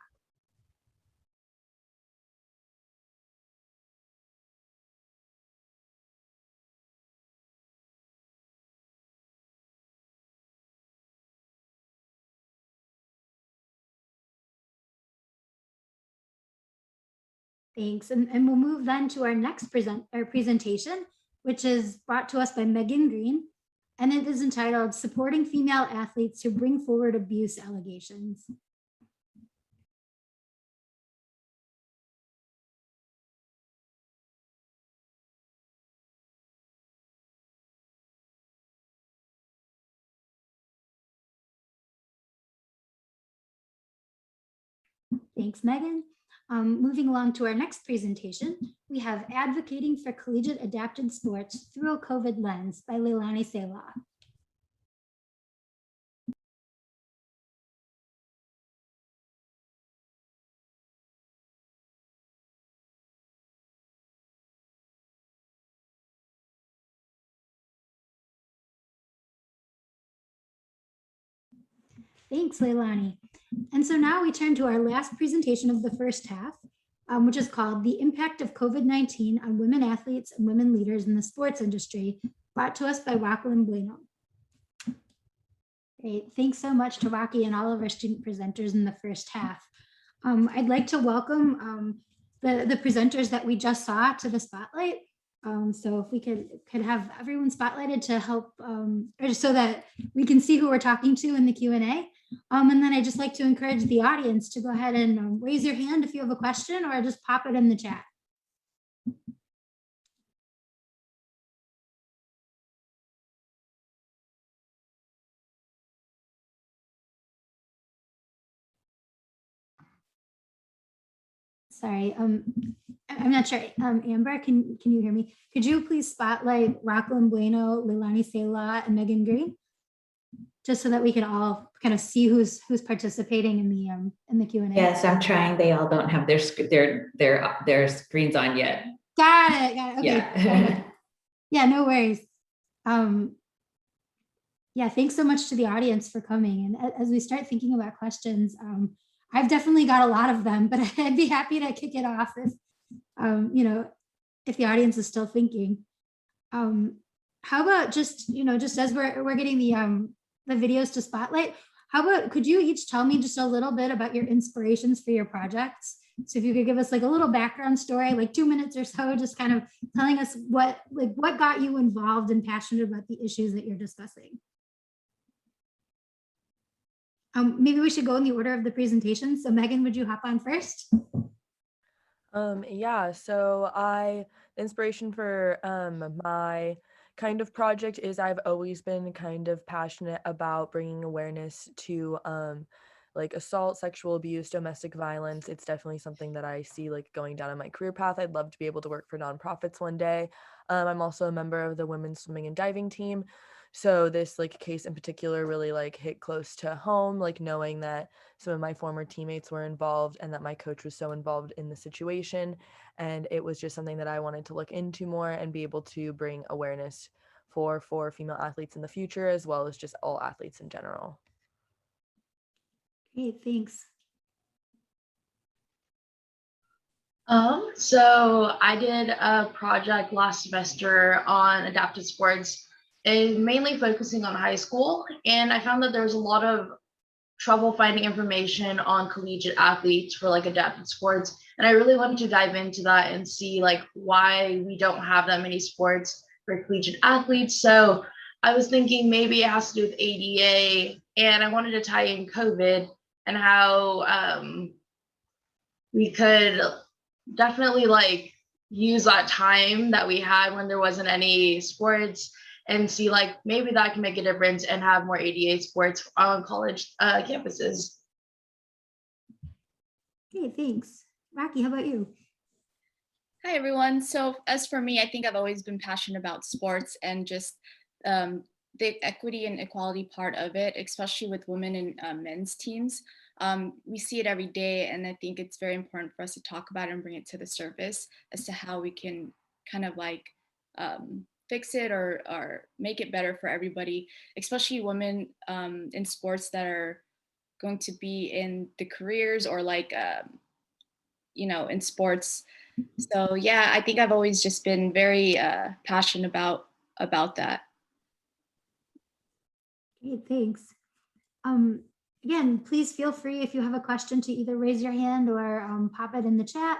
Thanks, and we'll move then to our next presentation, which is brought to us by Megan Green, and it is entitled Supporting Female Athletes Who Bring Forward Abuse Allegations. Thanks, Megan. Moving along to our next presentation, we have Advocating for Collegiate Adapted Sports Through a COVID Lens by Leilani Selah. Thanks, Leilani. And so now we turn to our last presentation of the first half, which is called The Impact of COVID-19 on Women Athletes and Women Leaders in the Sports Industry, brought to us by Jacqueline Bueno. Great, thanks so much to Rocky and all of our student presenters in the first half. I'd like to welcome the presenters that we just saw to the spotlight. So if we could have everyone spotlighted to help, or so that we can see who we're talking to in the Q&A. And then I'd just like to encourage the audience to go ahead and raise your hand if you have a question, or just pop it in the chat. Sorry, I'm not sure. Amber, can you hear me? Could you please spotlight Jacqueline Bueno, Leilani Selah, and Megan Green, just so that we can all kind of see who's participating in the Q&A? Yes, I'm trying. They all don't have their screens on yet. Got it. Okay. Yeah. Yeah, no worries. Yeah, thanks so much to the audience for coming. And as we start thinking about questions, I've definitely got a lot of them, but I'd be happy to kick it off if, if the audience is still thinking. How about just as we're getting the videos to spotlight, how about, could you each tell me just a little bit about your inspirations for your projects? So if you could give us like a little background story, like 2 minutes or so, just kind of telling us what got you involved and passionate about the issues that you're discussing. Maybe we should go in the order of the presentation. So Megan, would you hop on first? Yeah, so the inspiration for my kind of project is I've always been kind of passionate about bringing awareness to like assault, sexual abuse, domestic violence. It's definitely something that I see like going down in my career path. I'd love to be able to work for nonprofits one day. I'm also a member of the women's swimming and diving team. So this like case in particular really like hit close to home, like knowing that some of my former teammates were involved and that my coach was so involved in the situation. And it was just something that I wanted to look into more and be able to bring awareness for female athletes in the future, as well as just all athletes in general. Great, thanks. So I did a project last semester on adaptive sports, and mainly focusing on high school. And I found that there was a lot of trouble finding information on collegiate athletes for like adaptive sports. And I really wanted to dive into that and see like why we don't have that many sports for collegiate athletes. So I was thinking maybe it has to do with ADA, and I wanted to tie in COVID and how we could definitely like use that time that we had when there wasn't any sports and see like maybe that can make a difference and have more ADA sports on college campuses. Okay, thanks. Rocky, how about you? Hi, everyone. So as for me, I think I've always been passionate about sports and just the equity and equality part of it, especially with women and men's teams. We see it every day, and I think it's very important for us to talk about it and bring it to the surface as to how we can kind of like fix it or make it better for everybody, especially women in sports that are going to be in the careers or like, in sports. So yeah, I think I've always just been very passionate about that. Great, thanks. Again, please feel free if you have a question to either raise your hand or pop it in the chat.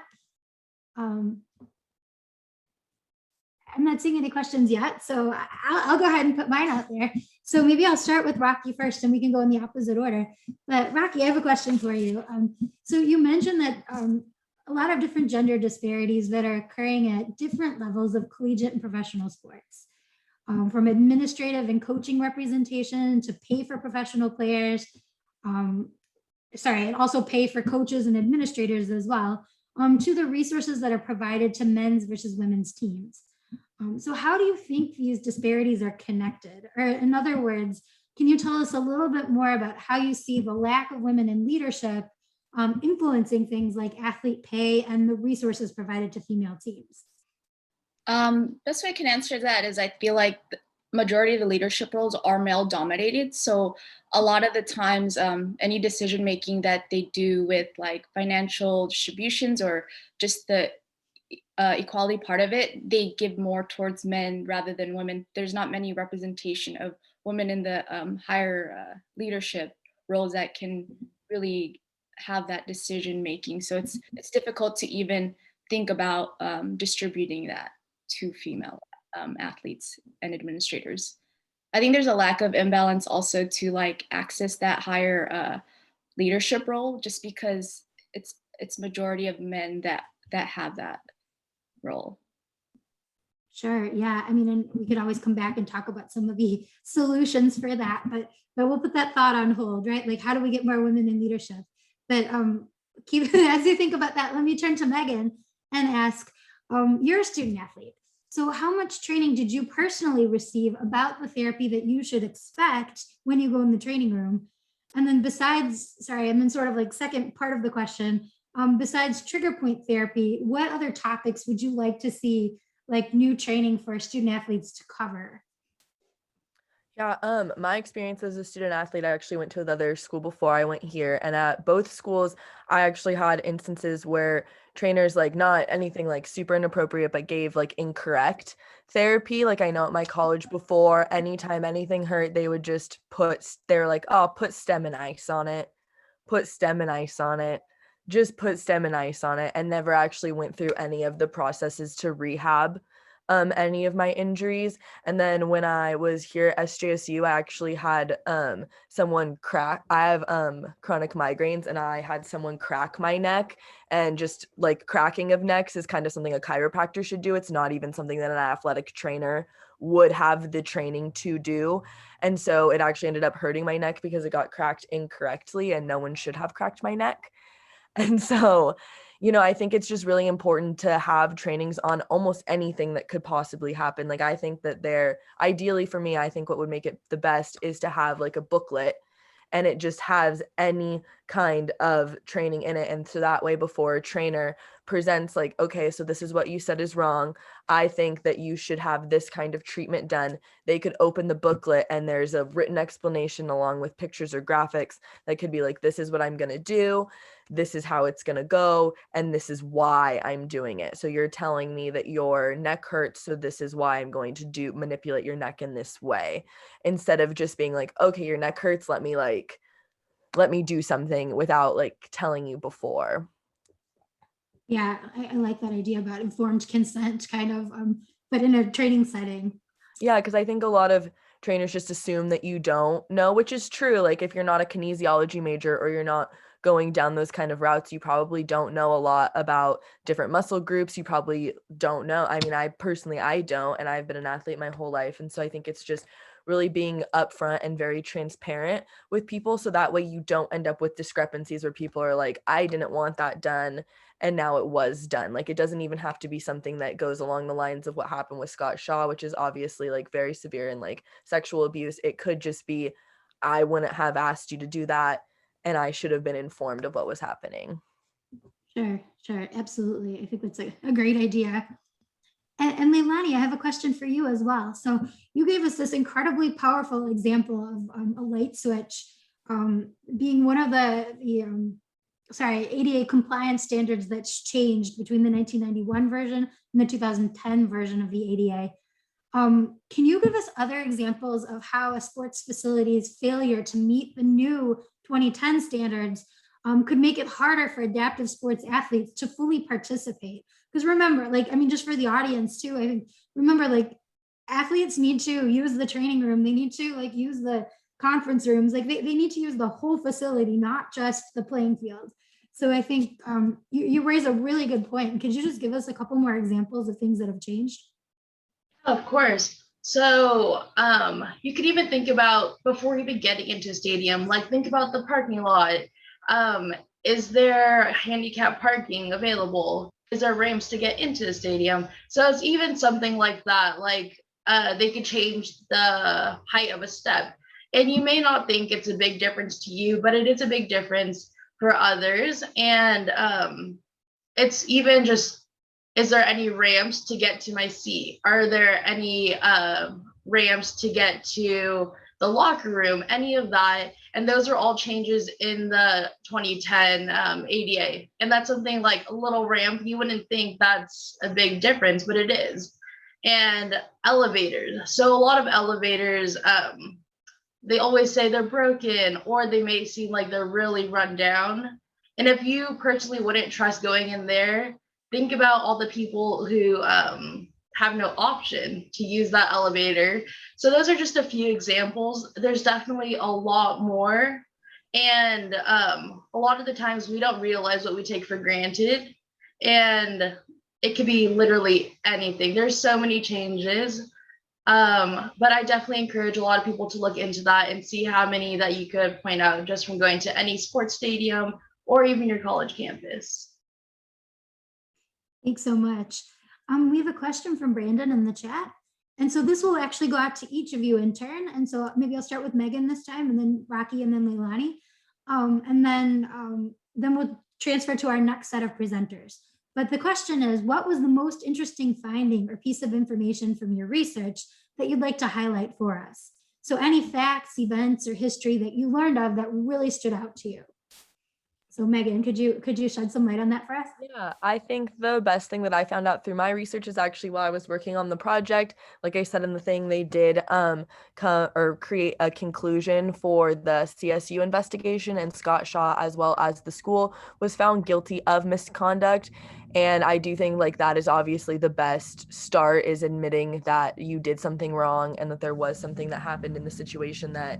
I'm not seeing any questions yet, so I'll go ahead and put mine out there. So maybe I'll start with Rocky first and we can go in the opposite order. But Rocky, I have a question for you. So you mentioned that a lot of different gender disparities that are occurring at different levels of collegiate and professional sports, from administrative and coaching representation to pay for professional players. and also pay for coaches and administrators as well, to the resources that are provided to men's versus women's teams. So how do you think these disparities are connected? Or in other words, can you tell us a little bit more about how you see the lack of women in leadership influencing things like athlete pay and the resources provided to female teams? Best way I can answer that is I feel like the majority of the leadership roles are male dominated. So a lot of the times, any decision making that they do with like financial distributions or just the equality part of it, they give more towards men rather than women. There's not many representation of women in the higher leadership roles that can really have that decision making. So it's difficult to even think about distributing that to female athletes and administrators. I think there's a lack of imbalance also to like access that higher leadership role, just because it's majority of men that have that role. Sure. Yeah. I mean, and we could always come back and talk about some of the solutions for that, but we'll put that thought on hold, right? Like, how do we get more women in leadership? But as you think about that, let me turn to Megan and ask, you're a student athlete. So how much training did you personally receive about the therapy that you should expect when you go in the training room? And then sort of like second part of the question, besides trigger point therapy, what other topics would you like to see like new training for student athletes to cover? Yeah, my experience as a student athlete, I actually went to another school before I went here, and at both schools, I actually had instances where trainers, like, not anything like super inappropriate, but gave like incorrect therapy. Like, I know at my college before, anytime anything hurt, they would just they're like, oh, put stem and ice on it, put stem and ice on it, just put stem and ice on it, and never actually went through any of the processes to rehab any of my injuries. And then when I was here at SJSU, I actually had someone crack. I have chronic migraines, and I had someone crack my neck. And just like cracking of necks is kind of something a chiropractor should do. It's not even something that an athletic trainer would have the training to do. And so it actually ended up hurting my neck because it got cracked incorrectly, and no one should have cracked my neck. And so, I think it's just really important to have trainings on almost anything that could possibly happen. Like, I think that ideally for me, I think what would make it the best is to have like a booklet, and it just has any kind of training in it. And so that way, before a trainer presents like, okay, so this is what you said is wrong, I think that you should have this kind of treatment done, they could open the booklet and there's a written explanation along with pictures or graphics that could be like, this is what I'm going to do, this is how it's going to go, and this is why I'm doing it. So you're telling me that your neck hurts, so this is why I'm going to manipulate your neck in this way, instead of just being like, okay, your neck hurts, let me do something without like telling you before. Yeah, I like that idea about informed consent, kind of, but in a training setting. Yeah, because I think a lot of trainers just assume that you don't know, which is true. Like, if you're not a kinesiology major or you're not going down those kind of routes, you probably don't know a lot about different muscle groups. You probably don't know. I mean, I don't, and I've been an athlete my whole life. And so I think it's just really being upfront and very transparent with people, so that way you don't end up with discrepancies where people are like, I didn't want that done, and now it was done. Like, it doesn't even have to be something that goes along the lines of what happened with Scott Shaw, which is obviously like very severe and like sexual abuse. It could just be, I wouldn't have asked you to do that, and I should have been informed of what was happening. Sure, absolutely. I think that's a great idea. And Leilani, I have a question for you as well. So you gave us this incredibly powerful example of a light switch being one of the ADA compliance standards that's changed between the 1991 version and the 2010 version of the ADA. Can you give us other examples of how a sports facility's failure to meet the new 2010 standards could make it harder for adaptive sports athletes to fully participate? Because remember, just for the audience too, I think, remember, athletes need to use the training room. They need to use the conference rooms. They need to use the whole facility, not just the playing field. So I think you raise a really good point. Could you just give us a couple more examples of things that have changed? Of course. So you could even think about, before even getting into a stadium, think about the parking lot, Is there handicap parking available? Is there ramps to get into the stadium? So it's even something like that, like they could change the height of a step. And you may not think it's a big difference to you, but it is a big difference for others. And it's even just, is there any ramps to get to my seat? Are there any ramps to get to the locker room? Any of that. And those are all changes in the 2010 ADA. And that's something like a little ramp. You wouldn't think that's a big difference, but it is. And elevators. So a lot of elevators, they always say they're broken, or they may seem like they're really run down. And if you personally wouldn't trust going in there, think about all the people who have no option to use that elevator. So those are just a few examples. There's definitely a lot more. And a lot of the times we don't realize what we take for granted. And it could be literally anything. There's so many changes. But I definitely encourage a lot of people to look into that and see how many that you could point out just from going to any sports stadium or even your college campus. Thanks so much. We have a question from Brandon in the chat. And so this will actually go out to each of you in turn. And so maybe I'll start with Megan this time, and then Rocky, and then Leilani. And then we'll transfer to our next set of presenters. But the question is, what was the most interesting finding or piece of information from your research that you'd like to highlight for us? So any facts, events, or history that you learned of that really stood out to you? So Megan, could you shed some light on that for us? Yeah, I think the best thing that I found out through my research is actually while I was working on the project, like I said in the thing, they did create a conclusion for the CSU investigation, and Scott Shaw, as well as the school, was found guilty of misconduct. And I do think like that is obviously the best start, is admitting that you did something wrong and that there was something that happened in the situation that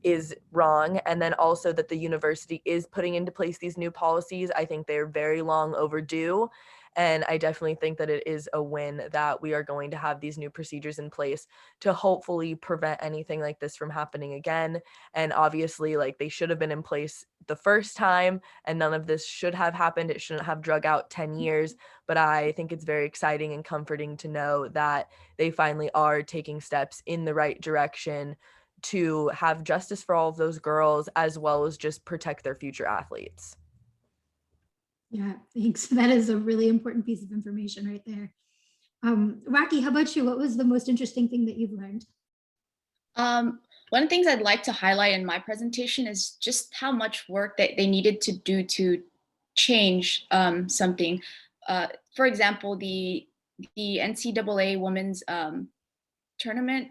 is wrong. And then also that the university is putting into place these new policies. I think they're very long overdue. And I definitely think that it is a win that we are going to have these new procedures in place to hopefully prevent anything like this from happening again. And obviously, like, they should have been in place the first time, and none of this should have happened. It shouldn't have drug out 10 years. But I think it's very exciting and comforting to know that they finally are taking steps in the right direction to have justice for all of those girls, as well as just protect their future athletes. Yeah, thanks. That is a really important piece of information right there. Rocky, how about you? What was the most interesting thing that you've learned? One of the things I'd like to highlight in my presentation is just how much work that they needed to do to change something. For example, the NCAA women's tournament,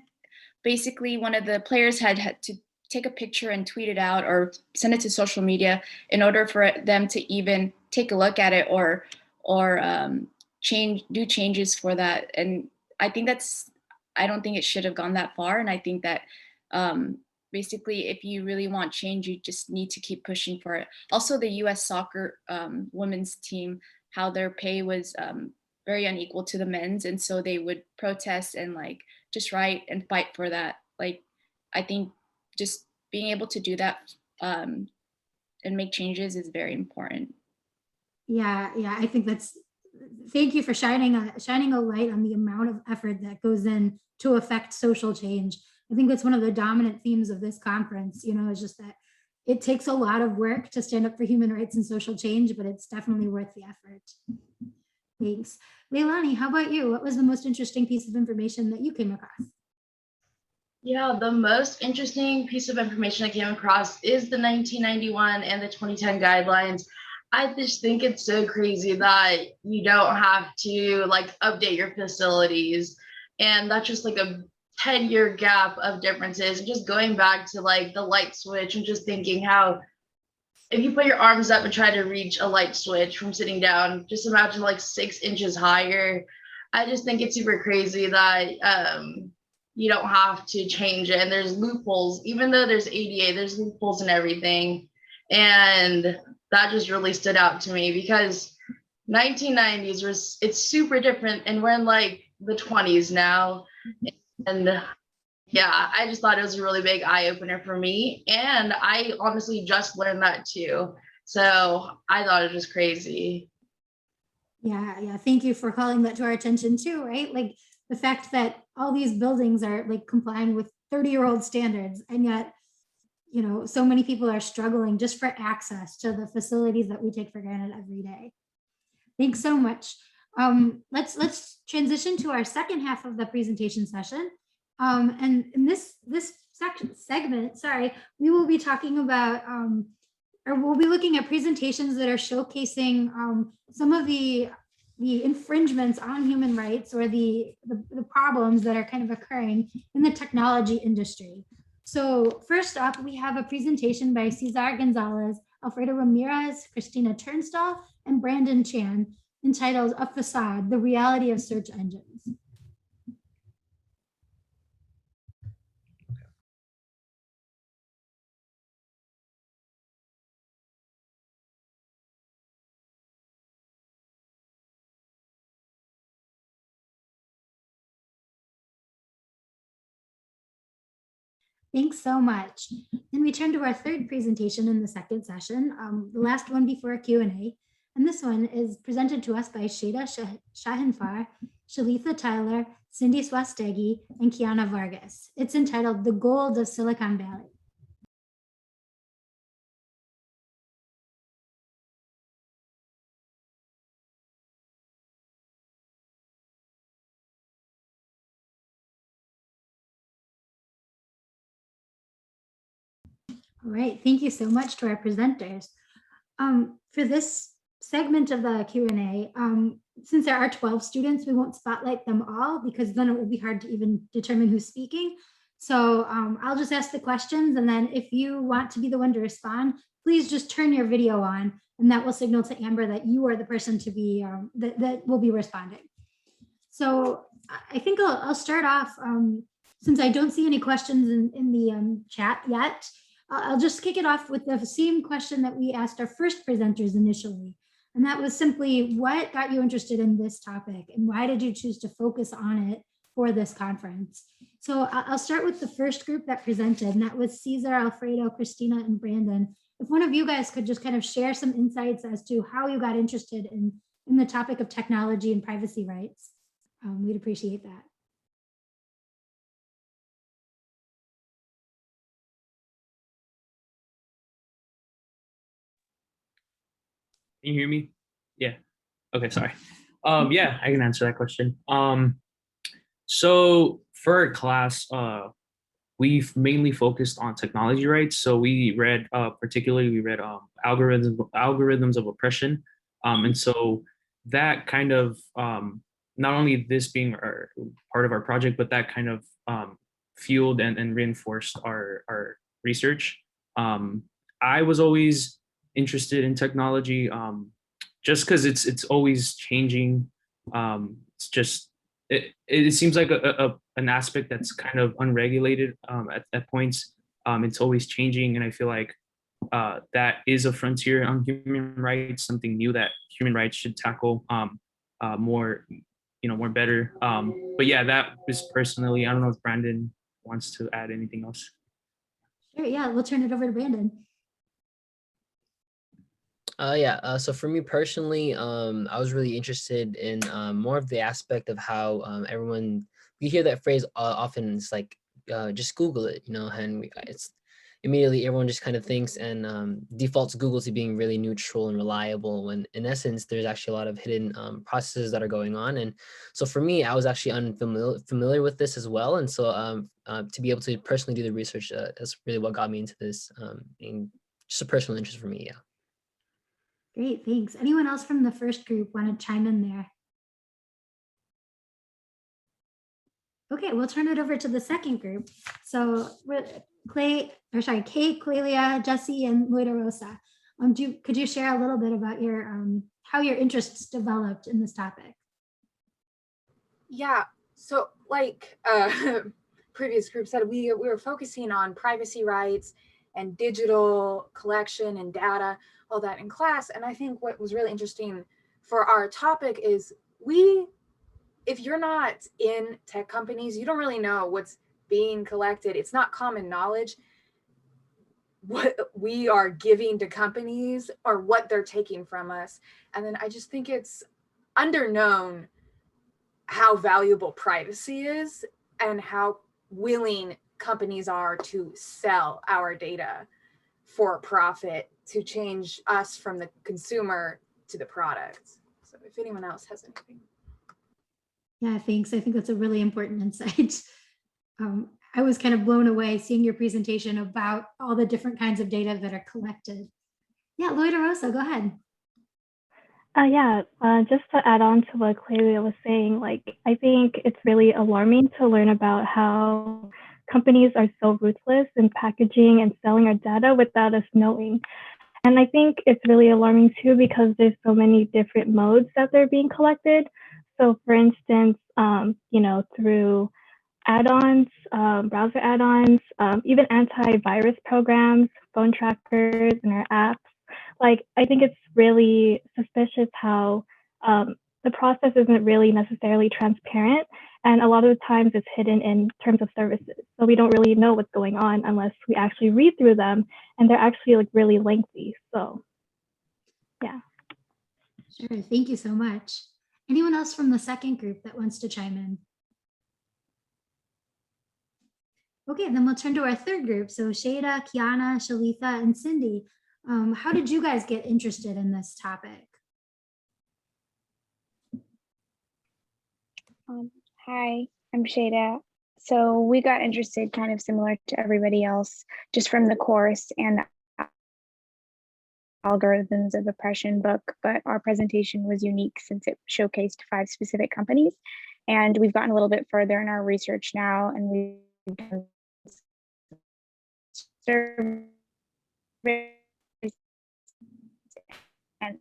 basically one of the players had to take a picture and tweet it out or send it to social media in order for them to even take a look at it or do changes for that. And I don't think it should have gone that far. And I think that basically, if you really want change, you just need to keep pushing for it. Also, the US soccer women's team, how their pay was very unequal to the men's. And so they would protest and like just write and fight for that. Like, I think just being able to do that and make changes is very important. Yeah, I think thank you for shining a light on the amount of effort that goes in to affect social change. I think that's one of the dominant themes of this conference, is just that it takes a lot of work to stand up for human rights and social change, but it's definitely worth the effort. Thanks. Leilani, how about you? What was the most interesting piece of information that you came across? Yeah, the most interesting piece of information I came across is the 1991 and the 2010 guidelines. I just think it's so crazy that you don't have to like update your facilities. And that's just like a 10-year gap of differences. And just going back to like the light switch and just thinking how if you put your arms up and try to reach a light switch from sitting down, just imagine like 6 inches higher. I just think it's super crazy that you don't have to change it. And there's loopholes, even though there's ADA, there's loopholes and everything. And that just really stood out to me because 1990s it's super different. And we're in like the 20s now. And Yeah, I just thought it was a really big eye opener for me. And I honestly just learned that too. So I thought it was crazy. Yeah. Thank you for calling that to our attention too, right? Like the fact that all these buildings are like complying with 30-year-old standards, and yet, so many people are struggling just for access to the facilities that we take for granted every day. Thanks so much. Let's transition to our second half of the presentation session. And in this segment, we will be talking about, or we'll be looking at presentations that are showcasing some of the infringements on human rights, or the problems that are kind of occurring in the technology industry. So first up, we have a presentation by Cesar Gonzalez, Alfredo Ramirez, Christina Turnstall, and Brandon Chan, entitled "A Facade: The Reality of Search Engines." Thanks so much. Then we turn to our third presentation in the second session, the last one before a Q&A. And this one is presented to us by Shada Shahinfar, Shalitha Tyler, Cindy Swastegi, and Kiana Vargas. It's entitled "The Gold of Silicon Valley." All right, thank you so much to our presenters. For this segment of the Q&A, since there are 12 students, we won't spotlight them all because then it will be hard to even determine who's speaking. So I'll just ask the questions, and then if you want to be the one to respond, please just turn your video on, and that will signal to Amber that you are the person to be, that will be responding. So I think I'll start off, since I don't see any questions in the chat yet. I'll just kick it off with the same question that we asked our first presenters initially. And that was simply, what got you interested in this topic, and why did you choose to focus on it for this conference? So I'll start with the first group that presented, and that was Cesar, Alfredo, Christina, and Brandon. If one of you guys could just kind of share some insights as to how you got interested in the topic of technology and privacy rights, we'd appreciate that. Can you hear me? Yeah. Okay, sorry. Yeah, I can answer that question. So for our class, we've mainly focused on technology rights. So we read, algorithms of oppression. And so that kind of, not only this being part of our project, but that kind of fueled and reinforced our research. I was always interested in technology, just because it's always changing. It's just it seems like an aspect that's kind of unregulated at points. It's always changing, and I feel like that is a frontier on human rights, something new that human rights should tackle more better. But yeah, that was personally. I don't know if Brandon wants to add anything else. Sure, yeah, we'll turn it over to Brandon. So for me personally, I was really interested in more of the aspect of how we hear that phrase often. It's like, just Google it, and it's immediately everyone just kind of thinks and defaults Google to being really neutral and reliable, when in essence, there's actually a lot of hidden processes that are going on. And so for me, I was actually unfamiliar with this as well. And so to be able to personally do the research, that's really what got me into this, and just a personal interest for me, yeah. Great, thanks. Anyone else from the first group want to chime in there? Okay, we'll turn it over to the second group. So Kay, Clelia, Jesse, and Loida Rosa. Could you share a little bit about your how your interests developed in this topic? Yeah, so like previous group said, we were focusing on privacy rights and digital collection and data, all that in class. And I think what was really interesting for our topic is if you're not in tech companies, you don't really know what's being collected, it's not common knowledge what we are giving to companies or what they're taking from us. And then I just think it's underknown how valuable privacy is and how willing companies are to sell our data for profit to change us from the consumer to the product. So if anyone else has anything. Yeah, thanks. I think that's a really important insight. I was kind of blown away seeing your presentation about all the different kinds of data that are collected. Yeah, Loida Rosa, go ahead. Just to add on to what Clelia was saying, like, I think it's really alarming to learn about how companies are so ruthless in packaging and selling our data without us knowing. And I think it's really alarming too, because there's so many different modes that they're being collected. So for instance, through add-ons, browser add-ons, even antivirus programs, phone trackers, and our apps. Like, I think it's really suspicious how the process isn't really necessarily transparent. And a lot of the times it's hidden in terms of services. So we don't really know what's going on unless we actually read through them, and they're actually like really lengthy. So, yeah. Sure, thank you so much. Anyone else from the second group that wants to chime in? Okay, then we'll turn to our third group. So Shada, Kiana, Shalitha, and Cindy. How did you guys get interested in this topic? Hi, I'm Shada. So we got interested kind of similar to everybody else, just from the course and the Algorithms of Oppression book, but our presentation was unique since it showcased 5 specific companies. And we've gotten a little bit further in our research now, and we've done surveys and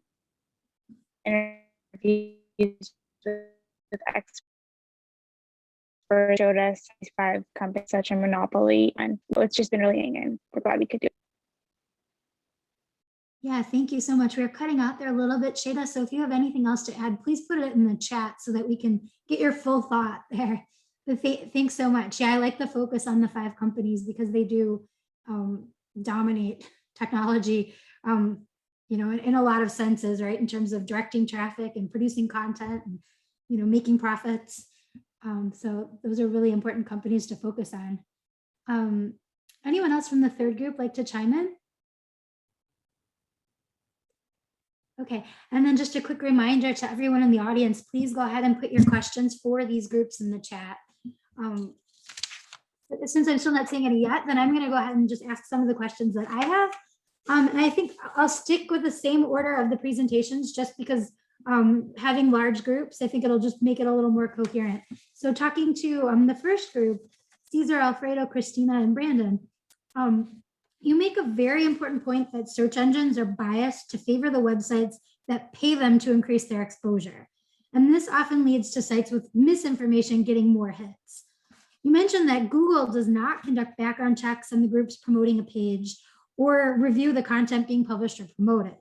interviews with experts showed us these 5 companies, such a monopoly, and it's just been really interesting, and we're glad we could do it. Yeah, thank you so much. We're cutting out there a little bit, Shada. So if you have anything else to add, please put it in the chat so that we can get your full thought there. But thanks so much. Yeah, I like the focus on the 5 companies because they do dominate technology, in a lot of senses, right? In terms of directing traffic and producing content and, making profits. So those are really important companies to focus on. Anyone else from the third group like to chime in? Okay, and then just a quick reminder to everyone in the audience, please go ahead and put your questions for these groups in the chat. Since I'm still not seeing any yet, then I'm going to go ahead and just ask some of the questions that I have. And I think I'll stick with the same order of the presentations just because having large groups, I think it'll just make it a little more coherent. So talking to the first group, Cesar, Alfredo, Christina, and Brandon, you make a very important point that search engines are biased to favor the websites that pay them to increase their exposure. And this often leads to sites with misinformation getting more hits. You mentioned that Google does not conduct background checks on the groups promoting a page or review the content being published or promoted.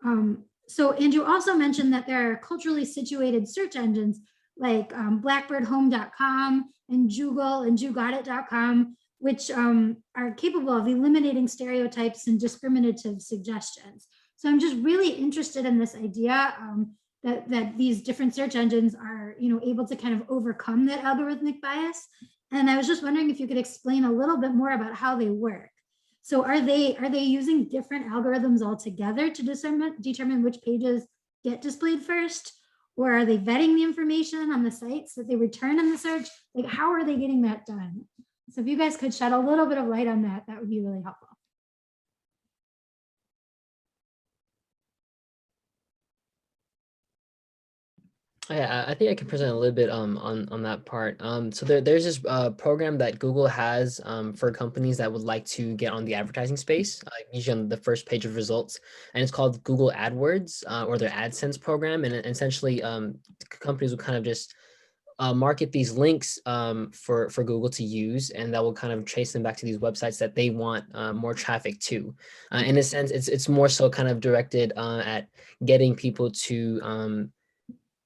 And you also mentioned that there are culturally situated search engines like blackbirdhome.com and Jugal and jugottit.com, which are capable of eliminating stereotypes and discriminative suggestions. So I'm just really interested in this idea that these different search engines are able to kind of overcome that algorithmic bias. And I was just wondering if you could explain a little bit more about how they work. So are they using different algorithms altogether to determine which pages get displayed first? Or are they vetting the information on the sites that they return in the search? Like, how are they getting that done? So if you guys could shed a little bit of light on that, that would be really helpful. Yeah, I think I can present a little bit on that part. So there's this program that Google has for companies that would like to get on the advertising space, usually on the first page of results, and it's called Google AdWords or their AdSense program. And essentially, companies will kind of just market these links for Google to use, and that will kind of trace them back to these websites that they want more traffic to. In a sense, it's more so kind of directed at getting people to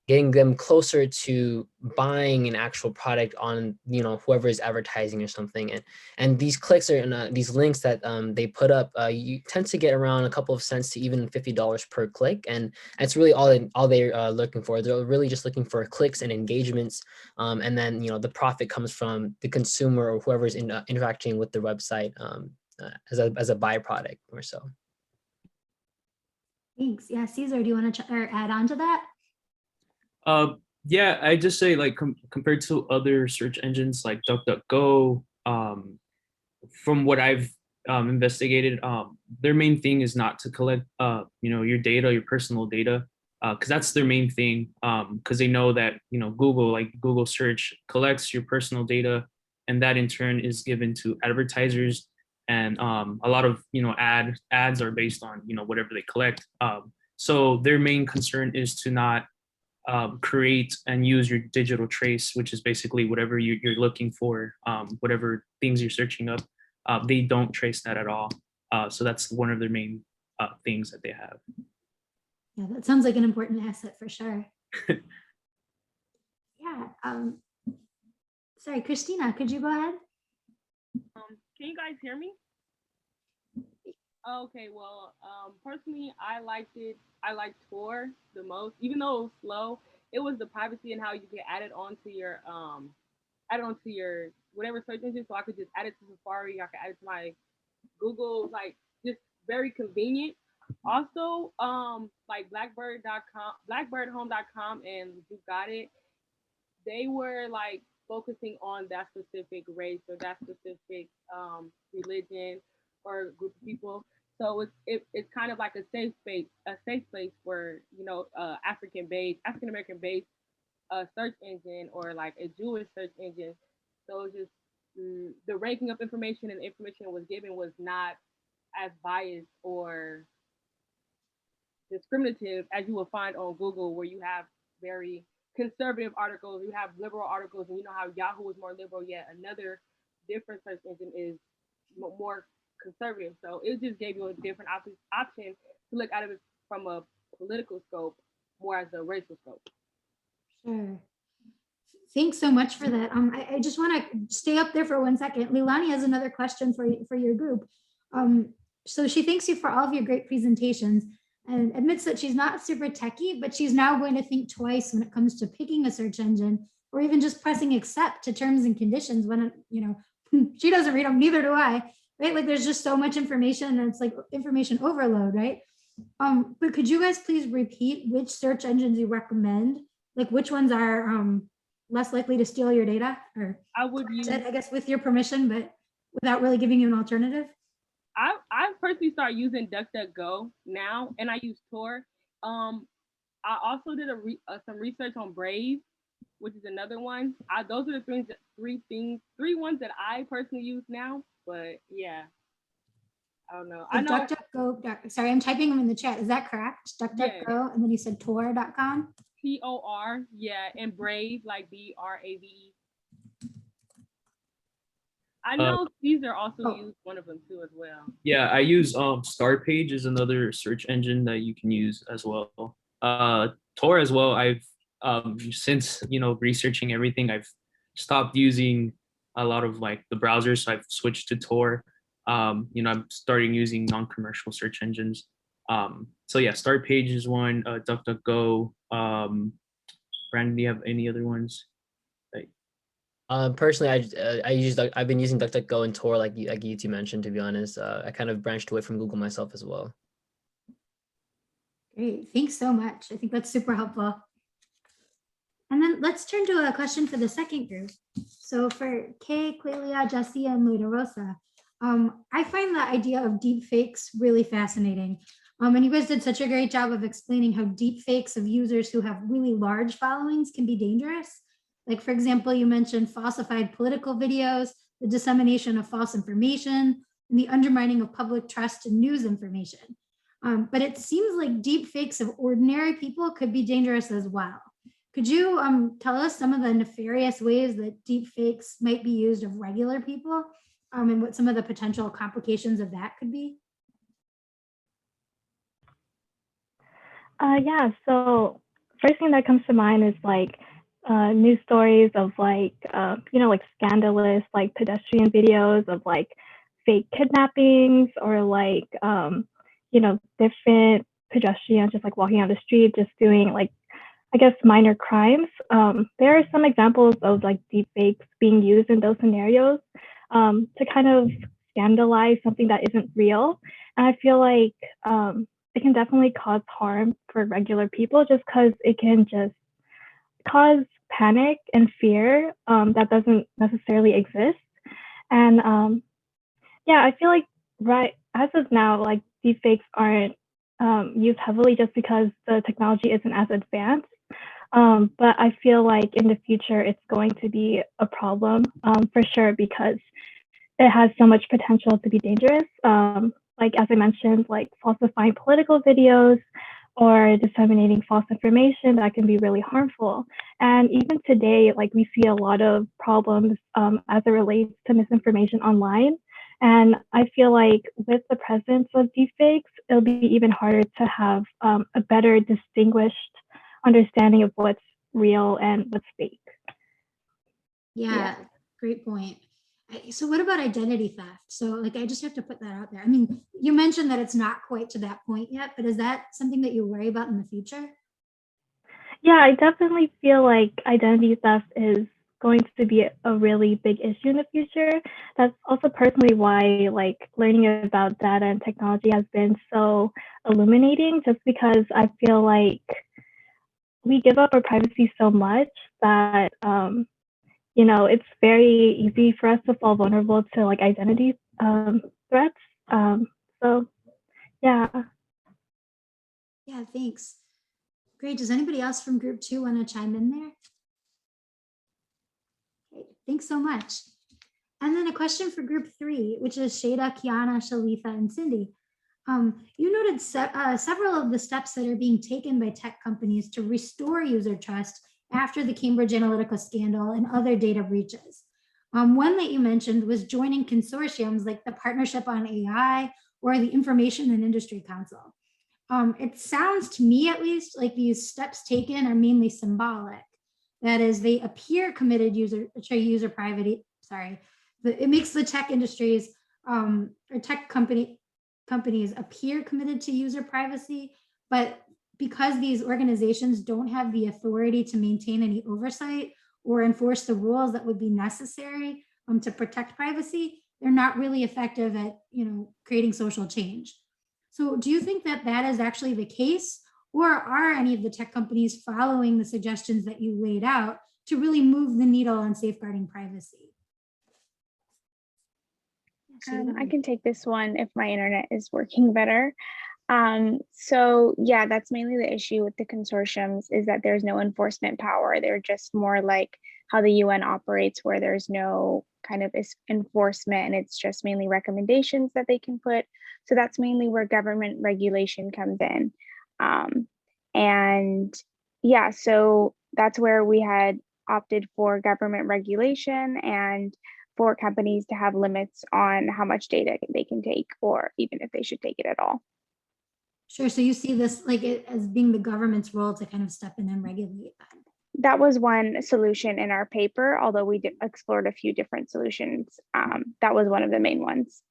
getting them closer to buying an actual product on, whoever is advertising or something. And these clicks are these links that they put up, you tend to get around a couple of cents to even $50 per click. And that's really all they're looking for. They're really just looking for clicks and engagements. And then, the profit comes from the consumer or whoever's interacting with the website as a byproduct or so. Thanks. Yeah, Caesar, do you want to add on to that? Yeah, I just say like compared to other search engines like DuckDuckGo, from what I've investigated, their main thing is not to collect your data, your personal data, because that's their main thing. Because they know that Google search collects your personal data, and that in turn is given to advertisers, and a lot of ads are based on whatever they collect. So their main concern is to not create and use your digital trace, which is basically whatever you're looking for, whatever things you're searching up. They don't trace that at all. So that's one of their main things that they have. Yeah, that sounds like an important asset for sure. Yeah. Sorry, Christina, could you go ahead? Can you guys hear me? Okay, well, personally, I liked Tor the most, even though it was slow. It was the privacy and how you can add it onto your whatever search engine. So I could just add it to Safari. I could add it to my Google, like just very convenient. Also, like blackbirdhome.com and You Got It, they were like focusing on that specific race or that specific religion or group of people. So it's kind of like a safe place where African American based search engine or like a Jewish search engine. So just the ranking of information and the information was given was not as biased or discriminative as you will find on Google, where you have very conservative articles, you have liberal articles, and you know how Yahoo is more liberal, yet another different search engine is more conservative. So it just gave you a different option to look at it from a political scope more as a racial scope. Sure. Thanks so much for that. I just want to stay up there for 1 second. Leilani has another question for your group. So she thanks you for all of your great presentations and admits that she's not super techie, but she's now going to think twice when it comes to picking a search engine or even just pressing accept to terms and conditions when, she doesn't read them, neither do I, right? Like there's just so much information and it's like information overload, right? But could you guys please repeat which search engines you recommend? Like which ones are less likely to steal your data? Or I would use, I guess with your permission, but without really giving you an alternative? I personally start using DuckDuckGo now, and I use Tor. I also did some research on Brave, which is another one. Those are the three ones that I personally use now. But yeah, I don't know. So I know DuckDuckGo. Sorry, I'm typing them in the chat. Is that correct? DuckDuckGo, yeah. And then you said Tor.com. TOR, yeah, and Brave, like BRAVE. I know Caesar also used one of them too as well. Yeah, I use Startpage is another search engine that you can use as well. Tor as well. I've since researching everything, I've stopped using a lot of like the browsers, so I've switched to Tor. I'm starting using non-commercial search engines. So yeah, Startpage is one. DuckDuckGo. Brandon, do you have any other ones? Personally, I've been using DuckDuckGo and Tor like you two mentioned. To be honest, I kind of branched away from Google myself as well. Great, thanks so much. I think that's super helpful. And then let's turn to a question for the second group. So for Kay, Clelia, Jessia, and Luida Rosa, I find the idea of deep fakes really fascinating. And you guys did such a great job of explaining how deep fakes of users who have really large followings can be dangerous. Like, for example, you mentioned falsified political videos, the dissemination of false information, and the undermining of public trust in news information. But it seems like deep fakes of ordinary people could be dangerous as well. Could you tell us some of the nefarious ways that deep fakes might be used of regular people and what some of the potential complications of that could be? Yeah, so first thing that comes to mind is like news stories of like, like scandalous like pedestrian videos of like fake kidnappings or like, different pedestrians just like walking on the street, just doing like, I guess, minor crimes. There are some examples of like deepfakes being used in those scenarios to kind of scandalize something that isn't real. And I feel like it can definitely cause harm for regular people just because it can just cause panic and fear that doesn't necessarily exist. And I feel like right as of now, like deepfakes aren't used heavily just because the technology isn't as advanced. But I feel like in the future, it's going to be a problem for sure because it has so much potential to be dangerous. Like as I mentioned, like falsifying political videos or disseminating false information that can be really harmful. And even today, like we see a lot of problems as it relates to misinformation online. And I feel like with the presence of deepfakes, it'll be even harder to have a better distinguished understanding of what's real and what's fake. Yeah, great point. So what about identity theft? So like, I just have to put that out there. I mean, you mentioned that it's not quite to that point yet, but is that something that you worry about in the future? Yeah, I definitely feel like identity theft is going to be a really big issue in the future. That's also personally why like learning about data and technology has been so illuminating, just because I feel like we give up our privacy so much that it's very easy for us to fall vulnerable to like identity threats. So yeah. Yeah, thanks. Great. Does anybody else from group 2 want to chime in there? Okay, thanks so much. And then a question for group 3, which is Shada, Kiana, Shalifa, and Cindy. You noted several of the steps that are being taken by tech companies to restore user trust after the Cambridge Analytica scandal and other data breaches. One that you mentioned was joining consortiums like the Partnership on AI or the Information and Industry Council. It sounds to me, at least, like these steps taken are mainly symbolic. That is, they appear committed to user privacy. It makes the tech industries or tech companies appear committed to user privacy, but because these organizations don't have the authority to maintain any oversight or enforce the rules that would be necessary to protect privacy, they're not really effective at creating social change. So do you think that that is actually the case, or are any of the tech companies following the suggestions that you laid out to really move the needle on safeguarding privacy? I can take this one if my internet is working better. So yeah, that's mainly the issue with the consortiums, is that there's no enforcement power. They're just more like how the UN operates, where there's no kind of enforcement and it's just mainly recommendations that they can put. So that's mainly where government regulation comes in. And yeah, so that's where we had opted for government regulation and for companies to have limits on how much data they can take, or even if they should take it at all. Sure. So you see this like as being the government's role to kind of step in and regulate that. That was one solution in our paper, although we explored a few different solutions. That was one of the main ones.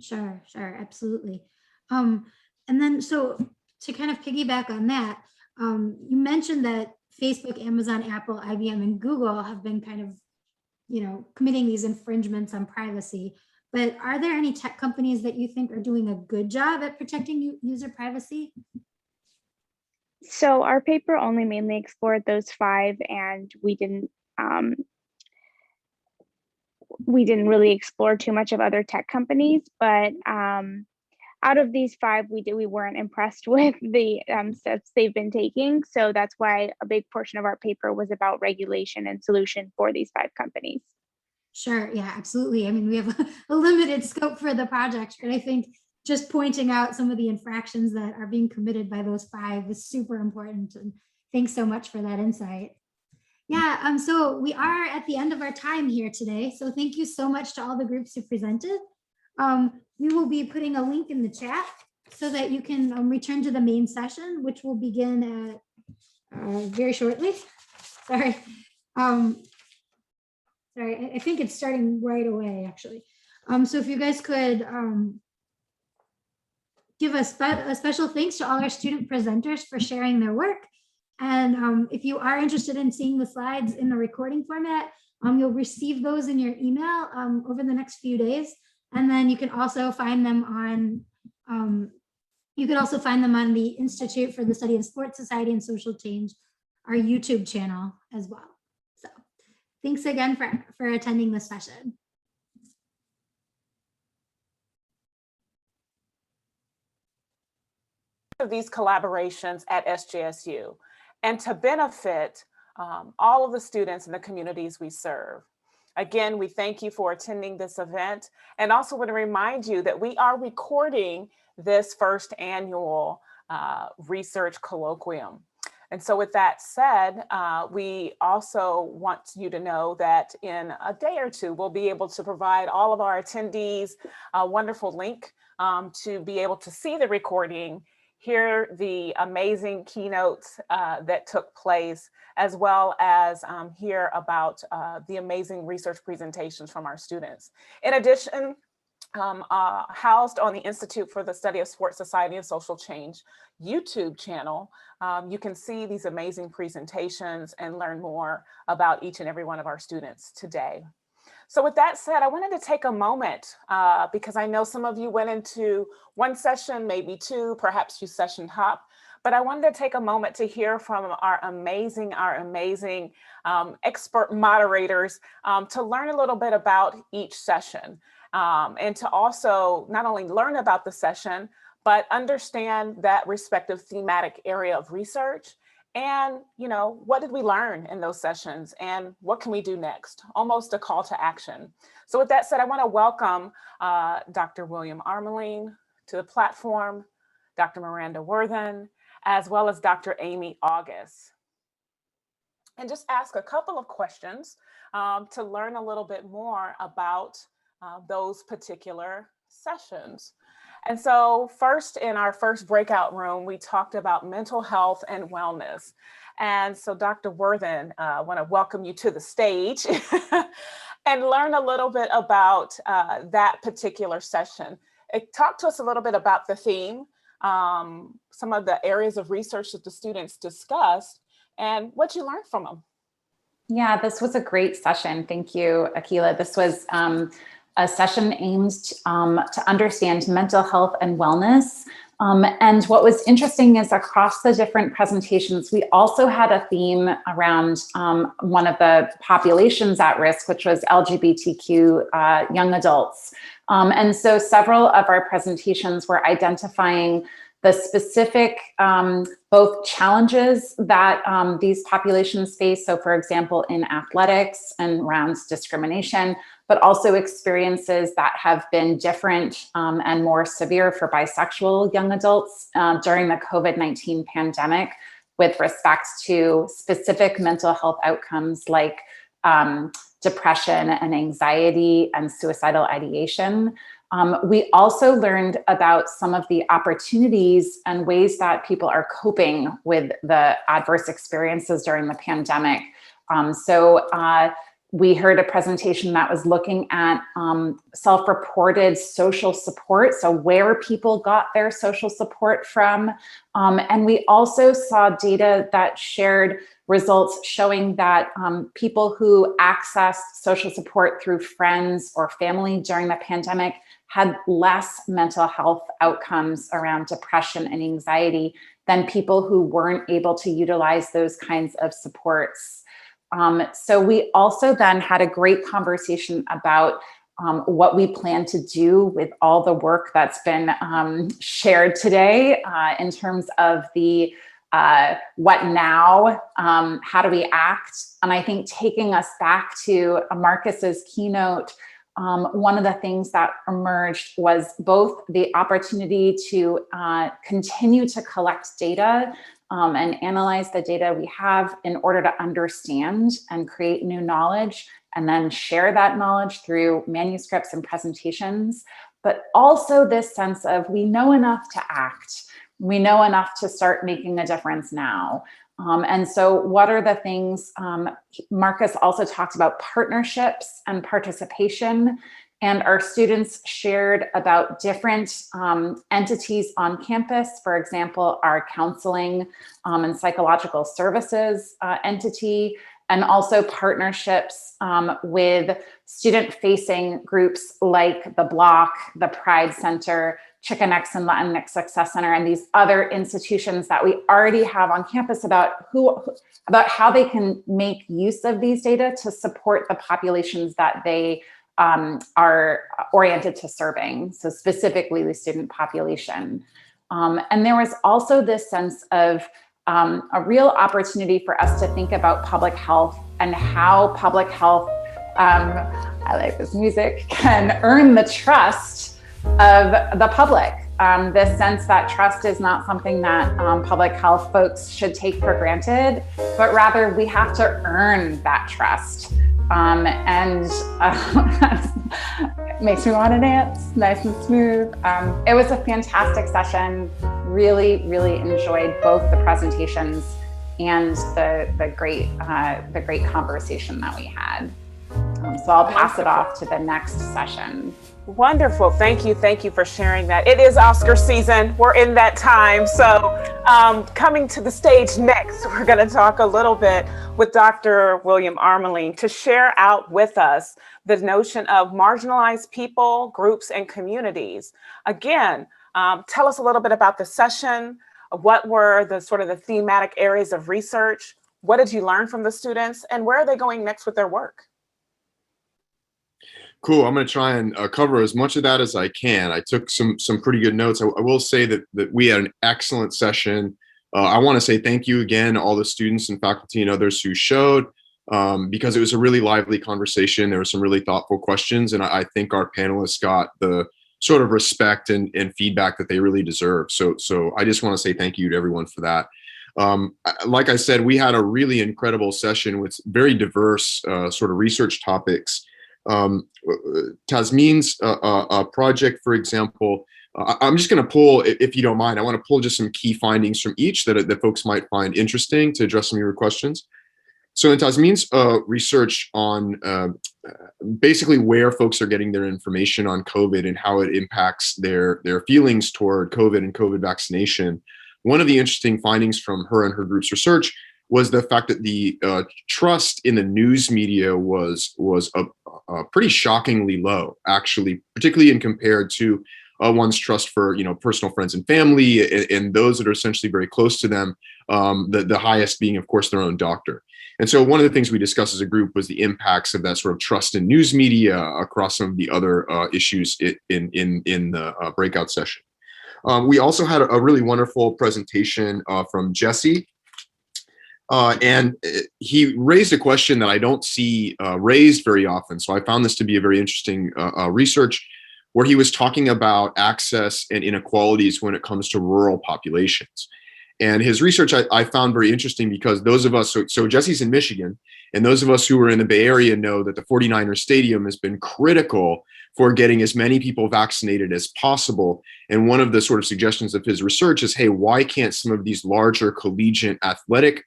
Sure, absolutely. And then so to kind of piggyback on that, you mentioned that Facebook, Amazon, Apple, IBM, and Google have been kind of committing these infringements on privacy. But are there any tech companies that you think are doing a good job at protecting user privacy? So our paper only mainly explored those 5, and we didn't really explore too much of other tech companies. But out of these 5, we weren't impressed with the steps they've been taking. So that's why a big portion of our paper was about regulation and solution for these 5 companies. Sure, yeah, absolutely. I mean, we have a limited scope for the project, but I think just pointing out some of the infractions that are being committed by those 5 is super important. And thanks so much for that insight. Yeah, so we are at the end of our time here today. So thank you so much to all the groups who presented. We will be putting a link in the chat so that you can return to the main session, which will begin at very shortly. Sorry. Sorry, I think it's starting right away, actually. So if you guys could give a special thanks to all our student presenters for sharing their work. And if you are interested in seeing the slides in the recording format, you'll receive those in your email over the next few days. And then you can also find them on the Institute for the Study of Sports, Society, and Social Change, our YouTube channel as well. So thanks again for attending this session. Of these collaborations at SJSU and to benefit all of the students and the communities we serve. Again, we thank you for attending this event and also want to remind you that we are recording this first annual Research Colloquium. And so with that said, we also want you to know that in a day or two, we'll be able to provide all of our attendees a wonderful link to be able to see the recording, hear the amazing keynotes that took place, as well as hear about the amazing research presentations from our students. In addition, housed on the Institute for the Study of Sports, Society, and Social Change YouTube channel, you can see these amazing presentations and learn more about each and every one of our students today. So with that said, I wanted to take a moment because I know some of you went into one session, maybe two, perhaps you session hop, but I wanted to take a moment to hear from our amazing expert moderators to learn a little bit about each session and to also not only learn about the session, but understand that respective thematic area of research. And, you know, what did we learn in those sessions and what can we do next? Almost a call to action. So with that said, I want to welcome Dr. William Armeling to the platform, Dr. Miranda Worthen, as well as Dr. Amy August. And just ask a couple of questions to learn a little bit more about those particular sessions. And so first, in our first breakout room, we talked about mental health and wellness. And so Dr. Worthen, I want to welcome you to the stage and learn a little bit about that particular session. Talk to us a little bit about the theme, some of the areas of research that the students discussed, and what you learned from them. Yeah, this was a great session. Thank you, Akila. This was a session aimed to understand mental health and wellness. And what was interesting is across the different presentations, we also had a theme around one of the populations at risk, which was LGBTQ young adults. And so several of our presentations were identifying the specific both challenges that these populations face. So for example, in athletics and around discrimination, but also experiences that have been different and more severe for bisexual young adults during the COVID-19 pandemic with respect to specific mental health outcomes like depression and anxiety and suicidal ideation. We also learned about some of the opportunities and ways that people are coping with the adverse experiences during the pandemic. We heard a presentation that was looking at self-reported social support, so where people got their social support from. And we also saw data that shared results showing that people who accessed social support through friends or family during the pandemic had less mental health outcomes around depression and anxiety than people who weren't able to utilize those kinds of supports. So we also then had a great conversation about what we plan to do with all the work that's been shared today in terms of the what now, how do we act? And I think taking us back to Marcus's keynote, one of the things that emerged was both the opportunity to continue to collect data and analyze the data we have in order to understand and create new knowledge, and then share that knowledge through manuscripts and presentations, but also this sense of we know enough to act. We know enough to start making a difference now. And so what are the things, Marcus also talked about partnerships and participation, and our students shared about different entities on campus. For example, our counseling and psychological services entity, and also partnerships with student-facing groups like the Block, the Pride Center, Chicanx and Latinx Success Center, and these other institutions that we already have on campus about how they can make use of these data to support the populations that they are oriented to serving, so specifically the student population. And there was also this sense of a real opportunity for us to think about public health and how public health, I like this music, can earn the trust of the public. This sense that trust is not something that public health folks should take for granted, but rather we have to earn that trust. It makes me want to dance, nice and smooth. It was a fantastic session. Really, really enjoyed both the presentations and the great conversation that we had. So I'll pass it off to the next session. Wonderful. Thank you for sharing that. It is Oscar season. We're in that time. So coming to the stage next, we're going to talk a little bit with Dr. William Armeling to share out with us the notion of marginalized people, groups, and communities. Again, tell us a little bit about the session. What were the sort of the thematic areas of research? What did you learn from the students? And where are they going next with their work? Cool. I'm going to try and cover as much of that as I can. I took some pretty good notes. I will say that we had an excellent session. I want to say thank you again to all the students and faculty and others who showed, because it was a really lively conversation. There were some really thoughtful questions, and I think our panelists got the sort of respect and feedback that they really deserve. So I just want to say thank you to everyone for that. Like I said, we had a really incredible session with very diverse sort of research topics. Tasmin's project, for example, I'm just going to pull, if you don't mind, I want to pull just some key findings from each that folks might find interesting to address some of your questions. So in Tasmin's research on basically where folks are getting their information on COVID and how it impacts their feelings toward COVID and COVID vaccination, one of the interesting findings from her and her group's research was the fact that the trust in the news media was pretty shockingly low, actually, particularly in compared to one's trust for personal friends and family, and those that are essentially very close to them. The highest being, of course, their own doctor. And so one of the things we discussed as a group was the impacts of that sort of trust in news media across some of the other issues in the breakout session. We also had a really wonderful presentation from Jesse. And he raised a question that I don't see raised very often. So I found this to be a very interesting research, where he was talking about access and inequalities when it comes to rural populations. And his research I found very interesting, because those of us, so Jesse's in Michigan, and those of us who are in the Bay Area know that the 49ers Stadium has been critical for getting as many people vaccinated as possible. And one of the sort of suggestions of his research is, hey, why can't some of these larger collegiate athletic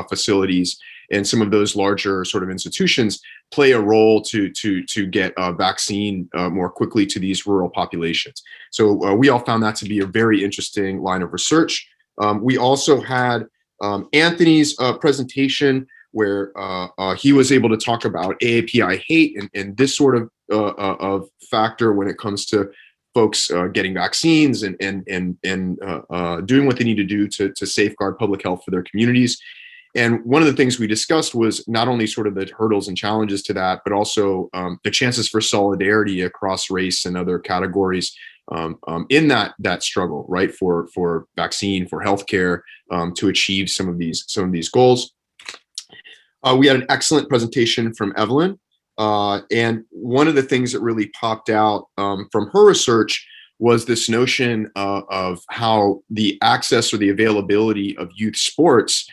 facilities and some of those larger sort of institutions play a role to get a vaccine more quickly to these rural populations? So we all found that to be a very interesting line of research. We also had Anthony's presentation, where he was able to talk about AAPI hate and this sort of factor when it comes to folks getting vaccines and doing what they need to do to safeguard public health for their communities. And one of the things we discussed was not only sort of the hurdles and challenges to that, but also the chances for solidarity across race and other categories in that struggle, right, for vaccine, for healthcare, to achieve some of these goals. We had an excellent presentation from Evelyn, and one of the things that really popped out from her research was this notion of how the access or the availability of youth sports,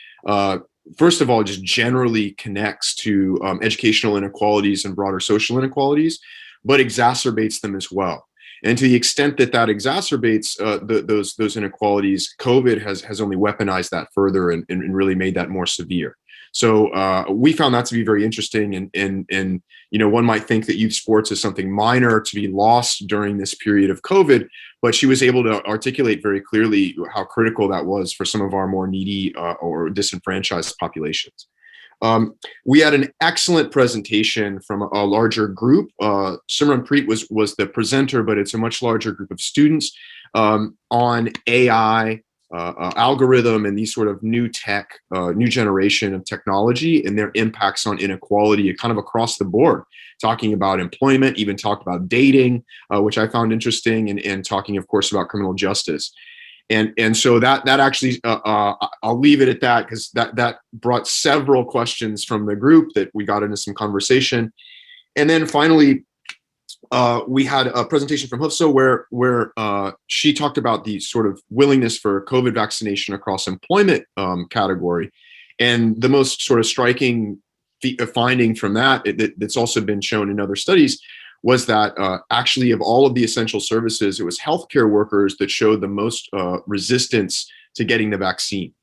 first of all, just generally connects to educational inequalities and broader social inequalities, but exacerbates them as well. And to the extent that that exacerbates those inequalities, COVID has only weaponized that further and really made that more severe. So we found that to be very interesting. And one might think that youth sports is something minor to be lost during this period of COVID, but she was able to articulate very clearly how critical that was for some of our more needy or disenfranchised populations. We had an excellent presentation from a larger group. Simranpreet was the presenter, but it's a much larger group of students on AI, algorithm, and these sort of new tech, new generation of technology and their impacts on inequality kind of across the board, talking about employment, even talked about dating, which I found interesting, and talking, of course, about criminal justice. And so that actually, I'll leave it at that, because that brought several questions from the group that we got into some conversation. And then finally, we had a presentation from Hufsa where she talked about the sort of willingness for COVID vaccination across employment category. And the most sort of striking finding from that's also been shown in other studies was that actually of all of the essential services, it was healthcare workers that showed the most resistance to getting the vaccine.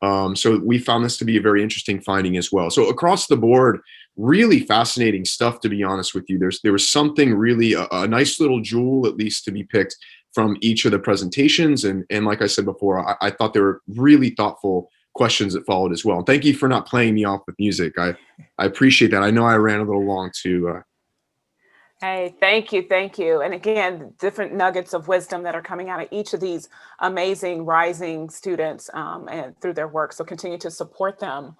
So we found this to be a very interesting finding as well. So across the board, really fascinating stuff, to be honest with you. There was something really, a nice little jewel, at least, to be picked from each of the presentations. And like I said before, I thought they were really thoughtful questions that followed as well. And thank you for not playing me off with music. I appreciate that. I know I ran a little long too. Hey, thank you, thank you. And again, different nuggets of wisdom that are coming out of each of these amazing rising students and through their work. So continue to support them.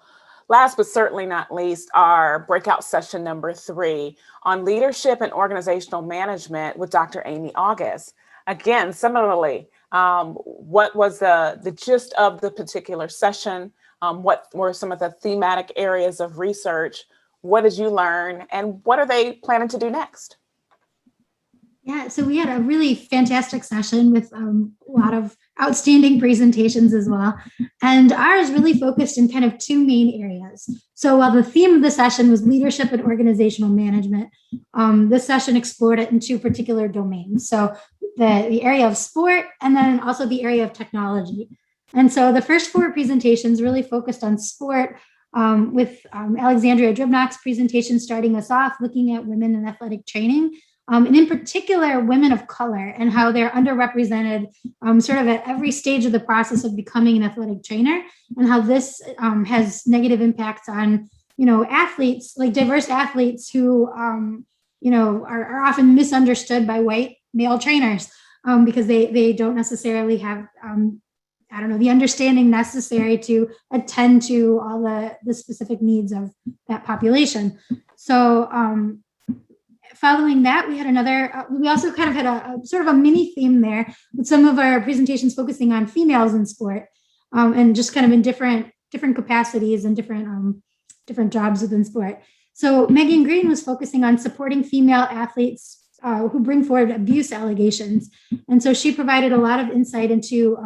Last but certainly not least, our breakout session number 3 on leadership and organizational management with Dr. Amy August. Again, similarly, what was the gist of the particular session? What were some of the thematic areas of research? What did you learn, and what are they planning to do next? Yeah, so we had a really fantastic session with a lot of outstanding presentations as well. And ours really focused in kind of 2 main areas. So while the theme of the session was leadership and organizational management, this session explored it in 2 particular domains. So the area of sport, and then also the area of technology. And so the first 4 presentations really focused on sport, with Alexandria Dribnock's presentation starting us off looking at women in athletic training, and in particular women of color and how they're underrepresented sort of at every stage of the process of becoming an athletic trainer, and how this has negative impacts on athletes, like diverse athletes who are often misunderstood by white male trainers because they don't necessarily have the understanding necessary to attend to all the specific needs of that population. So following that, we had we also kind of had a sort of a mini theme there with some of our presentations focusing on females in sport, and just kind of in different capacities and different jobs within sport. So Megan Green was focusing on supporting female athletes who bring forward abuse allegations. And so she provided a lot of insight into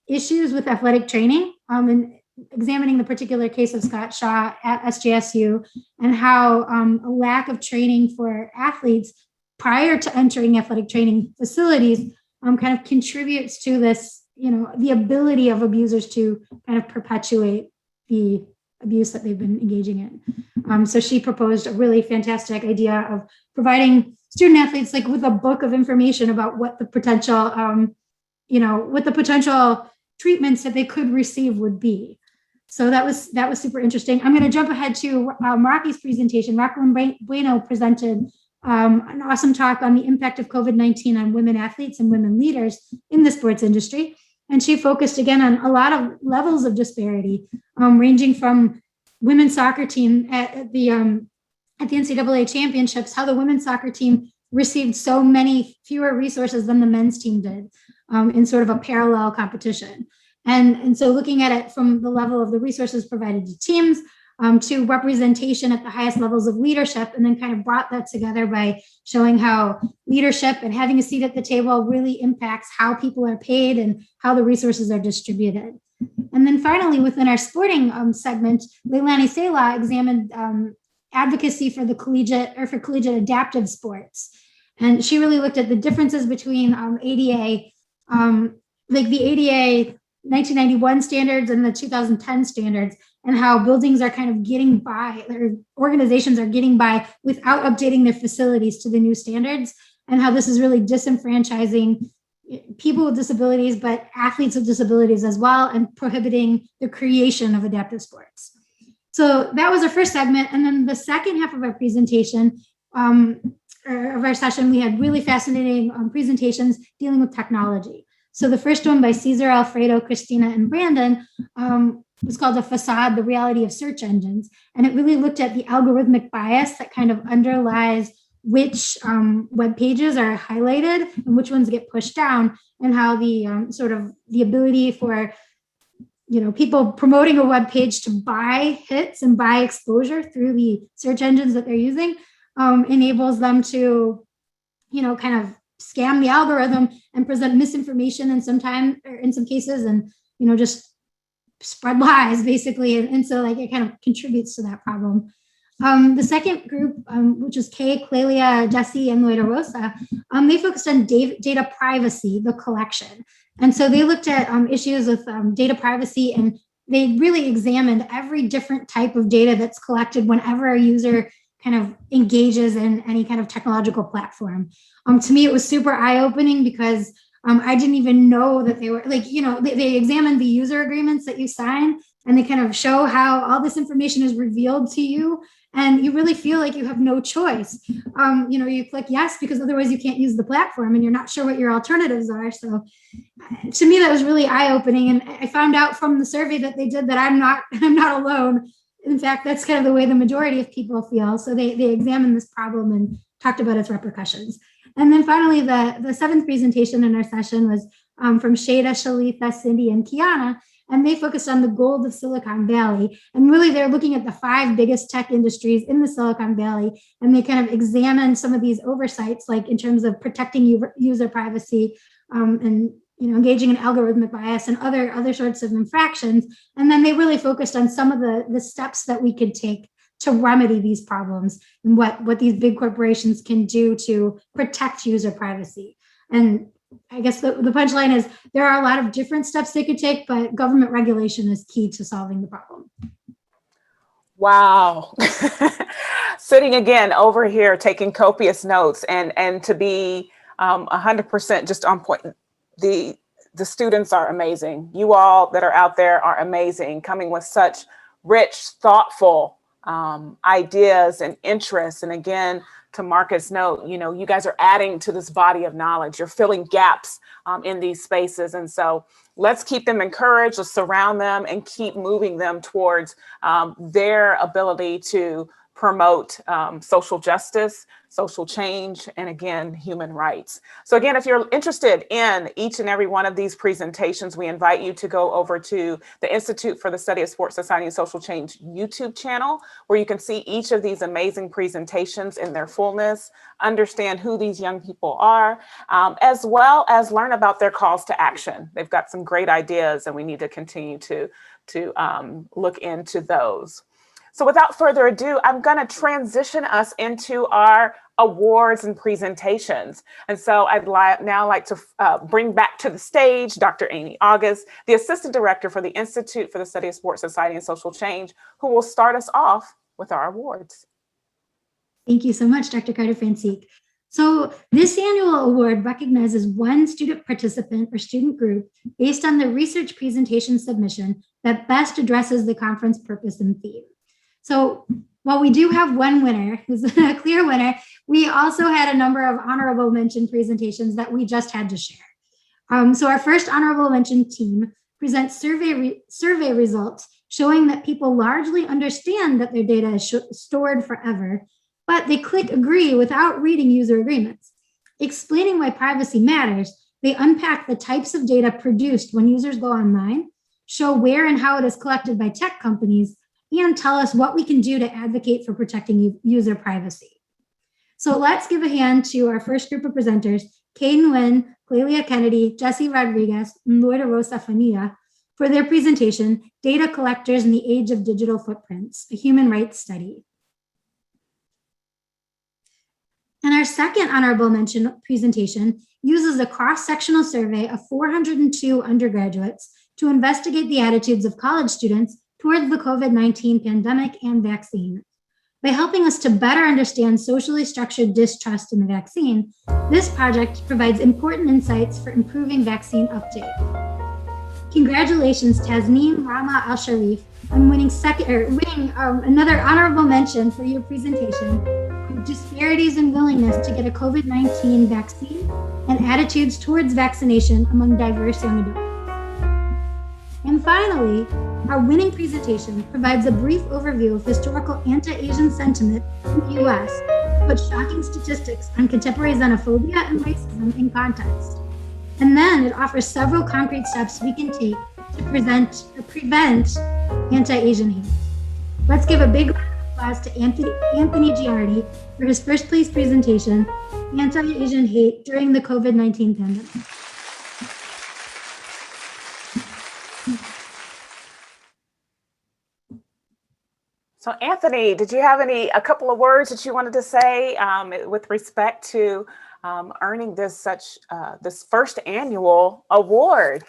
issues with athletic training, and examining the particular case of Scott Shaw at SJSU, and how a lack of training for athletes prior to entering athletic training facilities kind of contributes to this, the ability of abusers to kind of perpetuate the abuse that they've been engaging in. So she proposed a really fantastic idea of providing student athletes with a book of information about what the potential, treatments that they could receive would be. So that was super interesting. I'm going to jump ahead to Rocky's presentation. Rocklyn Bueno presented an awesome talk on the impact of COVID-19 on women athletes and women leaders in the sports industry. And she focused again on a lot of levels of disparity, ranging from women's soccer team at the NCAA championships, how the women's soccer team received so many fewer resources than the men's team did in sort of a parallel competition. And so looking at it from the level of the resources provided to teams, to representation at the highest levels of leadership, and then kind of brought that together by showing how leadership and having a seat at the table really impacts how people are paid and how the resources are distributed. And then finally, within our sporting segment, Leilani Sela examined advocacy for collegiate adaptive sports. And she really looked at the differences between ADA, like the ADA 1991 standards and the 2010 standards, and how buildings are kind of getting by, or organizations are getting by without updating their facilities to the new standards, and how this is really disenfranchising people with disabilities, but athletes with disabilities as well, and prohibiting the creation of adaptive sports. So that was our first segment. And then the second half of our presentation, of our session, we had really fascinating presentations dealing with technology. So the first one by Cesar, Alfredo, Christina, and Brandon was called The Facade, the Reality of Search Engines. And it really looked at the algorithmic bias that kind of underlies which web pages are highlighted and which ones get pushed down, and how the sort of the ability for people promoting a web page to buy hits and buy exposure through the search engines that they're using enables them to, kind of scam the algorithm and present misinformation in some cases, and, just spread lies basically. And so like it kind of contributes to that problem. The second group, which was Kay, Clelia, Jesse, and Loida Rosa, they focused on data privacy, the collection. And so they looked at issues with data privacy, and they really examined every different type of data that's collected whenever a user kind of engages in any kind of technological platform. To me, it was super eye-opening because I didn't even know that they were they examined the user agreements that you sign, and they kind of show how all this information is revealed to you, and you really feel like you have no choice. You click yes because otherwise you can't use the platform, and you're not sure what your alternatives are. So to me, that was really eye-opening, and I found out from the survey that they did that I'm not alone. In fact, that's kind of the way the majority of people feel. So they examined this problem and talked about its repercussions. And then finally, the seventh presentation in our session was from Shada, Shalitha, Cindy, and Kiana, and they focused on the gold of Silicon Valley. And really, they're looking at the 5 biggest tech industries in the Silicon Valley, and they kind of examined some of these oversights, like in terms of protecting user privacy and engaging in algorithmic bias and other sorts of infractions. And then they really focused on some of the steps that we could take to remedy these problems, and what these big corporations can do to protect user privacy. And I guess the punchline is there are a lot of different steps they could take, but government regulation is key to solving the problem. Wow. Sitting again over here taking copious notes, and to be 100% just on point. The students are amazing. You all that are out there are amazing, coming with such rich, thoughtful ideas and interests. And again, to Marcus' note, you guys are adding to this body of knowledge. You're filling gaps in these spaces. And so let's keep them encouraged, let's surround them, and keep moving them towards their ability to promote social justice, social change, and again, human rights. So again, if you're interested in each and every one of these presentations, we invite you to go over to the Institute for the Study of Sports, Society, and Social Change YouTube channel, where you can see each of these amazing presentations in their fullness, understand who these young people are, as well as learn about their calls to action. They've got some great ideas, and we need to continue to look into those. So without further ado, I'm going to transition us into our awards and presentations. And so I'd now like to bring back to the stage Dr. Amy August, the Assistant Director for the Institute for the Study of Sports, Society, and Social Change, who will start us off with our awards. Thank you so much, Dr. Carter-Francique. So this annual award recognizes one student participant or student group based on the research presentation submission that best addresses the conference purpose and theme. So while we do have one winner, who's a clear winner, we also had a number of honorable mention presentations that we just had to share. So our first honorable mention team presents survey results showing that people largely understand that their data is stored forever, but they click agree without reading user agreements. Explaining why privacy matters, they unpack the types of data produced when users go online, show where and how it is collected by tech companies, and tell us what we can do to advocate for protecting user privacy. So let's give a hand to our first group of presenters, Kay Nguyen, Clelia Kennedy, Jesse Rodriguez, and Loida Rosa Fania, for their presentation, Data Collectors in the Age of Digital Footprints, a Human Rights Study. And our second honorable mention presentation uses a cross-sectional survey of 402 undergraduates to investigate the attitudes of college students towards the COVID-19 pandemic and vaccine. By helping us to better understand socially structured distrust in the vaccine, this project provides important insights for improving vaccine uptake. Congratulations, Tasneem Rama Al-Sharif, on winning another honorable mention for your presentation on disparities in willingness to get a COVID-19 vaccine and attitudes towards vaccination among diverse young adults. And finally, our winning presentation provides a brief overview of historical anti-Asian sentiment in the US, but shocking statistics on contemporary xenophobia and racism in context. And then it offers several concrete steps we can take to prevent anti-Asian hate. Let's give a big round of applause to Anthony Giardi for his first place presentation, Anti-Asian Hate During the COVID-19 Pandemic. So Anthony, did you have a couple of words that you wanted to say with respect to earning this first annual award?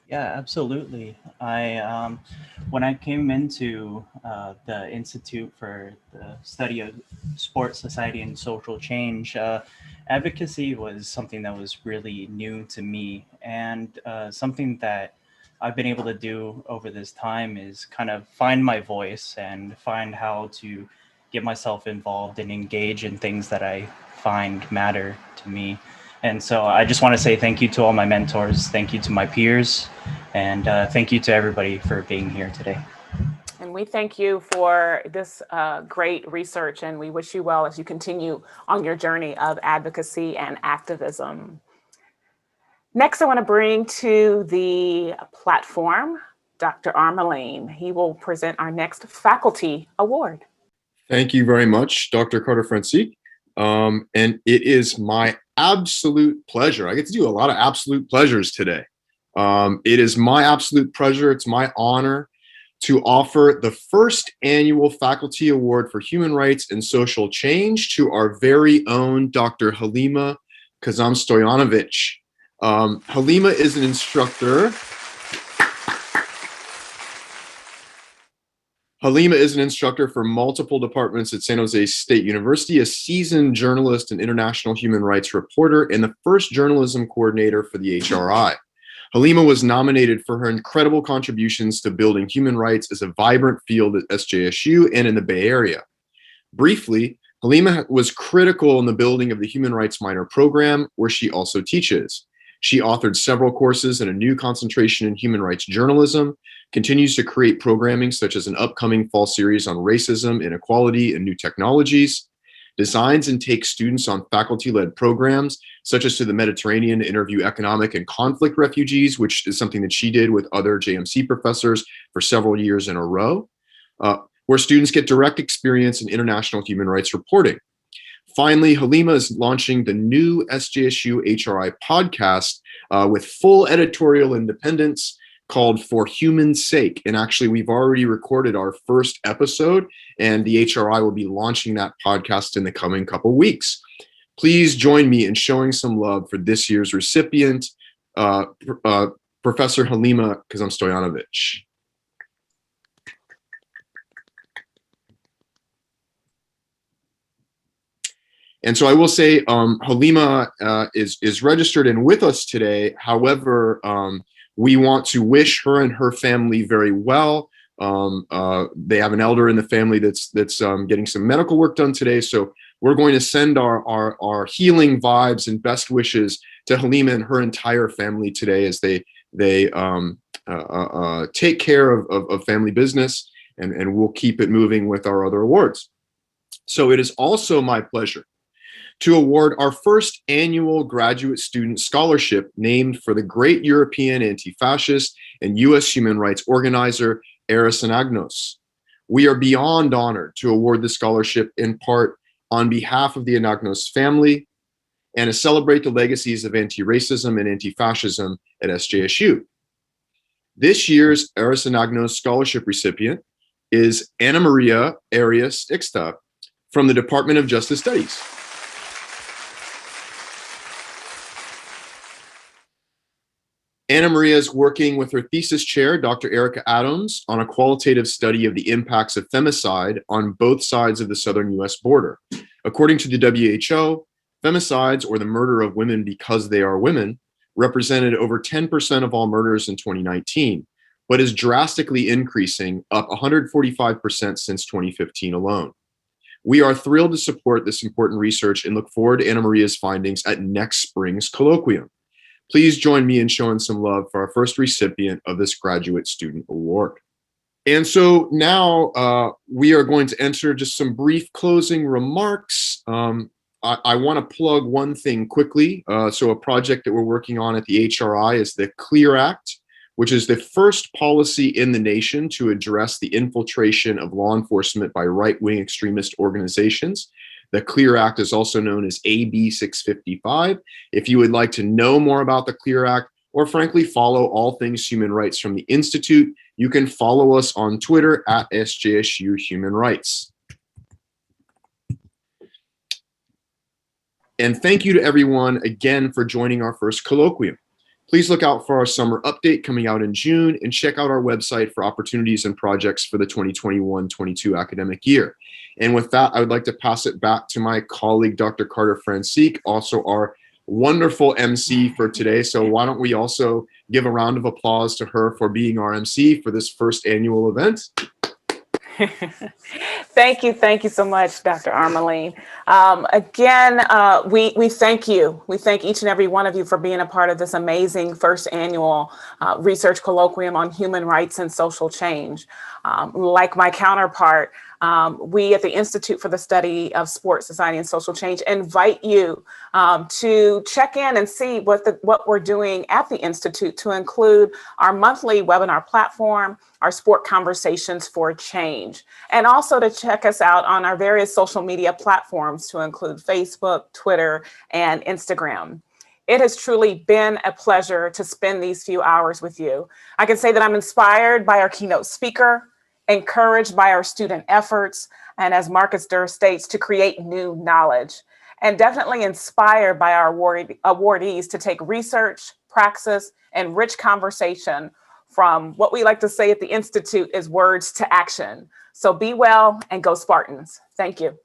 Yeah, absolutely. When I came into the Institute for the Study of Sports, Society, and Social Change, advocacy was something that was really new to me, and something that I've been able to do over this time is kind of find my voice and find how to get myself involved and engage in things that I find matter to me. And so I just want to say thank you to all my mentors, thank you to my peers, and thank you to everybody for being here today. And we thank you for this great research, and we wish you well as you continue on your journey of advocacy and activism. Next, I want to bring to the platform Dr. Armelane. He will present our next faculty award. Thank you very much, Dr. Carter-Francique. And it is my absolute pleasure. I get to do a lot of absolute pleasures today. It is my absolute pleasure. It's my honor to offer the first annual Faculty Award for Human Rights and Social Change to our very own Dr. Halima Kazam-Stojanovic. Halima is an instructor. Halima is an instructor for multiple departments at San Jose State University, a seasoned journalist and international human rights reporter, and the first journalism coordinator for the HRI. Halima was nominated for her incredible contributions to building human rights as a vibrant field at SJSU and in the Bay Area. Briefly, Halima was critical in the building of the Human Rights Minor program, where she also teaches. She authored several courses and a new concentration in human rights journalism, continues to create programming such as an upcoming fall series on racism, inequality, and new technologies, designs and takes students on faculty-led programs, such as to the Mediterranean to interview economic and conflict refugees, which is something that she did with other JMC professors for several years in a row, where students get direct experience in international human rights reporting. Finally, Halima is launching the new SJSU HRI podcast with full editorial independence called For Human's Sake. And actually, we've already recorded our first episode, and the HRI will be launching that podcast in the coming couple weeks. Please join me in showing some love for this year's recipient, Professor Halima Kazam-Stojanovic. And so I will say Halima is registered and with us today. However, we want to wish her and her family very well. They have an elder in the family that's getting some medical work done today. So we're going to send our healing vibes and best wishes to Halima and her entire family today as they take care of family business, and we'll keep it moving with our other awards. So it is also my pleasure to award our first annual graduate student scholarship named for the great European anti-fascist and US human rights organizer, Eros Anagnos. We are beyond honored to award the scholarship in part on behalf of the Anagnos family and to celebrate the legacies of anti-racism and anti-fascism at SJSU. This year's Eros Anagnos scholarship recipient is Ana Maria Arias Ixta, from the Department of Justice Studies. Anna Maria is working with her thesis chair, Dr. Erica Adams, on a qualitative study of the impacts of femicide on both sides of the southern US border. According to the WHO, femicides, or the murder of women because they are women, represented over 10% of all murders in 2019, but is drastically increasing, up 145% since 2015 alone. We are thrilled to support this important research and look forward to Anna Maria's findings at next spring's colloquium. Please join me in showing some love for our first recipient of this Graduate Student Award. And so now we are going to enter just some brief closing remarks. I want to plug one thing quickly. So a project that we're working on at the HRI is the CLEAR Act, which is the first policy in the nation to address the infiltration of law enforcement by right-wing extremist organizations. The CLEAR Act is also known as AB 655. If you would like to know more about the CLEAR Act, or frankly follow all things human rights from the Institute, you can follow us on Twitter at SJSU Human Rights. And thank you to everyone again for joining our first colloquium. Please look out for our summer update coming out in June, and check out our website for opportunities and projects for the 2021-22 academic year. And with that, I would like to pass it back to my colleague, Dr. Carter Francique, also our wonderful MC for today. So why don't we also give a round of applause to her for being our MC for this first annual event. Thank you so much, Dr. Armeline. Again, we thank you. We thank each and every one of you for being a part of this amazing first annual Research Colloquium on Human Rights and Social Change. Like my counterpart, we at the Institute for the Study of Sport, Society, and Social Change invite you to check in and see what we're doing at the Institute, to include our monthly webinar platform, our Sport Conversations for Change, and also to check us out on our various social media platforms, to include Facebook, Twitter, and Instagram. It has truly been a pleasure to spend these few hours with you. I can say that I'm inspired by our keynote speaker, encouraged by our student efforts, and as Marcus Durr states, to create new knowledge, and definitely inspired by our awardees to take research, praxis, and rich conversation from what we like to say at the Institute is words to action. So be well and go Spartans. Thank you.